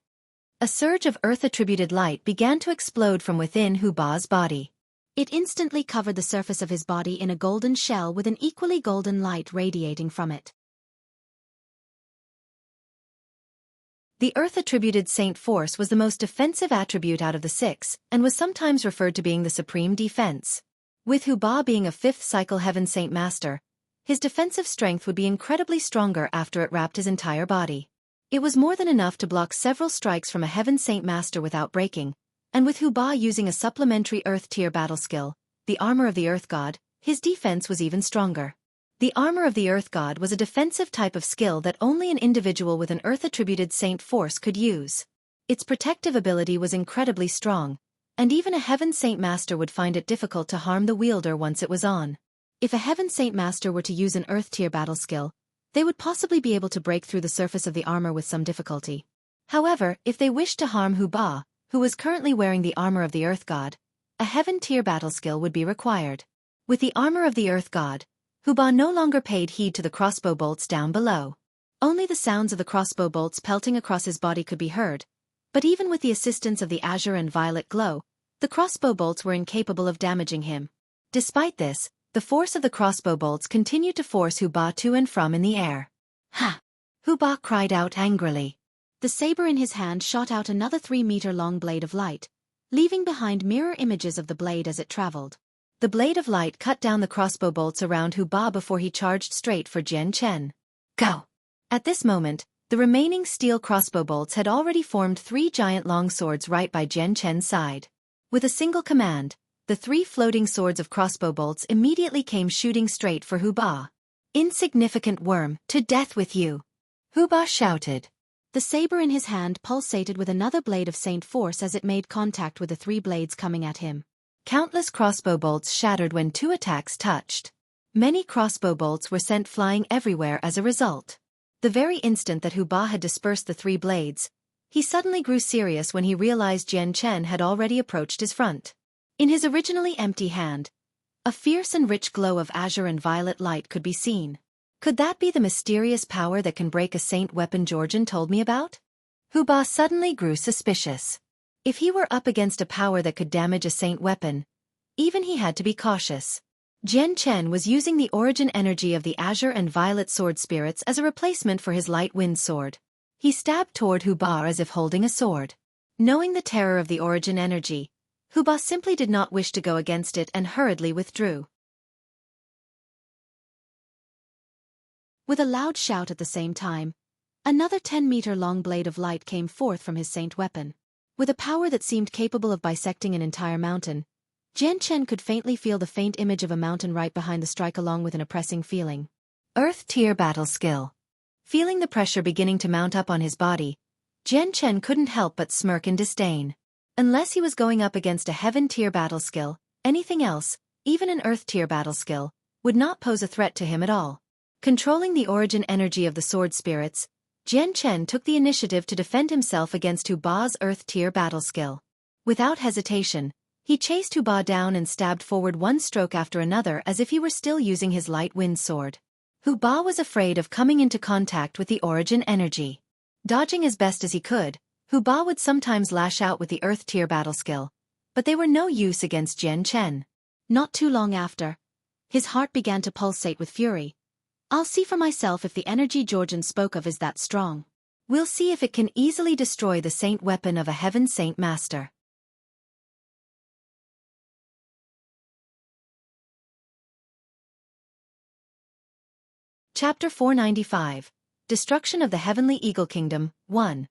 A surge of earth-attributed light began to explode from within Hu Ba's body. It instantly covered the surface of his body in a golden shell with an equally golden light radiating from it. The earth-attributed Saint Force was the most defensive attribute out of the 6, and was sometimes referred to being the supreme defense. With Hu Ba being a 5th cycle Heaven Saint Master, his defensive strength would be incredibly stronger after it wrapped his entire body. It was more than enough to block several strikes from a Heaven Saint Master without breaking, and with Hu Ba using a supplementary Earth tier battle skill, the Armor of the Earth God, his defense was even stronger. The Armor of the Earth God was a defensive type of skill that only an individual with an Earth-attributed Saint Force could use. Its protective ability was incredibly strong, and even a Heaven Saint Master would find it difficult to harm the wielder once it was on. If a Heaven Saint Master were to use an Earth tier battle skill, they would possibly be able to break through the surface of the armor with some difficulty. However, if they wished to harm Hu Ba, who was currently wearing the Armor of the Earth God, a Heaven tier battle skill would be required. With the Armor of the Earth God, Hu Ba no longer paid heed to the crossbow bolts down below. Only the sounds of the crossbow bolts pelting across his body could be heard, but even with the assistance of the azure and violet glow, the crossbow bolts were incapable of damaging him. Despite this, the force of the crossbow bolts continued to force Hu Ba to and from in the air. Ha! Hu Ba cried out angrily. The saber in his hand shot out another 3-meter-long blade of light, leaving behind mirror images of the blade as it traveled. The blade of light cut down the crossbow bolts around Hu Ba before he charged straight for Jian Chen. Go! At this moment, the remaining steel crossbow bolts had already formed 3 giant longswords right by Jian Chen's side. With a single command, the 3 floating swords of crossbow bolts immediately came shooting straight for Hu Ba. "Insignificant worm, to death with you!" Hu Ba shouted. The saber in his hand pulsated with another blade of Saint force as it made contact with the 3 blades coming at him. Countless crossbow bolts shattered when 2 attacks touched. Many crossbow bolts were sent flying everywhere as a result. The very instant that Hu Ba had dispersed the 3 blades, he suddenly grew serious when he realized Jian Chen had already approached his front. In his originally empty hand, a fierce and rich glow of azure and violet light could be seen. Could that be the mysterious power that can break a saint weapon Georgian told me about? Hu Ba suddenly grew suspicious. If he were up against a power that could damage a saint weapon, even he had to be cautious. Jian Chen was using the origin energy of the azure and violet sword spirits as a replacement for his light wind sword. He stabbed toward Hu Ba as if holding a sword. Knowing the terror of the origin energy, Hu Ba simply did not wish to go against it and hurriedly withdrew. With a loud shout at the same time, another 10-meter-long blade of light came forth from his saint weapon. With a power that seemed capable of bisecting an entire mountain, Jian Chen could faintly feel the faint image of a mountain right behind the strike along with an oppressing feeling. Earth Tier Battle Skill. Feeling the pressure beginning to mount up on his body, Jian Chen couldn't help but smirk in disdain. Unless he was going up against a Heaven Tier Battle Skill, anything else, even an Earth Tier Battle Skill, would not pose a threat to him at all. Controlling the origin energy of the sword spirits, Jian Chen took the initiative to defend himself against Hu Ba's Earth Tier Battle Skill. Without hesitation, he chased Hu Ba down and stabbed forward one stroke after another as if he were still using his light wind sword. Hu Ba was afraid of coming into contact with the origin energy. Dodging as best as he could, Hu Ba would sometimes lash out with the Earth Tier Battle Skill, but they were no use against Jian Chen. Not too long after, his heart began to pulsate with fury. "I'll see for myself if the energy Georgian spoke of is that strong. We'll see if it can easily destroy the saint weapon of a Heaven Saint Master." Chapter 495. Destruction of the Heavenly Eagle Kingdom, 1.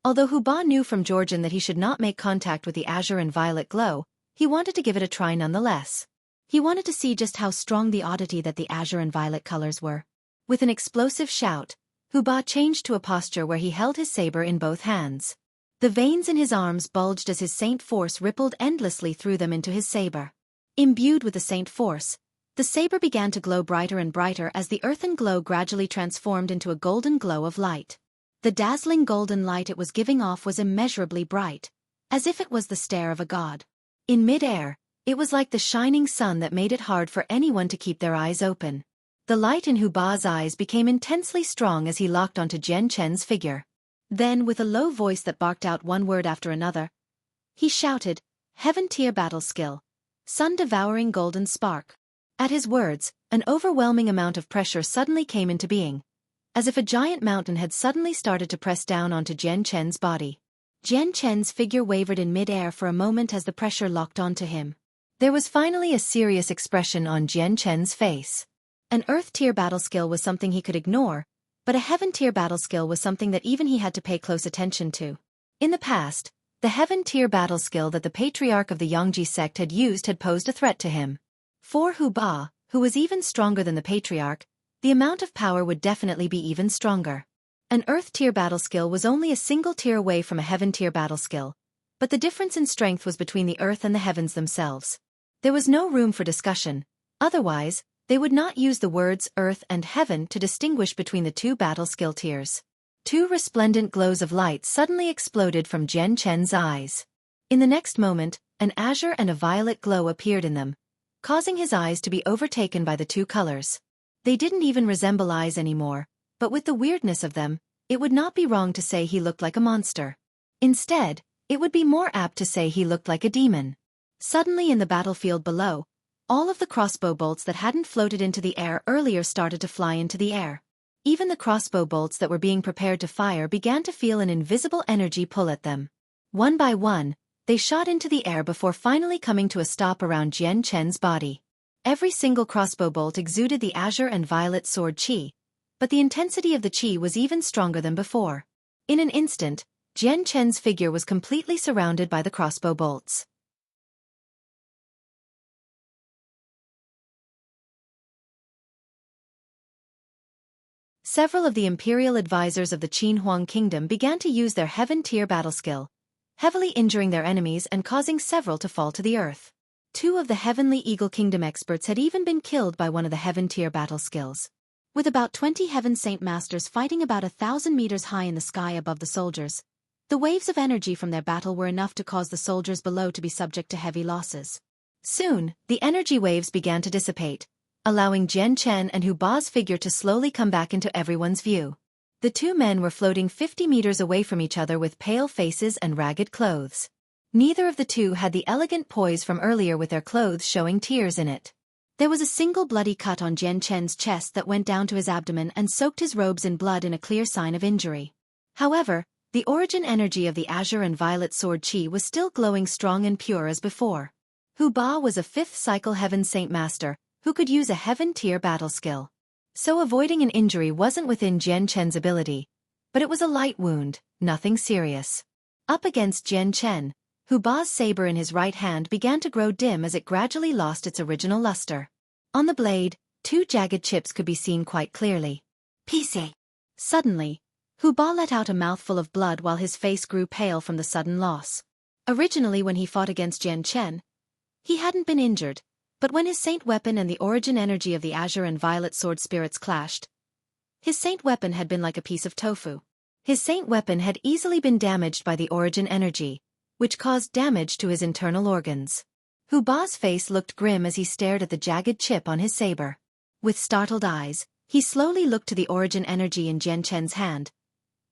Although Hu Ba knew from Georgian that he should not make contact with the azure and violet glow, he wanted to give it a try nonetheless. He wanted to see just how strong the oddity that the azure and violet colors were. With an explosive shout, Hu Ba changed to a posture where he held his saber in both hands. The veins in his arms bulged as his saint force rippled endlessly through them into his saber. Imbued with the saint force, the saber began to glow brighter and brighter as the earthen glow gradually transformed into a golden glow of light. The dazzling golden light it was giving off was immeasurably bright, as if it was the stare of a god. In mid-air, it was like the shining sun that made it hard for anyone to keep their eyes open. The light in Hu Ba's eyes became intensely strong as he locked onto Jian Chen's figure. Then, with a low voice that barked out one word after another, he shouted, "Heaven Tier Battle Skill. Sun-devouring golden spark." At his words, an overwhelming amount of pressure suddenly came into being, as if a giant mountain had suddenly started to press down onto Jian Chen's body. Jian Chen's figure wavered in mid-air for a moment as the pressure locked onto him. There was finally a serious expression on Jian Chen's face. An Earth Tier Battle Skill was something he could ignore, but a Heaven Tier Battle Skill was something that even he had to pay close attention to. In the past, the Heaven Tier Battle Skill that the Patriarch of the Yangji sect had used had posed a threat to him. For Hu Ba, who was even stronger than the Patriarch, the amount of power would definitely be even stronger. An Earth Tier Battle Skill was only a single tier away from a Heaven Tier Battle Skill, but the difference in strength was between the Earth and the Heavens themselves. There was no room for discussion, otherwise, they would not use the words Earth and Heaven to distinguish between the 2 battle skill tiers. 2 resplendent glows of light suddenly exploded from Jian Chen's eyes. In the next moment, an azure and a violet glow appeared in them, causing his eyes to be overtaken by the 2 colors. They didn't even resemble eyes anymore, but with the weirdness of them, it would not be wrong to say he looked like a monster. Instead, it would be more apt to say he looked like a demon. Suddenly in the battlefield below, all of the crossbow bolts that hadn't floated into the air earlier started to fly into the air. Even the crossbow bolts that were being prepared to fire began to feel an invisible energy pull at them. One by one, They shot into the air before finally coming to a stop around Jian Chen's body. Every single crossbow bolt exuded the azure and violet sword qi, but the intensity of the qi was even stronger than before. In an instant, Jian Chen's figure was completely surrounded by the crossbow bolts. Several of the imperial advisors of the Qin Huang Kingdom began to use their heaven-tier battle skill, heavily injuring their enemies and causing several to fall to the earth. 2 of the Heavenly Eagle Kingdom experts had even been killed by one of the heaven-tier battle skills. With about 20 Heaven Saint Masters fighting about 1,000 meters high in the sky above the soldiers, the waves of energy from their battle were enough to cause the soldiers below to be subject to heavy losses. Soon, the energy waves began to dissipate, allowing Jian Chen and Hu Ba's figure to slowly come back into everyone's view. The 2 men were floating 50 meters away from each other with pale faces and ragged clothes. Neither of the 2 had the elegant poise from earlier with their clothes showing tears in it. There was a single bloody cut on Jian Chen's chest that went down to his abdomen and soaked his robes in blood in a clear sign of injury. However, the origin energy of the azure and violet sword qi was still glowing strong and pure as before. Hu Ba was a 5th cycle Heaven Saint Master, who could use a heaven-tier battle skill. So avoiding an injury wasn't within Jian Chen's ability, but it was a light wound, nothing serious. Up against Jian Chen, Hu Ba's saber in his right hand began to grow dim as it gradually lost its original luster. On the blade, 2 jagged chips could be seen quite clearly. Pisse! Suddenly, Hu Ba let out a mouthful of blood while his face grew pale from the sudden loss. Originally when he fought against Jian Chen, he hadn't been injured, but when his saint weapon and the origin energy of the azure and violet sword spirits clashed, his saint weapon had been like a piece of tofu. His saint weapon had easily been damaged by the origin energy, which caused damage to his internal organs. Hu Ba's face looked grim as he stared at the jagged chip on his saber. With startled eyes, he slowly looked to the origin energy in Jian Chen's hand.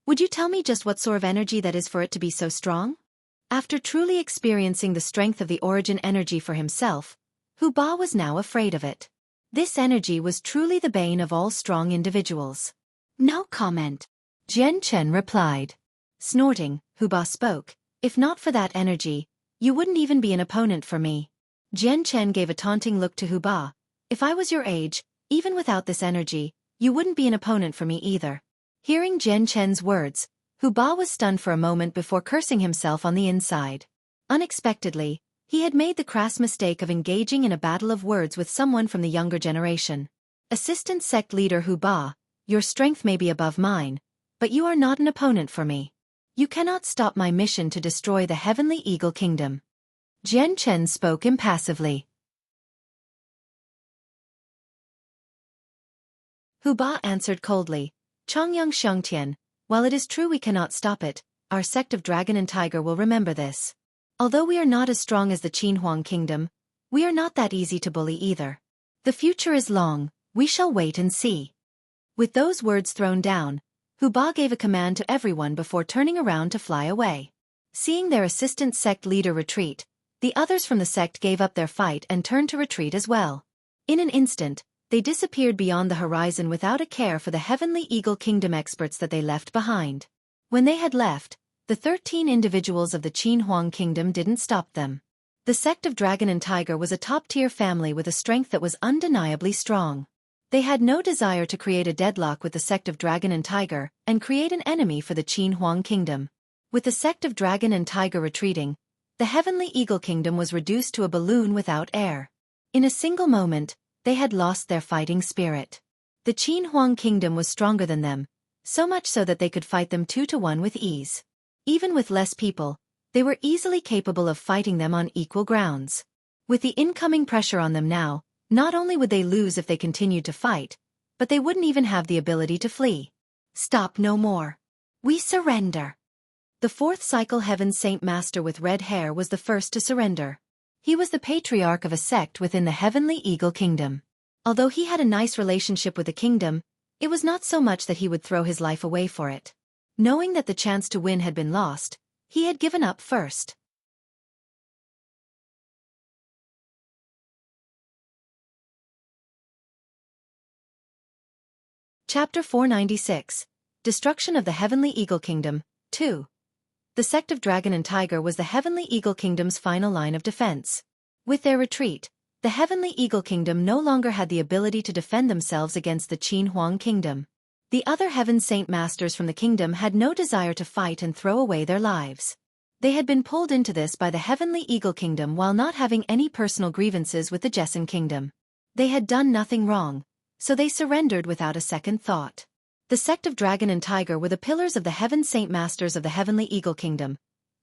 Would you tell me just what sort of energy that is for it to be so strong? After truly experiencing the strength of the origin energy for himself, Hu Ba was now afraid of it. This energy was truly the bane of all strong individuals. No comment, Jian Chen replied. Snorting, Hu Ba spoke, if not for that energy, you wouldn't even be an opponent for me. Jian Chen gave a taunting look to Hu Ba. If I was your age, even without this energy, you wouldn't be an opponent for me either. Hearing Jian Chen's words, Hu Ba was stunned for a moment before cursing himself on the inside. Unexpectedly, he had made the crass mistake of engaging in a battle of words with someone from the younger generation. Assistant Sect Leader Hu Ba, your strength may be above mine, but you are not an opponent for me. You cannot stop my mission to destroy the Heavenly Eagle Kingdom. Jian Chen spoke impassively. Hu Ba answered coldly, Chongyang Xiangtian, while it is true we cannot stop it, our sect of Dragon and Tiger will remember this. Although we are not as strong as the Qin Huang Kingdom, we are not that easy to bully either. The future is long, we shall wait and see. With those words thrown down, Hu Ba gave a command to everyone before turning around to fly away. Seeing their assistant sect leader retreat, the others from the sect gave up their fight and turned to retreat as well. In an instant, they disappeared beyond the horizon without a care for the Heavenly Eagle Kingdom experts that they left behind. When they had left, the 13 individuals of the Qin Huang Kingdom didn't stop them. The sect of Dragon and Tiger was a top-tier family with a strength that was undeniably strong. They had no desire to create a deadlock with the sect of Dragon and Tiger and create an enemy for the Qin Huang Kingdom. With the sect of Dragon and Tiger retreating, the Heavenly Eagle Kingdom was reduced to a balloon without air. In a single moment, they had lost their fighting spirit. The Qin Huang Kingdom was stronger than them, so much so that they could fight them 2-to-1 with ease. Even with less people, they were easily capable of fighting them on equal grounds. With the incoming pressure on them now, not only would they lose if they continued to fight, but they wouldn't even have the ability to flee. Stop no more. We surrender. The 4th cycle Heaven Saint Master with red hair was the first to surrender. He was the patriarch of a sect within the Heavenly Eagle Kingdom. Although he had a nice relationship with the kingdom, it was not so much that he would throw his life away for it. Knowing that the chance to win had been lost, he had given up first. Chapter 496, Destruction of the Heavenly Eagle Kingdom, 2. The sect of Dragon and Tiger was the Heavenly Eagle Kingdom's final line of defense. With their retreat, the Heavenly Eagle Kingdom no longer had the ability to defend themselves against the Qin Huang Kingdom. The other Heaven Saint Masters from the kingdom had no desire to fight and throw away their lives. They had been pulled into this by the Heavenly Eagle Kingdom while not having any personal grievances with the Jesson Kingdom. They had done nothing wrong, so they surrendered without a second thought. The sect of Dragon and Tiger were the pillars of the Heaven Saint Masters of the Heavenly Eagle Kingdom,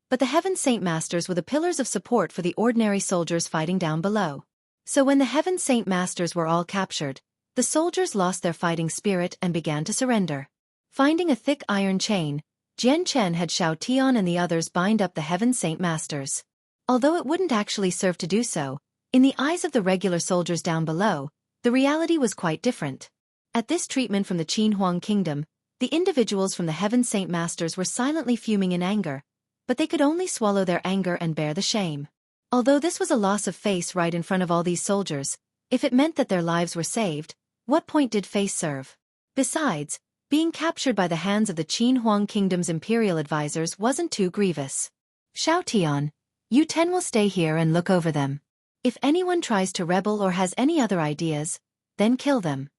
but the Heaven Saint Masters were the pillars of support for the ordinary soldiers fighting down below. So when the Heaven Saint Masters were all captured, the soldiers lost their fighting spirit and began to surrender. Finding a thick iron chain, Jian Chen had Xiao Tian and the others bind up the Heaven Saint Masters. Although it wouldn't actually serve to do so, in the eyes of the regular soldiers down below, the reality was quite different. At this treatment from the Qin Huang Kingdom, the individuals from the Heaven Saint Masters were silently fuming in anger, but they could only swallow their anger and bear the shame. Although this was a loss of face right in front of all these soldiers, if it meant that their lives were saved, what point did face serve? Besides, being captured by the hands of the Qin Huang Kingdom's imperial advisors wasn't too grievous. Xiao Tian, you 10 will stay here and look over them. If anyone tries to rebel or has any other ideas, then kill them.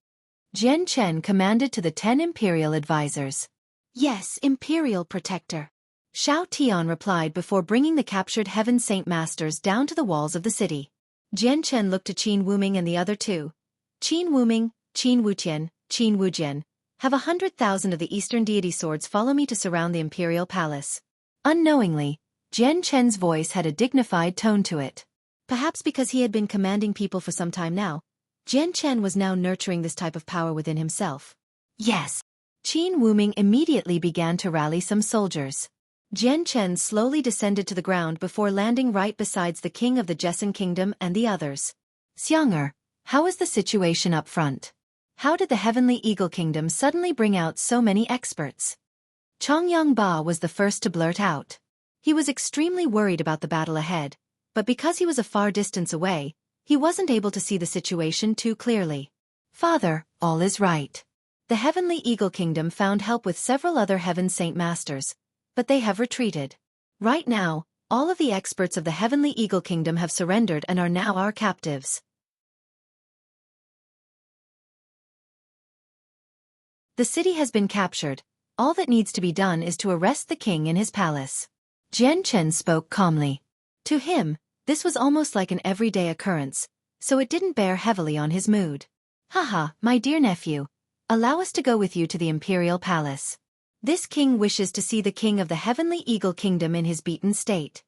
Jian Chen commanded to the 10 imperial advisors. Yes, Imperial Protector. Xiao Tian replied before bringing the captured Heaven Saint Masters down to the walls of the city. Jian Chen looked to Qin Wuming and the other two. Qin Wuming, Qin Wutian, Qin Wujian, have 100,000 of the Eastern Deity Swords follow me to surround the Imperial Palace. Unknowingly, Jian Chen's voice had a dignified tone to it. Perhaps because he had been commanding people for some time now, Jian Chen was now nurturing this type of power within himself. Yes. Qin Wuming immediately began to rally some soldiers. Jian Chen slowly descended to the ground before landing right beside the king of the Jesson Kingdom and the others. Xiang'er, how is the situation up front? How did the Heavenly Eagle Kingdom suddenly bring out so many experts? Chongyang Ba was the first to blurt out. He was extremely worried about the battle ahead, but because he was a far distance away, he wasn't able to see the situation too clearly. Father, all is right. The Heavenly Eagle Kingdom found help with several other Heaven Saint Masters, but they have retreated. Right now, all of the experts of the Heavenly Eagle Kingdom have surrendered and are now our captives. The city has been captured. All that needs to be done is to arrest the king in his palace. Jian Chen spoke calmly. To him, this was almost like an everyday occurrence, so it didn't bear heavily on his mood. Haha, my dear nephew, allow us to go with you to the Imperial Palace. This king wishes to see the king of the Heavenly Eagle Kingdom in his beaten state.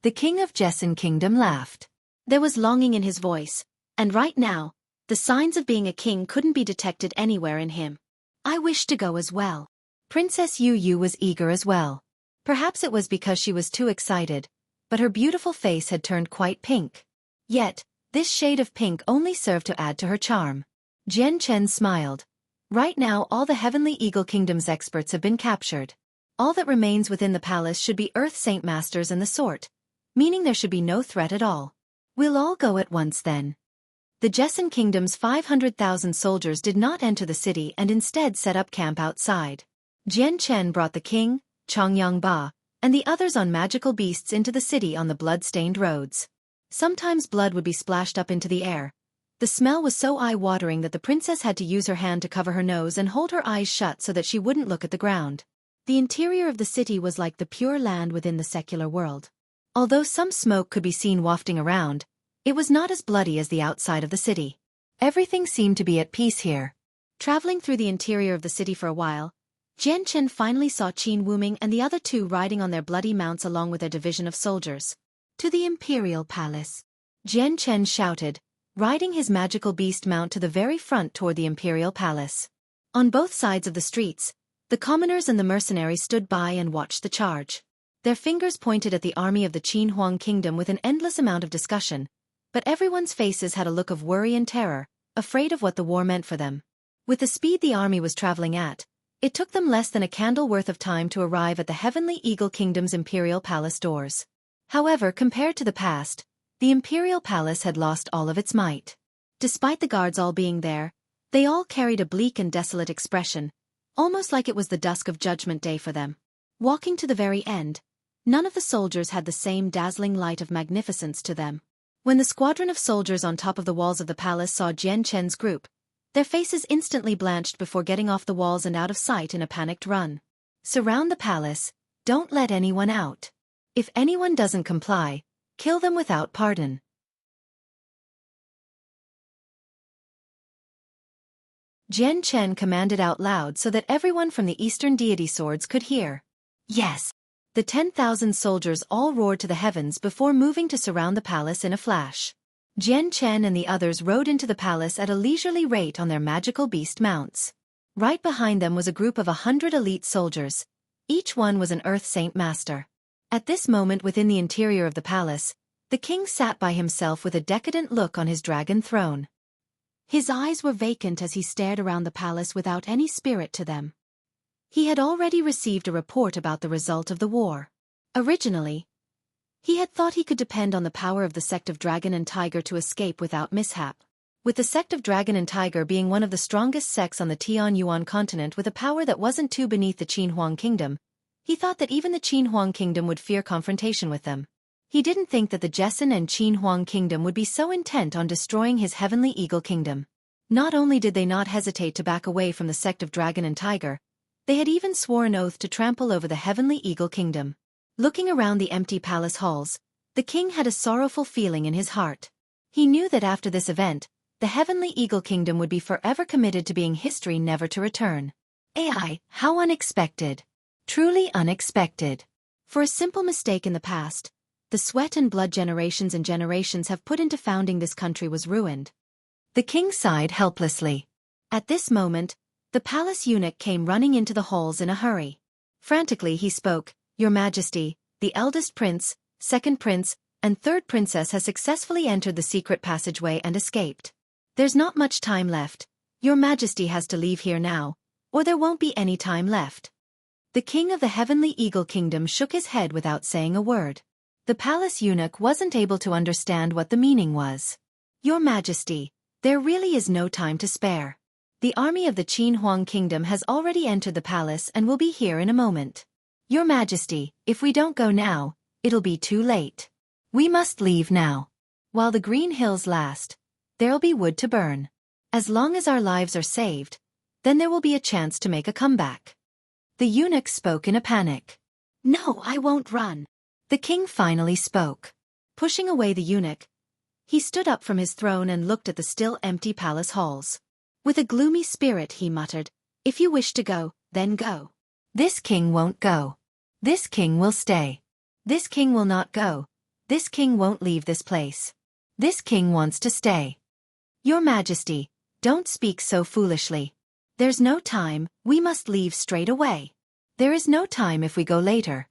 The king of Jesson Kingdom laughed. There was longing in his voice, and right now, the signs of being a king couldn't be detected anywhere in him. I wish to go as well. Princess Yu Yu was eager as well. Perhaps it was because she was too excited, but her beautiful face had turned quite pink. Yet, this shade of pink only served to add to her charm. Jian Chen smiled. Right now all the Heavenly Eagle Kingdom's experts have been captured. All that remains within the palace should be Earth Saint Masters and the sort, meaning there should be no threat at all. We'll all go at once then. The Jesson Kingdom's 500,000 soldiers did not enter the city and instead set up camp outside. Jian Chen brought the king, Chongyang Ba, and the others on magical beasts into the city on the blood-stained roads. Sometimes blood would be splashed up into the air. The smell was so eye-watering that the princess had to use her hand to cover her nose and hold her eyes shut so that she wouldn't look at the ground. The interior of the city was like the pure land within the secular world. Although some smoke could be seen wafting around, it was not as bloody as the outside of the city. Everything seemed to be at peace here. Traveling through the interior of the city for a while, Jian Chen finally saw Qin Wuming and the other two riding on their bloody mounts along with their division of soldiers. To the Imperial Palace. Jian Chen shouted, riding his magical beast mount to the very front toward the Imperial Palace. On both sides of the streets, the commoners and the mercenaries stood by and watched the charge. Their fingers pointed at the army of the Qin Huang Kingdom with an endless amount of discussion, but everyone's faces had a look of worry and terror, afraid of what the war meant for them. With the speed the army was traveling at, it took them less than a candle worth of time to arrive at the Heavenly Eagle Kingdom's Imperial Palace doors. However, compared to the past, the Imperial Palace had lost all of its might. Despite the guards all being there, they all carried a bleak and desolate expression, almost like it was the dusk of Judgment Day for them. Walking to the very end, None of the soldiers had the same dazzling light of magnificence to them. When the squadron of soldiers on top of the walls of the palace saw Jian Chen's group, their faces instantly blanched before getting off the walls and out of sight in a panicked run. Surround the palace, don't let anyone out. If anyone doesn't comply, kill them without pardon. Jian Chen commanded out loud so that everyone from the Eastern deity swords could hear. Yes! The 10,000 soldiers all roared to the heavens before moving to surround the palace in a flash. Jian Chen and the others rode into the palace at a leisurely rate on their magical beast mounts. Right behind them was a group of 100 elite soldiers. Each one was an Earth Saint Master. At this moment within the interior of the palace, the king sat by himself with a decadent look on his dragon throne. His eyes were vacant as he stared around the palace without any spirit to them. He had already received a report about the result of the war. Originally, he had thought he could depend on the power of the sect of Dragon and Tiger to escape without mishap. With the sect of Dragon and Tiger being one of the strongest sects on the Tianyuan continent with a power that wasn't too beneath the Qinhuang kingdom, he thought that even the Qinhuang kingdom would fear confrontation with them. He didn't think that the Jessan and Qinhuang kingdom would be so intent on destroying his heavenly eagle kingdom. Not only did they not hesitate to back away from the sect of Dragon and Tiger, they had even sworn an oath to trample over the heavenly eagle kingdom. Looking around the empty palace halls, the king had a sorrowful feeling in his heart. He knew that after this event, the heavenly eagle kingdom would be forever committed to being history never to return. AI, how unexpected. Truly unexpected. For a simple mistake in the past, the sweat and blood generations and generations have put into founding this country was ruined. The king sighed helplessly. At this moment, the palace eunuch came running into the halls in a hurry. Frantically he spoke, "Your Majesty, the eldest prince, second prince, and third princess has successfully entered the secret passageway and escaped. There's not much time left. Your Majesty has to leave here now, or there won't be any time left." The king of the heavenly eagle kingdom shook his head without saying a word. The palace eunuch wasn't able to understand what the meaning was. "Your Majesty, there really is no time to spare. The army of the Qinhuang kingdom has already entered the palace and will be here in a moment. Your Majesty, if we don't go now, it'll be too late. We must leave now. While the green hills last, there'll be wood to burn. As long as our lives are saved, then there will be a chance to make a comeback." The eunuch spoke in a panic. "No, I won't run." The king finally spoke. Pushing away the eunuch, he stood up from his throne and looked at the still empty palace halls. With a gloomy spirit he muttered, "If you wish to go, then go. This king won't go. This king will stay. This king will not go. This king won't leave this place. This king wants to stay. Your Majesty, don't speak so foolishly. There's no time, we must leave straight away. There is no time if we go later."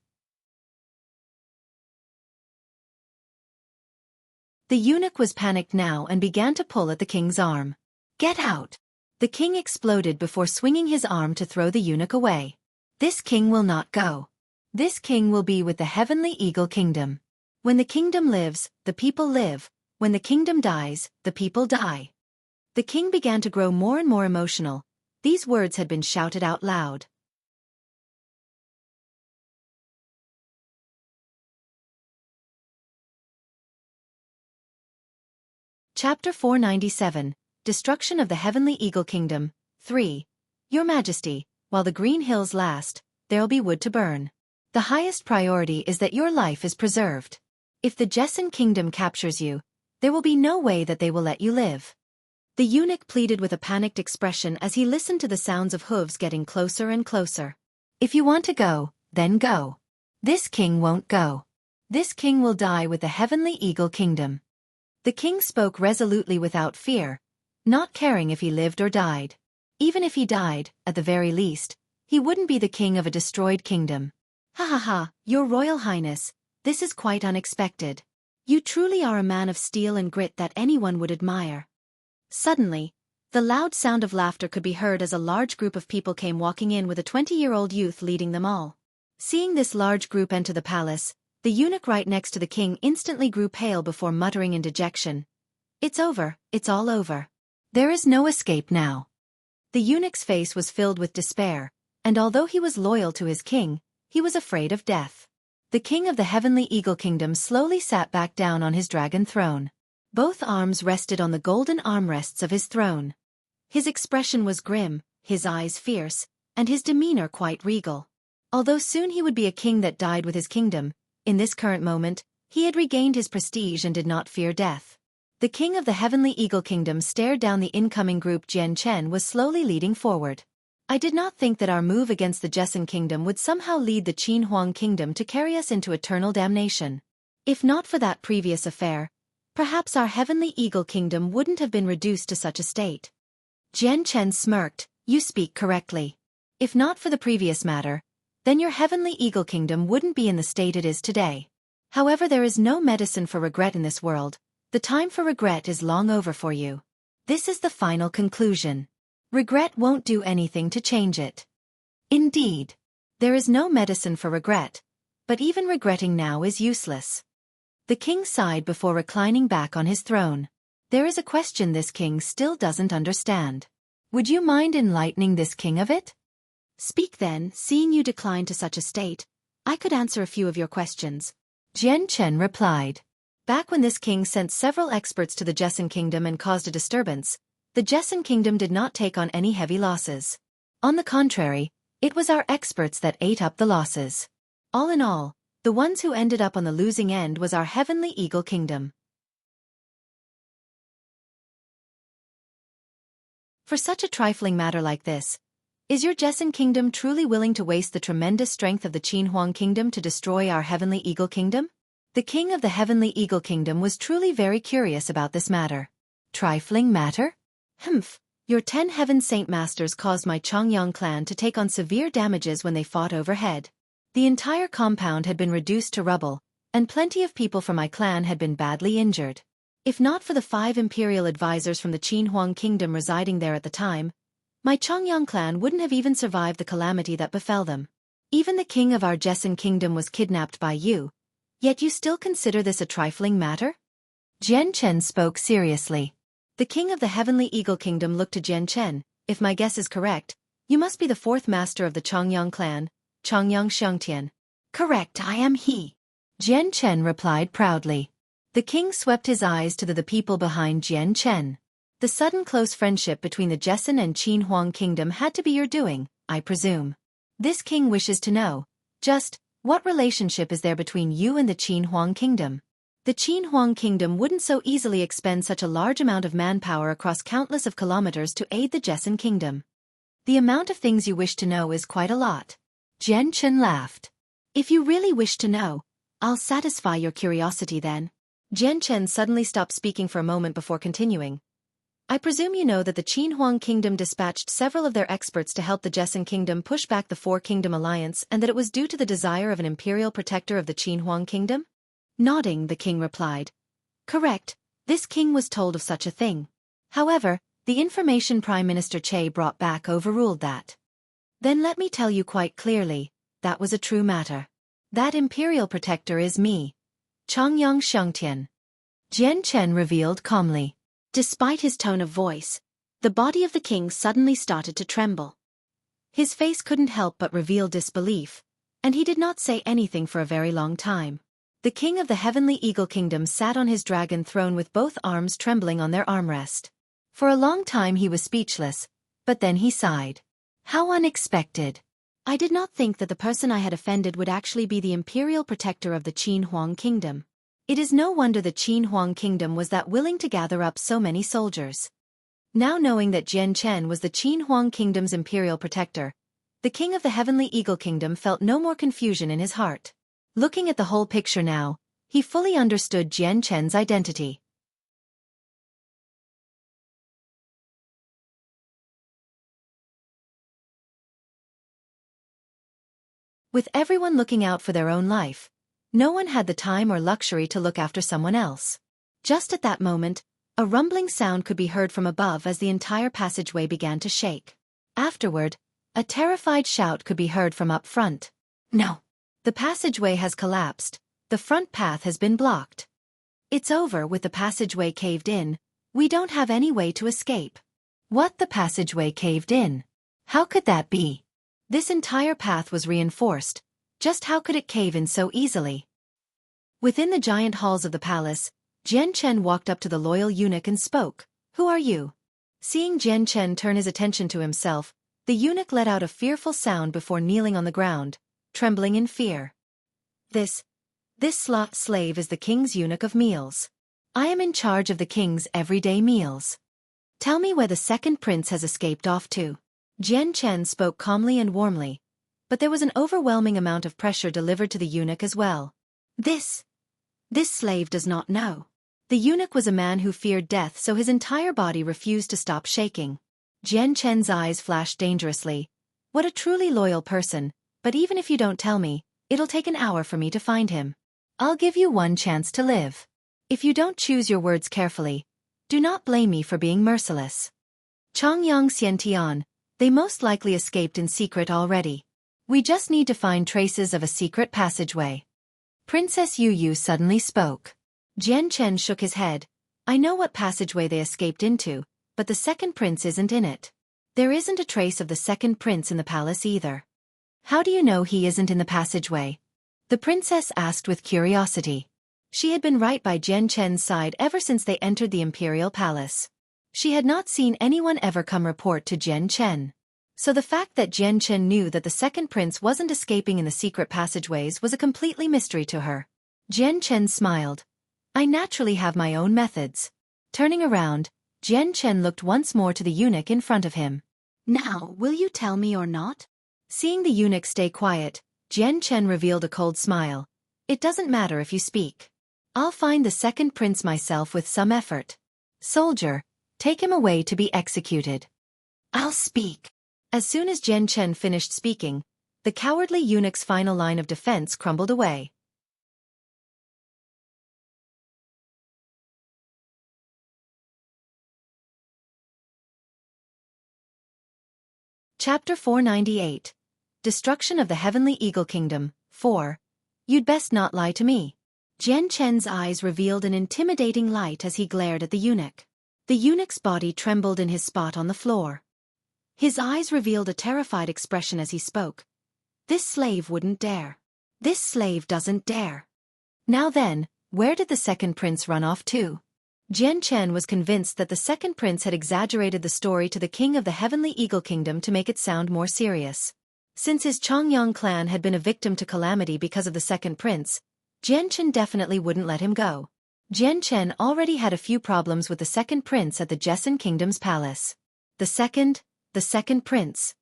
The eunuch was panicked now and began to pull at the king's arm. "Get out!" The king exploded before swinging his arm to throw the eunuch away. "This king will not go. This king will be with the heavenly eagle kingdom. When the kingdom lives, the people live. When the kingdom dies, the people die." The king began to grow more and more emotional. These words had been shouted out loud. Chapter 497, Destruction of the Heavenly Eagle Kingdom, 3. Your Majesty, while the green hills last, there'll be wood to burn. The highest priority is that your life is preserved. If the Jessan kingdom captures you, there will be no way that they will let you live. The eunuch pleaded with a panicked expression as he listened to the sounds of hooves getting closer and closer. "If you want to go, then go. This king won't go. This king will die with the heavenly eagle kingdom." The king spoke resolutely without fear, not caring if he lived or died. Even if he died, at the very least, he wouldn't be the king of a destroyed kingdom. "Ha ha ha, Your Royal Highness, this is quite unexpected. You truly are a man of steel and grit that anyone would admire." Suddenly, the loud sound of laughter could be heard as a large group of people came walking in with a 20-year-old youth leading them all. Seeing this large group enter the palace, the eunuch right next to the king instantly grew pale before muttering in dejection, "It's over, it's all over. There is no escape now." The eunuch's face was filled with despair, and although he was loyal to his king, he was afraid of death. The king of the heavenly eagle kingdom slowly sat back down on his dragon throne. Both arms rested on the golden armrests of his throne. His expression was grim, his eyes fierce, and his demeanor quite regal. Although soon he would be a king that died with his kingdom, in this current moment, he had regained his prestige and did not fear death. The king of the heavenly eagle kingdom stared down the incoming group. Jian Chen was slowly leading forward. I did not think that our move against the Jessen kingdom would somehow lead the Qin Huang kingdom to carry us into eternal damnation. If not for that previous affair, perhaps our heavenly eagle kingdom wouldn't have been reduced to such a state. Jian Chen smirked, "You speak correctly. If not for the previous matter, then your heavenly eagle kingdom wouldn't be in the state it is today. However, there is no medicine for regret in this world. The time for regret is long over for you. This is the final conclusion. Regret won't do anything to change it. Indeed, there is no medicine for regret, but even regretting now is useless." The king sighed before reclining back on his throne. There is a question this king still doesn't understand. Would you mind enlightening this king of it? Speak then, seeing you decline to such a state, I could answer a few of your questions. Jian Chen replied. Back when this king sent several experts to the Jessen kingdom and caused a disturbance, the Jessen kingdom did not take on any heavy losses. On the contrary, it was our experts that ate up the losses. All in all, the ones who ended up on the losing end was our heavenly eagle kingdom. For such a trifling matter like this, is your Jessen kingdom truly willing to waste the tremendous strength of the Qin Huang kingdom to destroy our heavenly eagle kingdom? The king of the heavenly eagle kingdom was truly very curious about this matter. Trifling matter? Humph, your 10 heaven saint masters caused my Chongyang clan to take on severe damages when they fought overhead. The entire compound had been reduced to rubble, and plenty of people from my clan had been badly injured. If not for the 5 imperial advisors from the Qin Huang kingdom residing there at the time, my Chongyang clan wouldn't have even survived the calamity that befell them. Even the king of our Jessen kingdom was kidnapped by you, yet you still consider this a trifling matter? Jian Chen spoke seriously. The king of the heavenly eagle kingdom looked to Jian Chen. If my guess is correct, you must be the 4th master of the Chongyang clan, Chongyang Xiangtian. Correct, I am he. Jian Chen replied proudly. The king swept his eyes to the people behind Jian Chen. The sudden close friendship between the Jessen and Qin Huang kingdom had to be your doing, I presume. This king wishes to know, just, what relationship is there between you and the Qin Huang kingdom? The Qin Huang kingdom wouldn't so easily expend such a large amount of manpower across countless of kilometers to aid the Jessen kingdom. The amount of things you wish to know is quite a lot. Jian Chen laughed. If you really wish to know, I'll satisfy your curiosity then. Jian Chen suddenly stopped speaking for a moment before continuing. I presume you know that the Qin Huang kingdom dispatched several of their experts to help the Jessen kingdom push back the 4-kingdom alliance and that it was due to the desire of an imperial protector of the Qin Huang kingdom? Nodding, the king replied. Correct, this king was told of such a thing. However, the information Prime Minister Che brought back overruled that. Then let me tell you quite clearly, that was a true matter. That imperial protector is me, Chongyang Xiangtian. Jian Chen revealed calmly. Despite his tone of voice, the body of the king suddenly started to tremble. His face couldn't help but reveal disbelief, and he did not say anything for a very long time. The king of the heavenly eagle kingdom sat on his dragon throne with both arms trembling on their armrest. For a long time he was speechless, but then he sighed. How unexpected. I did not think that the person I had offended would actually be the imperial protector of the Qin Huang kingdom. It is no wonder the Qin Huang kingdom was that willing to gather up so many soldiers. Now knowing that Jian Chen was the Qin Huang kingdom's imperial protector, the king of the heavenly eagle kingdom felt no more confusion in his heart. Looking at the whole picture now, he fully understood Jian Chen's identity. With everyone looking out for their own life, no one had the time or luxury to look after someone else. Just at that moment, a rumbling sound could be heard from above as the entire passageway began to shake. Afterward, a terrified shout could be heard from up front. No! The passageway has collapsed, the front path has been blocked. It's over with the passageway caved in, we don't have any way to escape. What, the passageway caved in? How could that be? This entire path was reinforced, Just how could it cave in so easily? Within the giant halls of the palace, Jian Chen walked up to the loyal eunuch and spoke. Who are you? Seeing Jian Chen turn his attention to himself, the eunuch let out a fearful sound before kneeling on the ground, trembling in fear. This slave is the king's eunuch of meals. I am in charge of the king's everyday meals. Tell me where the second prince has escaped off to. Jian Chen spoke calmly and warmly, but there was an overwhelming amount of pressure delivered to the eunuch as well. This slave does not know. The eunuch was a man who feared death, so his entire body refused to stop shaking. Jian Chen's eyes flashed dangerously. What a truly loyal person, but even if you don't tell me, it'll take an hour for me to find him. I'll give you one chance to live. If you don't choose your words carefully, do not blame me for being merciless. Chongyang Xiantian, they most likely escaped in secret already. We just need to find traces of a secret passageway. Princess Yu Yu suddenly spoke. Jian Chen shook his head. I know what passageway they escaped into, but the second prince isn't in it. There isn't a trace of the second prince in the palace either. How do you know he isn't in the passageway? The princess asked with curiosity. She had been right by Jian Chen's side ever since they entered the imperial palace. She had not seen anyone ever come report to Jian Chen. So the fact that Jian Chen knew that the second prince wasn't escaping in the secret passageways was a completely mystery to her. Jian Chen smiled. I naturally have my own methods. Turning around, Jian Chen looked once more to the eunuch in front of him. Now, will you tell me or not? Seeing the eunuch stay quiet, Jian Chen revealed a cold smile. It doesn't matter if you speak. I'll find the second prince myself with some effort. Soldier, take him away to be executed. I'll speak. As soon as Jian Chen finished speaking, the cowardly eunuch's final line of defense crumbled away. Chapter 498. Destruction of the Heavenly Eagle Kingdom, 4. You'd best not lie to me. Jian Chen's eyes revealed an intimidating light as he glared at the eunuch. The eunuch's body trembled in his spot on the floor. His eyes revealed a terrified expression as he spoke. This slave wouldn't dare. This slave doesn't dare. Now then, where did the second prince run off to? Jian Chen was convinced that the second prince had exaggerated the story to the king of the Heavenly Eagle Kingdom to make it sound more serious. Since his Chongyang clan had been a victim to calamity because of the second prince, Jian Chen definitely wouldn't let him go. Jian Chen already had a few problems with the second prince at the Jessen Kingdom's palace. The second prince.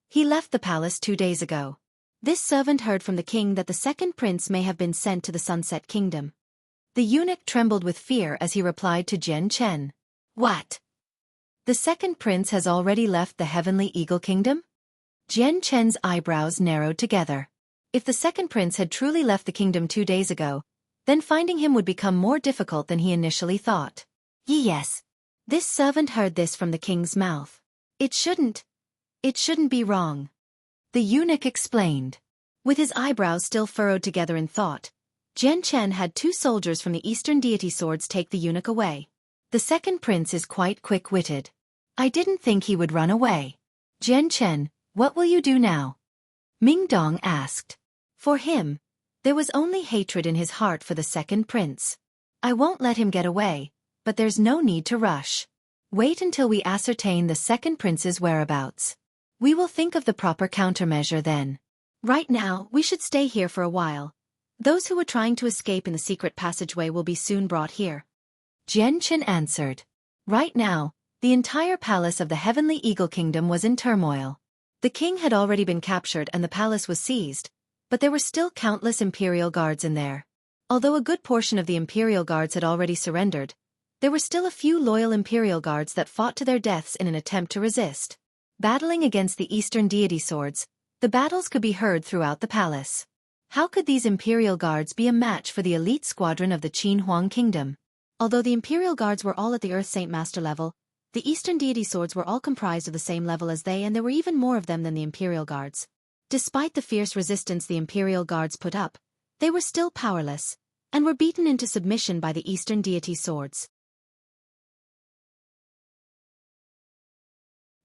He left the palace 2 days ago. This servant heard from the king that the second prince may have been sent to the Sunset Kingdom. The eunuch trembled with fear as he replied to Jian Chen. What? The second prince has already left the Heavenly Eagle Kingdom? Jian Chen's eyebrows narrowed together. If the second prince had truly left the kingdom 2 days ago, then finding him would become more difficult than he initially thought. Yes. This servant heard this from the king's mouth. It shouldn't be wrong. The eunuch explained. With his eyebrows still furrowed together in thought, Jian Chen had 2 soldiers from the Eastern deity swords take the eunuch away. The second prince is quite quick-witted. I didn't think he would run away. Jian Chen, what will you do now? Ming Dong asked. For him, there was only hatred in his heart for the second prince. I won't let him get away, but there's no need to rush. Wait until we ascertain the second prince's whereabouts. We will think of the proper countermeasure then. Right now, we should stay here for a while. Those who were trying to escape in the secret passageway will be soon brought here. Jian Chen answered. Right now, the entire palace of the Heavenly Eagle Kingdom was in turmoil. The king had already been captured and the palace was seized, but there were still countless imperial guards in there. Although a good portion of the imperial guards had already surrendered, there were still a few loyal imperial guards that fought to their deaths in an attempt to resist. Battling against the Eastern deity swords, the battles could be heard throughout the palace. How could these imperial guards be a match for the elite squadron of the Qin Huang Kingdom? Although the imperial guards were all at the Earth Saint Master level, the Eastern deity swords were all comprised of the same level as they, and there were even more of them than the imperial guards. Despite the fierce resistance the imperial guards put up, they were still powerless, and were beaten into submission by the Eastern deity swords.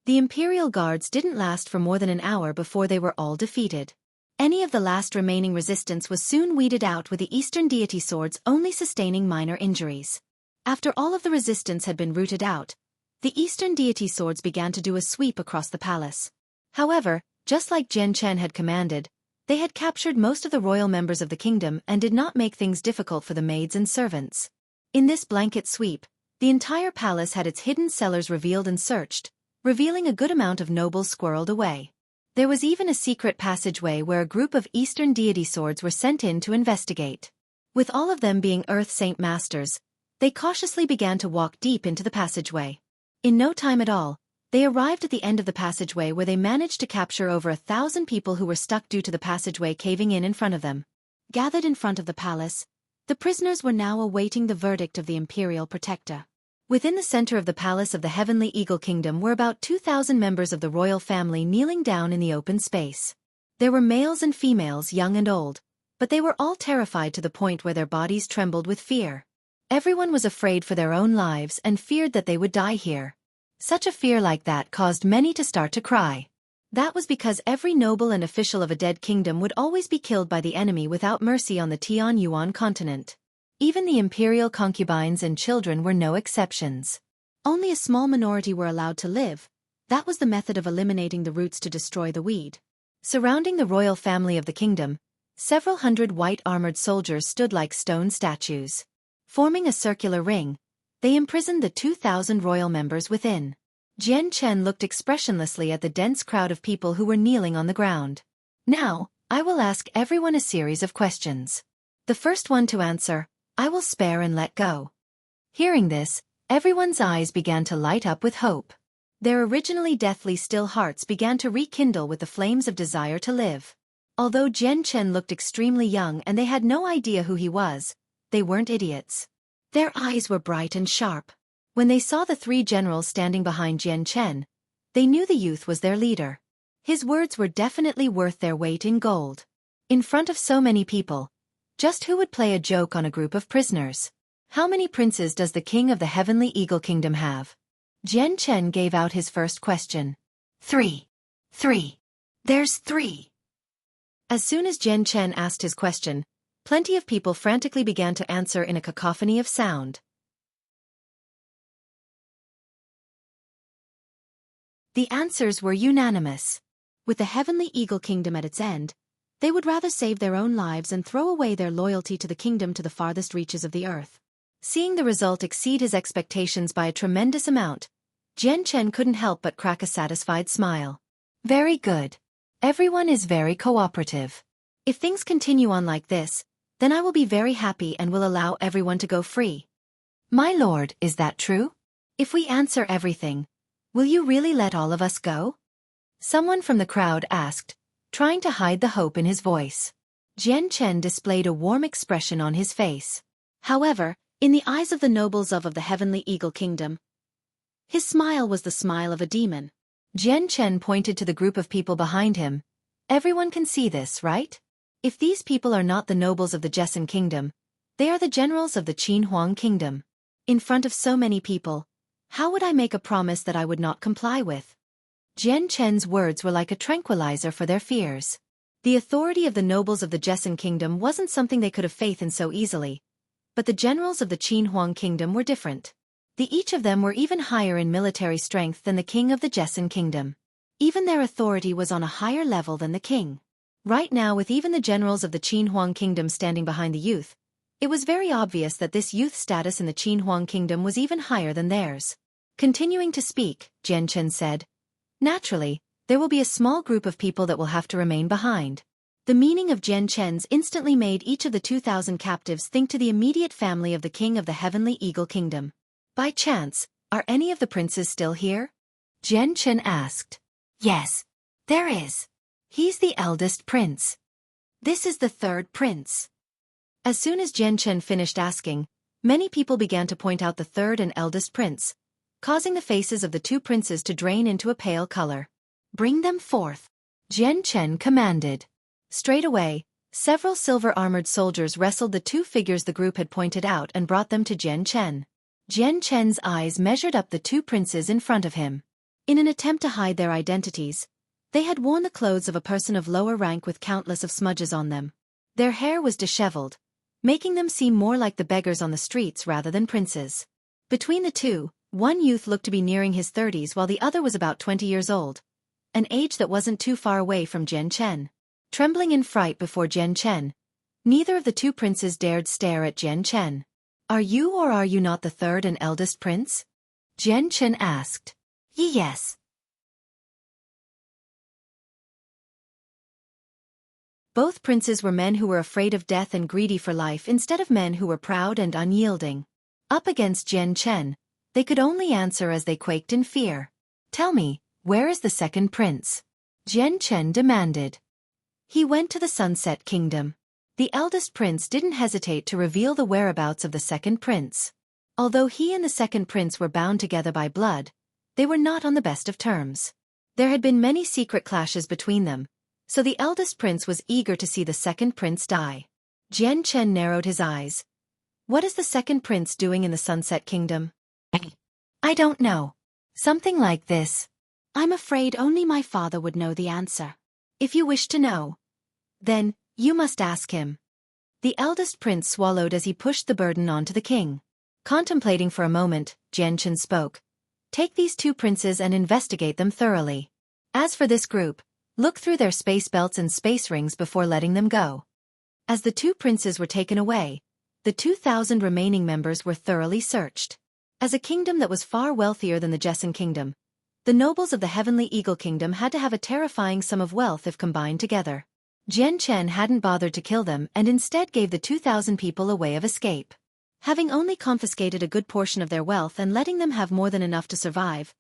The imperial guards didn't last for more than an hour before they were all defeated. Any of the last remaining resistance was soon weeded out, with the Eastern deity swords only sustaining minor injuries. After all of the resistance had been rooted out, the Eastern deity swords began to do a sweep across the palace. However, just like Jian Chen had commanded, they had captured most of the royal members of the kingdom and did not make things difficult for the maids and servants. In this blanket sweep, the entire palace had its hidden cellars revealed and searched, revealing a good amount of nobles squirreled away. There was even a secret passageway where a group of Eastern deity swords were sent in to investigate. With all of them being Earth Saint Masters, they cautiously began to walk deep into the passageway. In no time at all, they arrived at the end of the passageway, where they managed to capture over 1,000 people who were stuck due to the passageway caving in front of them. Gathered in front of the palace, the prisoners were now awaiting the verdict of the imperial protector. Within the center of the palace of the Heavenly Eagle Kingdom were about 2,000 members of the royal family kneeling down in the open space. There were males and females, young and old, but they were all terrified to the point where their bodies trembled with fear. Everyone was afraid for their own lives and feared that they would die here. Such a fear like that caused many to start to cry. That was because every noble and official of a dead kingdom would always be killed by the enemy without mercy on the Tianyuan continent. Even the imperial concubines and children were no exceptions. Only a small minority were allowed to live. That was the method of eliminating the roots to destroy the weed. Surrounding the royal family of the kingdom, several hundred white-armored soldiers stood like stone statues. Forming a circular ring, they imprisoned the 2,000 royal members within. Jian Chen looked expressionlessly at the dense crowd of people who were kneeling on the ground. Now, I will ask everyone a series of questions. The first one to answer, I will spare and let go. Hearing this, everyone's eyes began to light up with hope. Their originally deathly still hearts began to rekindle with the flames of desire to live. Although Jian Chen looked extremely young and they had no idea who he was, they weren't idiots. Their eyes were bright and sharp. When they saw the three generals standing behind Jian Chen, they knew the youth was their leader. His words were definitely worth their weight in gold. In front of so many people, just who would play a joke on a group of prisoners? How many princes does the king of the Heavenly Eagle Kingdom have? Jian Chen gave out his first question. 3. 3. There's 3. As soon as Jian Chen asked his question, plenty of people frantically began to answer in a cacophony of sound. The answers were unanimous. With the Heavenly Eagle Kingdom at its end, they would rather save their own lives and throw away their loyalty to the kingdom to the farthest reaches of the earth. Seeing the result exceed his expectations by a tremendous amount, Jian Chen couldn't help but crack a satisfied smile. Very good. Everyone is very cooperative. If things continue on like this, then I will be very happy and will allow everyone to go free. My lord, is that true? If we answer everything, will you really let all of us go? Someone from the crowd asked, trying to hide the hope in his voice. Jian Chen displayed a warm expression on his face. However, in the eyes of the nobles of the Heavenly Eagle Kingdom, his smile was the smile of a demon. Jian Chen pointed to the group of people behind him. Everyone can see this, right? If these people are not the nobles of the Jessan Kingdom, they are the generals of the Qin Huang Kingdom. In front of so many people, how would I make a promise that I would not comply with? Jian Chen's words were like a tranquilizer for their fears. The authority of the nobles of the Jessan Kingdom wasn't something they could have faith in so easily, but the generals of the Qin Huang Kingdom were different. Each of them were even higher in military strength than the king of the Jessan Kingdom. Even their authority was on a higher level than the king. Right now, with even the generals of the Qin Huang Kingdom standing behind the youth, it was very obvious that this youth's status in the Qin Huang Kingdom was even higher than theirs. Continuing to speak, Jian Chen said, naturally, there will be a small group of people that will have to remain behind. The meaning of Jian Chen's instantly made each of the 2,000 captives think to the immediate family of the king of the Heavenly Eagle Kingdom. By chance, are any of the princes still here? Jian Chen asked. Yes, there is. He's the eldest prince. This is the third prince. As soon as Jian Chen finished asking, many people began to point out the third and eldest prince, causing the faces of the two princes to drain into a pale color. Bring them forth, Jian Chen commanded. Straight away, several silver-armored soldiers wrestled the two figures the group had pointed out and brought them to Jian Chen. Jian Chen's eyes measured up the two princes in front of him. In an attempt to hide their identities, They had worn the clothes of a person of lower rank with countless of smudges on them. Their hair was disheveled, making them seem more like the beggars on the streets rather than princes. Between the two, one youth looked to be nearing his 30s while the other was about 20 years old, an age that wasn't too far away from Jian Chen. Trembling in fright before Jian Chen, neither of the two princes dared stare at Jian Chen. "Are you or are you not the third and eldest prince?" Jian Chen asked. "Yes." Both princes were men who were afraid of death and greedy for life instead of men who were proud and unyielding. Up against Jian Chen, they could only answer as they quaked in fear. "Tell me, where is the second prince?" Jian Chen demanded. "He went to the Sunset Kingdom." The eldest prince didn't hesitate to reveal the whereabouts of the second prince. Although he and the second prince were bound together by blood, they were not on the best of terms. There had been many secret clashes between them, so the eldest prince was eager to see the second prince die. Jian Chen narrowed his eyes. "What is the second prince doing in the Sunset Kingdom?" "I don't know. Something like this. I'm afraid only my father would know the answer. If you wish to know, then you must ask him." The eldest prince swallowed as he pushed the burden onto the king. Contemplating for a moment, Jian Chen spoke. "Take these two princes and investigate them thoroughly. As for this group, look through their space belts and space rings before letting them go." As the two princes were taken away, the 2,000 remaining members were thoroughly searched. As a kingdom that was far wealthier than the Jessen Kingdom, the nobles of the Heavenly Eagle Kingdom had to have a terrifying sum of wealth if combined together. Jian Chen hadn't bothered to kill them and instead gave the 2,000 people a way of escape. Having only confiscated a good portion of their wealth and letting them have more than enough to survive,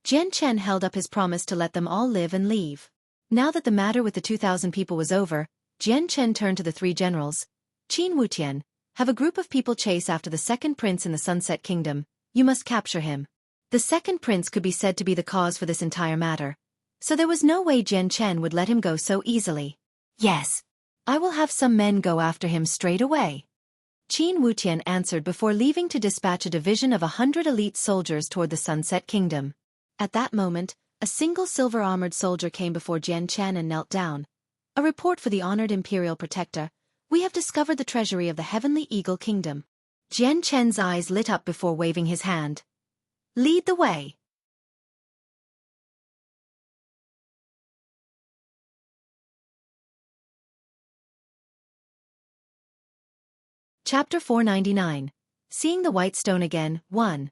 Jian Chen held up his promise to let them all live and leave. Now that the matter with the 2,000 people was over, Jian Chen turned to the three generals. "Qin Wutian, have a group of people chase after the second prince in the Sunset Kingdom. You must capture him." The second prince could be said to be the cause for this entire matter, so there was no way Jian Chen would let him go so easily. "Yes. I will have some men go after him straight away," Qin Wutian answered before leaving to dispatch a division of 100 elite soldiers toward the Sunset Kingdom. At that moment, a single silver-armored soldier came before Jian Chen and knelt down. "A report for the honored Imperial Protector. We have discovered the treasury of the Heavenly Eagle Kingdom." Jian Chen's eyes lit up before waving his hand. "Lead the way." Chapter 499. Seeing the White Stone Again, 1.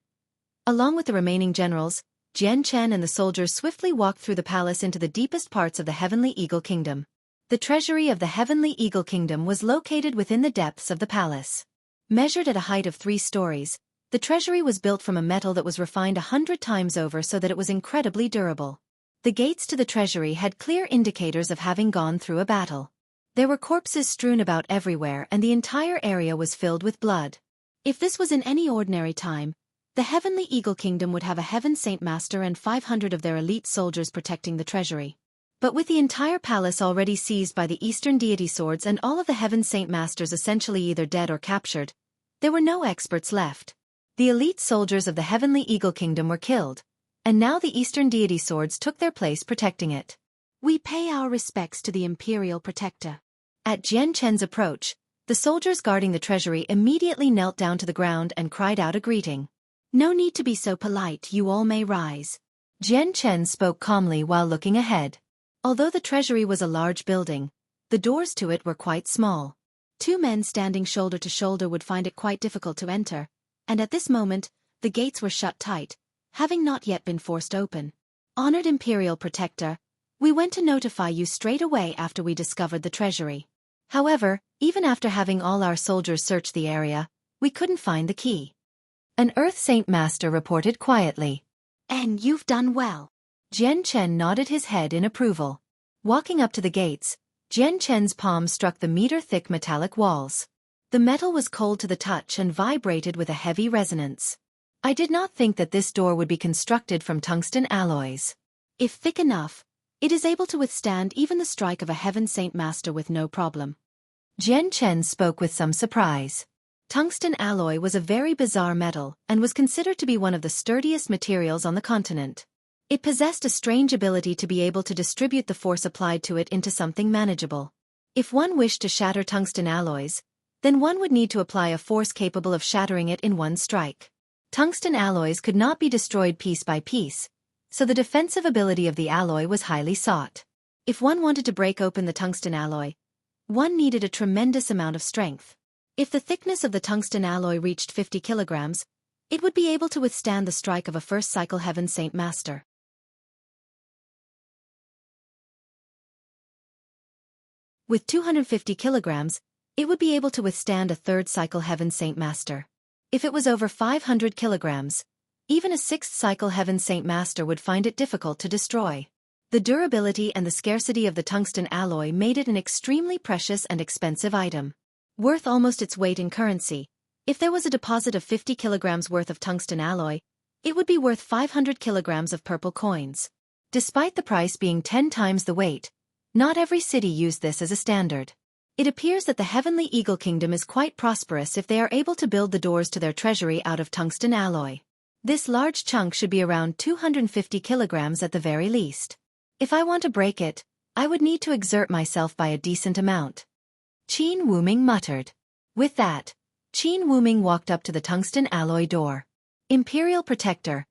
Along with the remaining generals, Jian Chen and the soldiers swiftly walked through the palace into the deepest parts of the Heavenly Eagle Kingdom. The treasury of the Heavenly Eagle Kingdom was located within the depths of the palace. Measured at a height of 3 stories, the treasury was built from a metal that was refined 100 times over so that it was incredibly durable. The gates to the treasury had clear indicators of having gone through a battle. There were corpses strewn about everywhere and the entire area was filled with blood. If this was in any ordinary time, the Heavenly Eagle Kingdom would have a Heaven Saint Master and 500 of their elite soldiers protecting the treasury. But with the entire palace already seized by the Eastern deity swords and all of the Heaven Saint Masters essentially either dead or captured, there were no experts left. The elite soldiers of the Heavenly Eagle Kingdom were killed, and now the Eastern deity swords took their place protecting it. "We pay our respects to the Imperial Protector." At Jian Chen's approach, the soldiers guarding the treasury immediately knelt down to the ground and cried out a greeting. "No need to be so polite, you all may rise." Jian Chen spoke calmly while looking ahead. Although the treasury was a large building, the doors to it were quite small. 2 men standing shoulder to shoulder would find it quite difficult to enter, and at this moment, the gates were shut tight, having not yet been forced open. "Honored Imperial Protector, we went to notify you straight away after we discovered the treasury. However, even after having all our soldiers search the area, we couldn't find the key." An Earth Saint Master reported quietly. "And you've done well." Jian Chen nodded his head in approval. Walking up to the gates, Jian Chen's palm struck the meter-thick metallic walls. The metal was cold to the touch and vibrated with a heavy resonance. "I did not think that this door would be constructed from tungsten alloys. If thick enough, it is able to withstand even the strike of a Heaven Saint Master with no problem." Jian Chen spoke with some surprise. Tungsten alloy was a very bizarre metal and was considered to be one of the sturdiest materials on the continent. It possessed a strange ability to be able to distribute the force applied to it into something manageable. If one wished to shatter tungsten alloys, then one would need to apply a force capable of shattering it in one strike. Tungsten alloys could not be destroyed piece by piece, so the defensive ability of the alloy was highly sought. If one wanted to break open the tungsten alloy, one needed a tremendous amount of strength. If the thickness of the tungsten alloy reached 50 kilograms, it would be able to withstand the strike of a first cycle Heaven Saint Master. With 250 kilograms, it would be able to withstand a third cycle Heaven Saint Master. If it was over 500 kilograms, even a sixth cycle Heaven Saint Master would find it difficult to destroy. The durability and the scarcity of the tungsten alloy made it an extremely precious and expensive item. Worth almost its weight in currency. If there was a deposit of 50 kilograms worth of tungsten alloy, it would be worth 500 kilograms of purple coins. Despite the price being 10 times the weight, not every city used this as a standard. It appears that the Heavenly Eagle Kingdom is quite prosperous if they are able to build the doors to their treasury out of tungsten alloy. This large chunk should be around 250 kilograms at the very least. If I want to break it, I would need to exert myself by a decent amount. Qin Wuming muttered. With that, Qin Wuming walked up to the tungsten alloy door. Imperial Protector,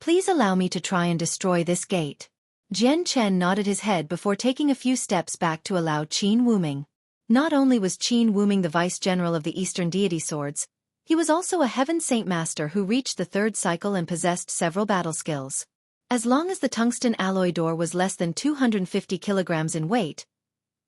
please allow me to try and destroy this gate. Jian Chen nodded his head before taking a few steps back to allow Qin Wuming. Not only was Qin Wuming the Vice-General of the Eastern Deity Swords, he was also a Heaven Saint Master who reached the third cycle and possessed several battle skills. As long as the tungsten alloy door was less than 250 kilograms in weight,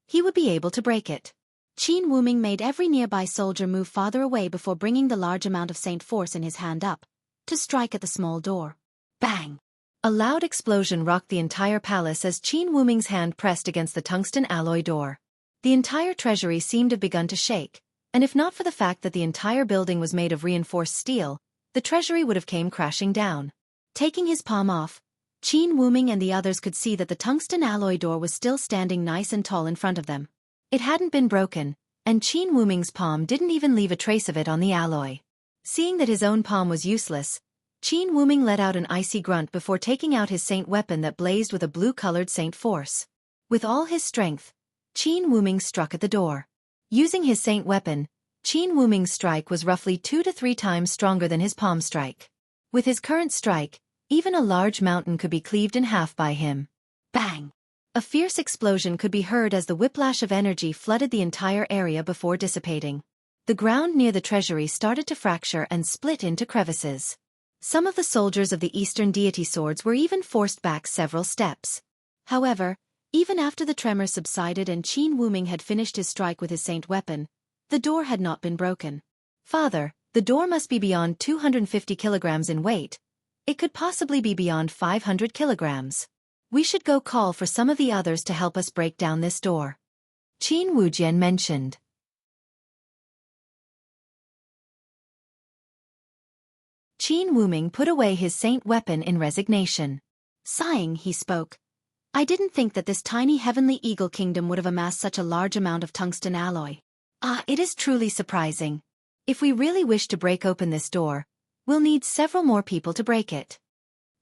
he would be able to break it. Qin Wuming made every nearby soldier move farther away before bringing the large amount of Saint Force in his hand up, to strike at the small door. Bang! A loud explosion rocked the entire palace as Qin Wuming's hand pressed against the tungsten alloy door. The entire treasury seemed to have begun to shake, and if not for the fact that the entire building was made of reinforced steel, the treasury would have came crashing down. Taking his palm off, Qin Wuming and the others could see that the tungsten alloy door was still standing nice and tall in front of them. It hadn't been broken, and Qin Wuming's palm didn't even leave a trace of it on the alloy. Seeing that his own palm was useless, Qin Wuming let out an icy grunt before taking out his saint weapon that blazed with a blue-colored saint force. With all his strength, Qin Wuming struck at the door. Using his saint weapon, Qin Wuming's strike was roughly 2 to 3 times stronger than his palm strike. With his current strike, even a large mountain could be cleaved in half by him. Bang! A fierce explosion could be heard as the whiplash of energy flooded the entire area before dissipating. The ground near the treasury started to fracture and split into crevices. Some of the soldiers of the Eastern Deity Swords were even forced back several steps. However, even after the tremor subsided and Qin Wuming had finished his strike with his saint weapon, the door had not been broken. Father, the door must be beyond 250 kilograms in weight. It could possibly be beyond 500 kilograms. We should go call for some of the others to help us break down this door. Qin Wujian mentioned. Qin Wuming put away his saint weapon in resignation. Sighing, he spoke. I didn't think that this tiny heavenly eagle kingdom would have amassed such a large amount of tungsten alloy. It is truly surprising. If we really wish to break open this door, we'll need several more people to break it.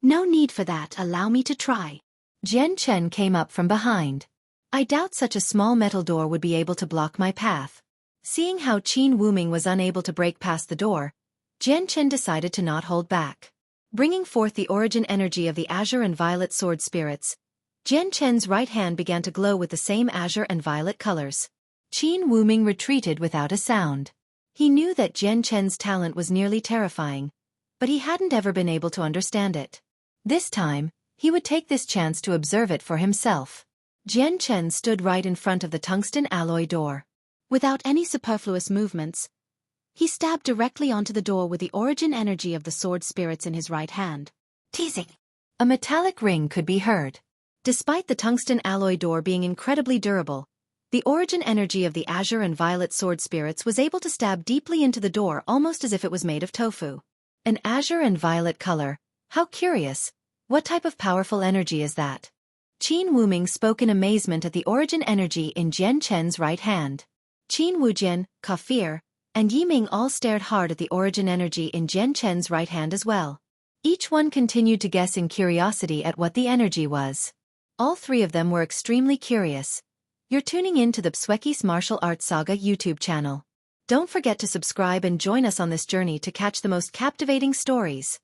No need for that, allow me to try. Jian Chen came up from behind. I doubt such a small metal door would be able to block my path. Seeing how Qin Wuming was unable to break past the door, Jian Chen decided to not hold back. Bringing forth the origin energy of the azure and violet sword spirits, Jian Chen's right hand began to glow with the same azure and violet colors. Qin Wuming retreated without a sound. He knew that Jian Chen's talent was nearly terrifying, but he hadn't ever been able to understand it. This time, he would take this chance to observe it for himself. Jian Chen stood right in front of the tungsten alloy door. Without any superfluous movements, he stabbed directly onto the door with the origin energy of the sword spirits in his right hand. Teasing. A metallic ring could be heard. Despite the tungsten alloy door being incredibly durable, the origin energy of the azure and violet sword spirits was able to stab deeply into the door almost as if it was made of tofu. An azure and violet color, how curious. What type of powerful energy is that? Qin Wuming spoke in amazement at the origin energy in Jian Chen's right hand. Qin Wujian, Kafir, and Yiming all stared hard at the origin energy in Jian Chen's right hand as well. Each one continued to guess in curiosity at what the energy was. All three of them were extremely curious. You're tuning in to the Xueqi's Martial Arts Saga YouTube channel. Don't forget to subscribe and join us on this journey to catch the most captivating stories.